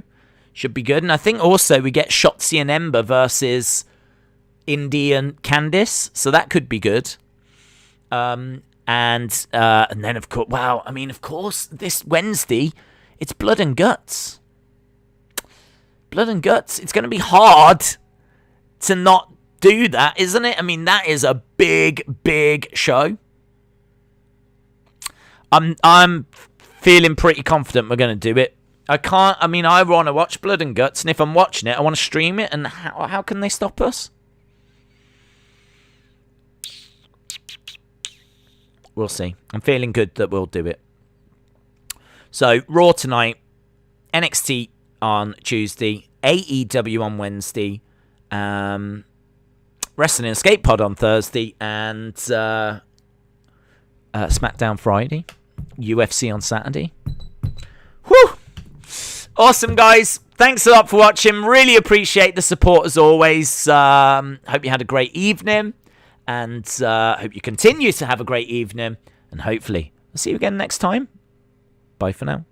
Should be good. And I think also we get Shotzi and Ember versus Indy and Candice, so that could be good. And then of course, this Wednesday, it's Blood and Guts. Blood and Guts. It's going to be hard to not do that, isn't it? I mean, that is a big, big show. I'm feeling pretty confident we're going to do it. I want to watch Blood and Guts, and if I'm watching it, I want to stream it, and how can they stop us? We'll see. I'm feeling good that we'll do it. So, Raw tonight, NXT on Tuesday, AEW on Wednesday, Wrestling Escape Pod on Thursday, and SmackDown Friday, UFC on Saturday. Whew! Awesome, guys. Thanks a lot for watching. Really appreciate the support as always. Hope you had a great evening. And hope you continue to have a great evening. And hopefully, I'll see you again next time. Bye for now.